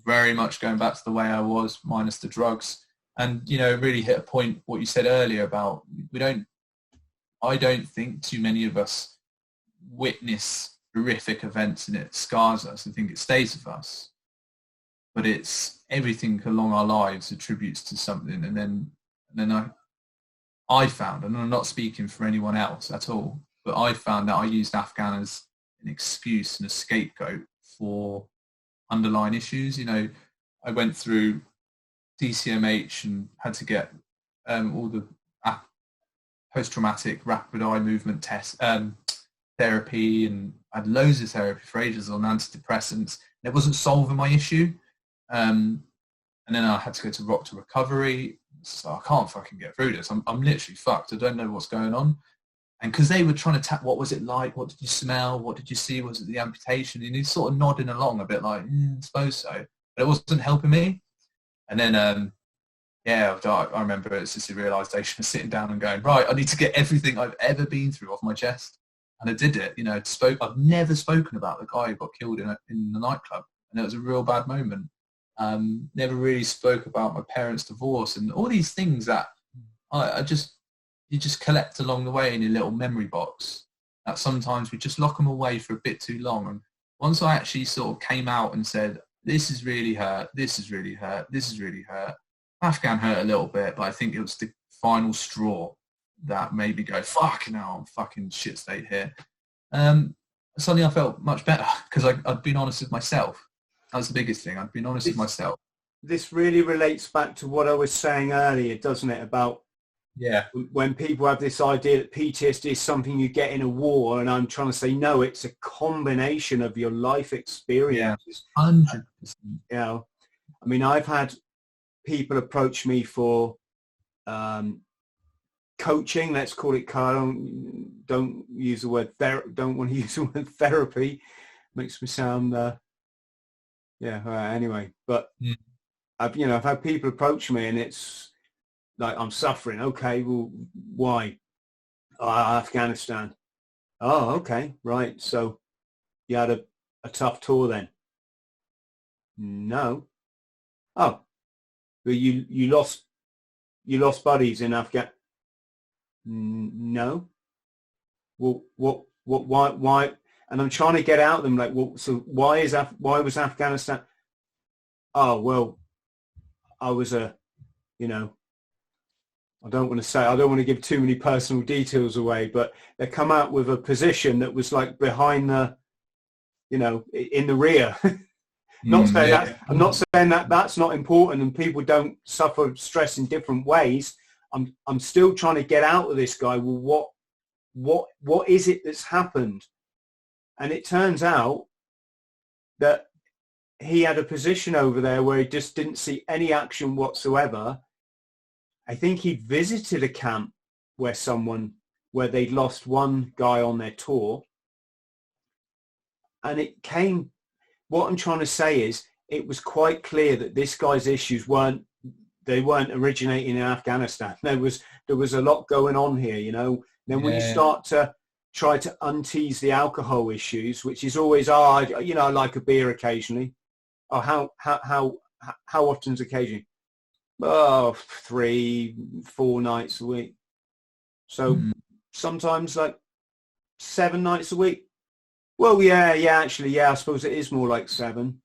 very much going back to the way I was, minus the drugs. And, you know, really hit a point, what you said earlier about I don't think too many of us witness horrific events and it scars us. I think it stays with us. But it's everything along our lives attributes to something. And then I found, and I'm not speaking for anyone else at all, but I found that I used Afghan as an excuse and a scapegoat for underlying issues. You know, I went through DCMH and had to get all the post-traumatic rapid eye movement test therapy, and I had loads of therapy for ages on antidepressants. It wasn't solving my issue. And then I had to go to Rock to Recovery. So I can't fucking get through this. I'm literally fucked. I don't know what's going on. And because they were trying to tap, what was it like? What did you smell? What did you see? Was it the amputation? And he's sort of nodding along a bit like, I suppose so. But it wasn't helping me. And then, I remember it's just a realisation of sitting down and going, right, I need to get everything I've ever been through off my chest. And I did it. You know, I've never spoken about the guy who got killed in the nightclub. And it was a real bad moment. Never really spoke about my parents' divorce and all these things that you just collect along the way in your little memory box, that sometimes we just lock them away for a bit too long. And once I actually sort of came out and said, this is really hurt, this is really hurt, this is really hurt. Afghan hurt a little bit, but I think it was the final straw that made me go, fuck, now I'm fucking shit state here. Suddenly I felt much better because I'd been honest with myself. That's the biggest thing. I've been honest with myself. This really relates back to what I was saying earlier, doesn't it? About when people have this idea that PTSD is something you get in a war, and I'm trying to say, no, it's a combination of your life experiences. 100%. You know, I mean, I've had people approach me for coaching. Let's call it. Don't use the word don't want to use the word therapy. Makes me sound. Anyway, but I've had people approach me and it's like, I'm suffering. Okay, well, why? Afghanistan. Oh, okay, right. So you had a tough tour then? No. Oh, but you lost buddies in Afghanistan? No. Well, why? And I'm trying to get out of them like, well, so why was Afghanistan? Oh, well, I was I don't want to give too many personal details away, but they come out with a position that was like behind the, in the rear. I'm not saying that that's not important and people don't suffer stress in different ways. I'm still trying to get out of this guy. Well, what is it that's happened? And it turns out that he had a position over there where he just didn't see any action whatsoever. I think he visited a camp where they'd lost one guy on their tour. And what I'm trying to say is, it was quite clear that this guy's issues weren't originating in Afghanistan. There was a lot going on here, Then when you start to try to untease the alcohol issues, which is always, I like a beer occasionally. Oh, how often's occasionally? Oh, 3-4 nights a week. So sometimes like 7 nights a week. Well, actually, I suppose it is more like 7.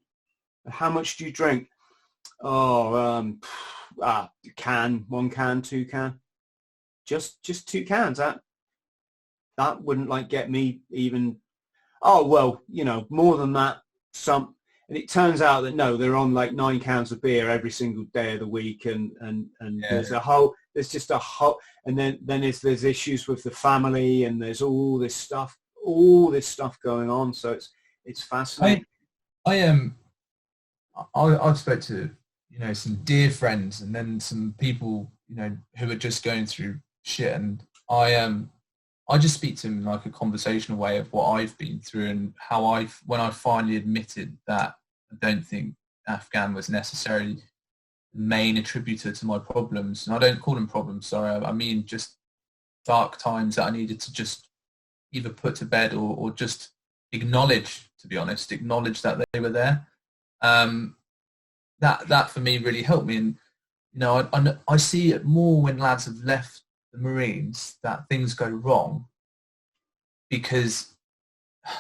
How much do you drink? Oh, 1 can, 2 can. Just 2 cans. That wouldn't get me even. Oh, well, more than that. And it turns out that no, they're on like 9 cans of beer every single day of the week, and there's just a whole, and then there's issues with the family, and there's all this stuff going on. So it's fascinating. I've spoke to some dear friends, and then some people who are just going through shit, and I just speak to them in like a conversational way of what I've been through and how when I finally admitted that I don't think Afghan was necessarily the main attributor to my problems. And I don't call them problems, sorry. I mean just dark times that I needed to just either put to bed or just acknowledge, to be honest, acknowledge that they were there. that for me really helped me. And you know, I see it more when lads have left the Marines that things go wrong, because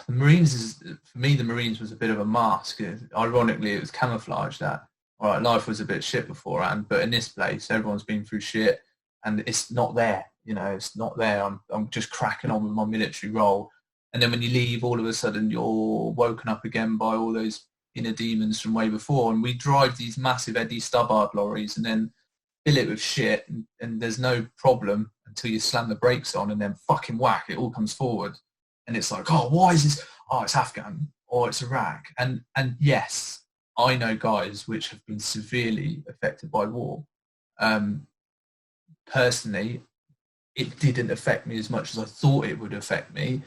the Marines is, for me, the Marines was a bit of a mask. Ironically, it was camouflage that, all right, life was a bit shit beforehand, but in this place, everyone's been through shit, and it's not there. You know, it's not there. I'm just cracking on with my military role. And then when you leave, all of a sudden you're woken up again by all those inner demons from way before. And we drive these massive Eddie Stubbard lorries and then fill it with shit, and there's no problem until you slam the brakes on, and then fucking whack, it all comes forward. And it's like, oh, why is this? Oh, it's Afghan, or it's Iraq. And yes, I know guys which have been severely affected by war. Personally, it didn't affect me as much as I thought it would affect me,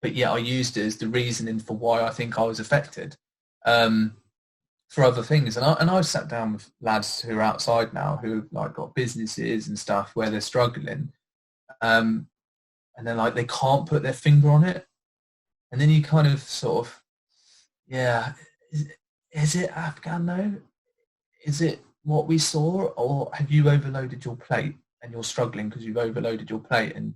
but yet I used it as the reasoning for why I think I was affected for other things. And I've sat down with lads who are outside now who like got businesses and stuff where they're struggling, and they're like, they can't put their finger on it. And then you kind of sort of, yeah, is it Afghan though? Is it what we saw, or have you overloaded your plate and you're struggling because you've overloaded your plate, and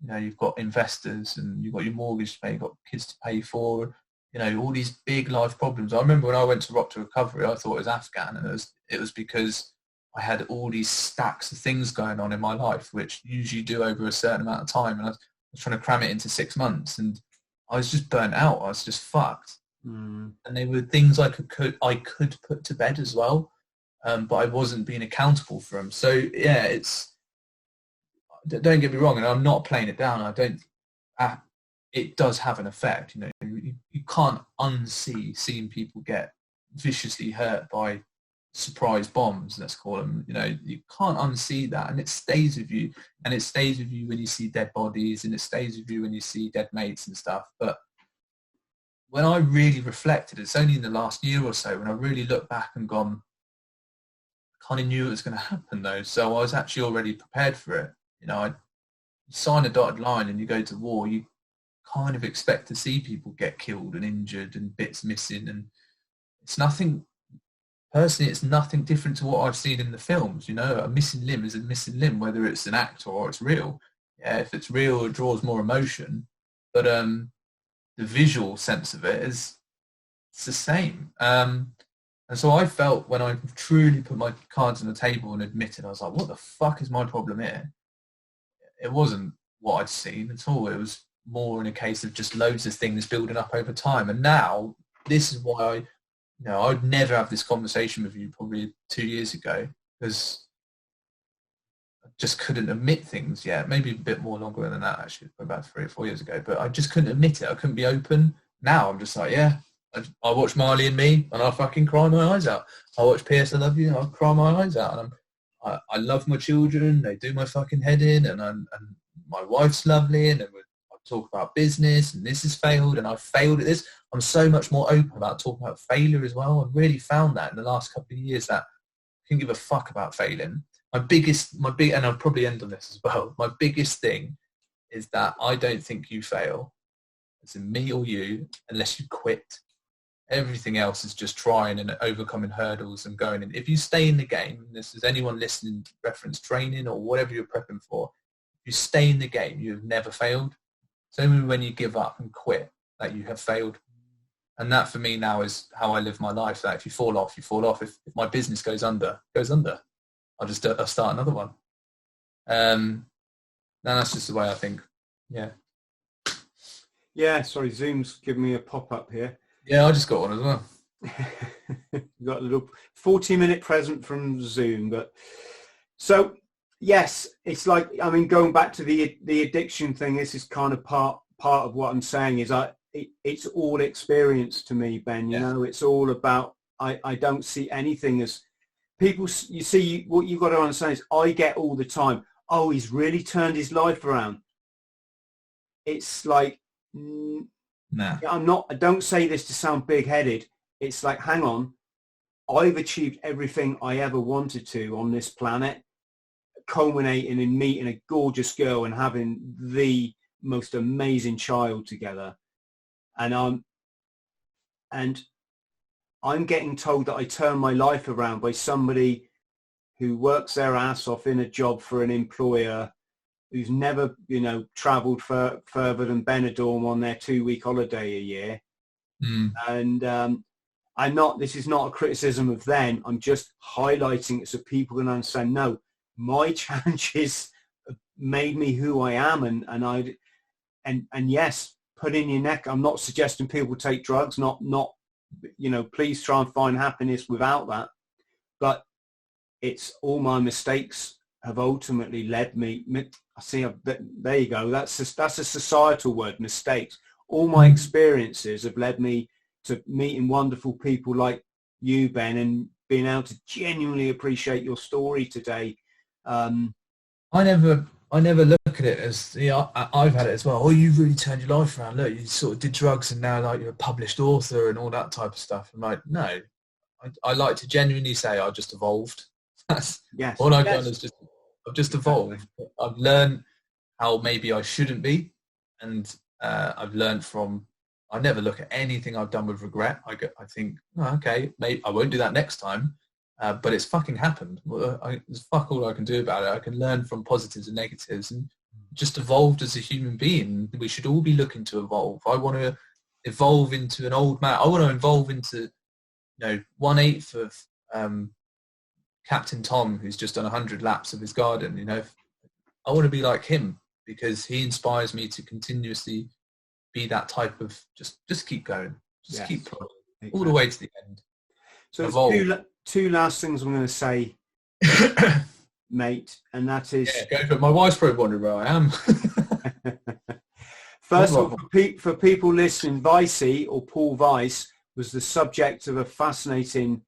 you know you've got investors and you've got your mortgage to pay, you've got kids to pay for, you know, all these big life problems. I remember when I went to Rock to Recovery, I thought it was Afghan, and it was because I had all these stacks of things going on in my life, which usually do over a certain amount of time, and I was trying to cram it into 6 months, and I was just burnt out. I was just fucked. And they were things I could put to bed as well, but I wasn't being accountable for them. So yeah, don't get me wrong, and I'm not playing it down. It does have an effect. You know, you can't unsee seeing people get viciously hurt by surprise bombs, let's call them. You know, you can't unsee that, and it stays with you. And it stays with you when you see dead bodies, and it stays with you when you see dead mates and stuff. But when I really reflected, it's only in the last year or so when I really looked back and gone, I kind of knew it was going to happen though. So I was actually already prepared for it. You know, you sign a dotted line and you go to war, you kind of expect to see people get killed and injured and bits missing, and it's nothing, personally, it's nothing different to what I've seen in the films. You know, a missing limb is a missing limb, whether it's an actor or it's real. Yeah, if it's real, it draws more emotion, but the visual sense of it it's the same. And so I felt, when I truly put my cards on the table and admitted, I was like, what the fuck is my problem here? It wasn't what I'd seen at all. It was more in a case of just loads of things building up over time. And now this is why I'd never have this conversation with you probably 2 years ago, because I just couldn't admit things yet. Maybe a bit more longer than that, actually, about 3 or 4 years ago. But I just couldn't admit it. I couldn't be open. Now I'm just like, yeah, I watch Marley and Me and I fucking cry my eyes out. I watch P.S. I Love You and I cry my eyes out. And I love my children. They do my fucking head in, and my wife's lovely, and I talk about business, and this has failed, and I've failed at this. I'm so much more open about talking about failure as well. I've really found that in the last couple of years that I can give a fuck about failing. And I'll probably end on this as well. My biggest thing is that I don't think you fail, as in me or you, unless you quit. Everything else is just trying and overcoming hurdles and going. And if you stay in the game, and this is anyone listening, reference training or whatever you're prepping for, if you stay in the game, you have never failed. It's only when you give up and quit that you have failed. And that for me now is how I live my life. That if you fall off, you fall off. If my business goes under, I'll start another one. And that's just the way I think. Yeah. Yeah, sorry, Zoom's giving me a pop-up here. Yeah, I just got one as well. You got a little 40-minute present from Zoom. But so, yes, it's like, I mean, going back to the addiction thing, this is kind of part of what I'm saying is it's all experience to me, Ben. You know, it's all about, I don't see anything as people, you see, what you've got to understand is I get all the time, oh, he's really turned his life around. It's like, nah. I don't say this to sound big-headed. It's like, hang on, I've achieved everything I ever wanted to on this planet, culminating in meeting a gorgeous girl and having the most amazing child together. And I'm getting told that I turn my life around by somebody who works their ass off in a job for an employer, who's never, you know, travelled further than Benidorm on their 2-week holiday a year. And this is not a criticism of them. I'm just highlighting it so people can understand, no, my challenges made me who I am. And yes, put in your neck. I'm not suggesting people take drugs, not, you know, please try and find happiness without that. But it's all my mistakes have ultimately led me. I see, there you go. That's a societal word, mistakes. All my experiences have led me to meeting wonderful people like you, Ben, and being able to genuinely appreciate your story today. I never look at it as, I've had it as well. Oh, you've really turned your life around. Look, you sort of did drugs and now like you're a published author and all that type of stuff. I'm like, no, I like to genuinely say I just evolved. That's all I've done is I've just evolved. I've learned how maybe I shouldn't be, and I've learned from. I never look at anything I've done with regret. I think, oh, okay, maybe I won't do that next time, but it's fucking happened. There's fuck all I can do about it. I can learn from positives and negatives, and just evolved as a human being. We should all be looking to evolve. I want to evolve into an old man. I want to evolve into, 1/8 of Captain Tom, who's just done 100 laps of his garden. I want to be like him because he inspires me to continuously be that type of just keep going, keep plodding all the way to the end. So two last things I'm going to say, mate, and that is go for it. My wife's probably wondering where I am. First of all, for people listening, Vicey or Paul Weiss was the subject of a fascinating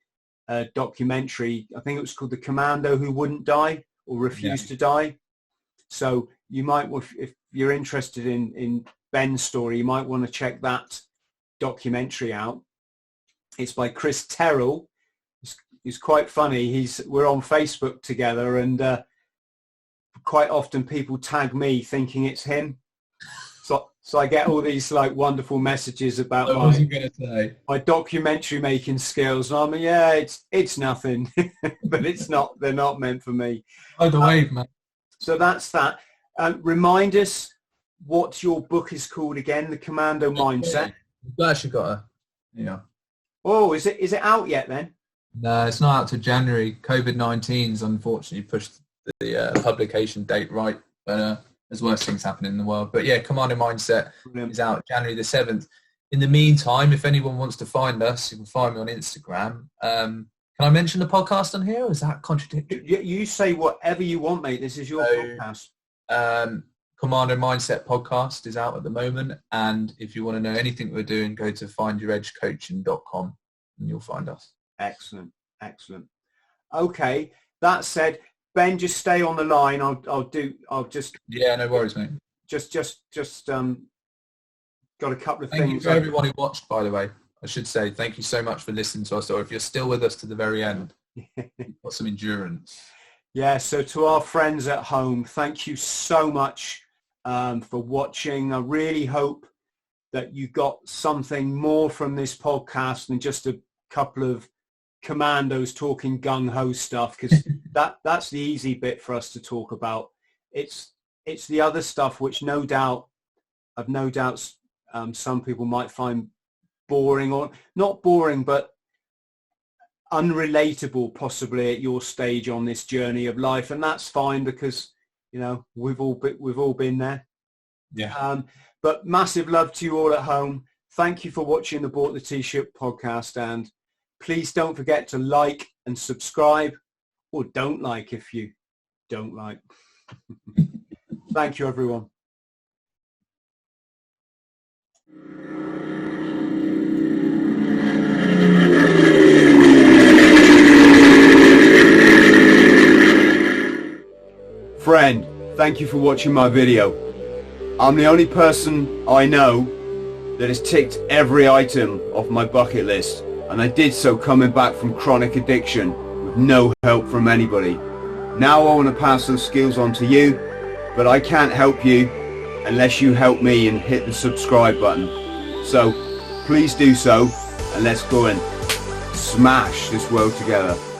documentary. I think it was called The Commando Who Wouldn't Die or Refused to Die. So you might, if you're interested in Ben's story, you might want to check that documentary out. It's by Chris Terrell. He's quite funny. We're on Facebook together, and quite often people tag me thinking it's him. So I get all these like wonderful messages about my documentary making skills, and I'm it's nothing, but they're not meant for me. Oh, the wave, man. So that's that. Remind us what your book is called again, The Commando Mindset. You've actually got Oh, is it out yet then? No, it's not out to January. COVID-19's unfortunately pushed the publication date right, but there's worse things happening in the world. But yeah, Commando Mindset is out January the 7th. In the meantime, if anyone wants to find us, you can find me on Instagram. Can I mention the podcast on here, or is that contradictory? You say whatever you want, mate. This is your podcast. Commando Mindset podcast is out at the moment. And if you want to know anything we're doing, go to findyouredgecoaching.com and you'll find us. Excellent. Okay. That said, Ben, just stay on the line. I'll just. Yeah, no worries, mate. Just got a couple of things. Thank you for everyone who watched, by the way. I should say thank you so much for listening to us. Or if you're still with us to the very end, you've got some endurance. Yeah, so to our friends at home, thank you so much for watching. I really hope that you got something more from this podcast than just a couple of commandos talking gung-ho stuff, because that's the easy bit for us to talk about. It's the other stuff which I've no doubt some people might find boring, or not boring, but unrelatable possibly at your stage on this journey of life, and that's fine because we've all been there. But massive love to you all at home. Thank you for watching the Bought the T-Shirt podcast, and please don't forget to like and subscribe, or don't like if you don't like. Thank you, everyone. Friend, thank you for watching my video. I'm the only person I know that has ticked every item off my bucket list, and I did so coming back from chronic addiction with no help from anybody. Now I want to pass those skills on to you, but I can't help you unless you help me and hit the subscribe button. So please do so, and let's go in. smash this world together.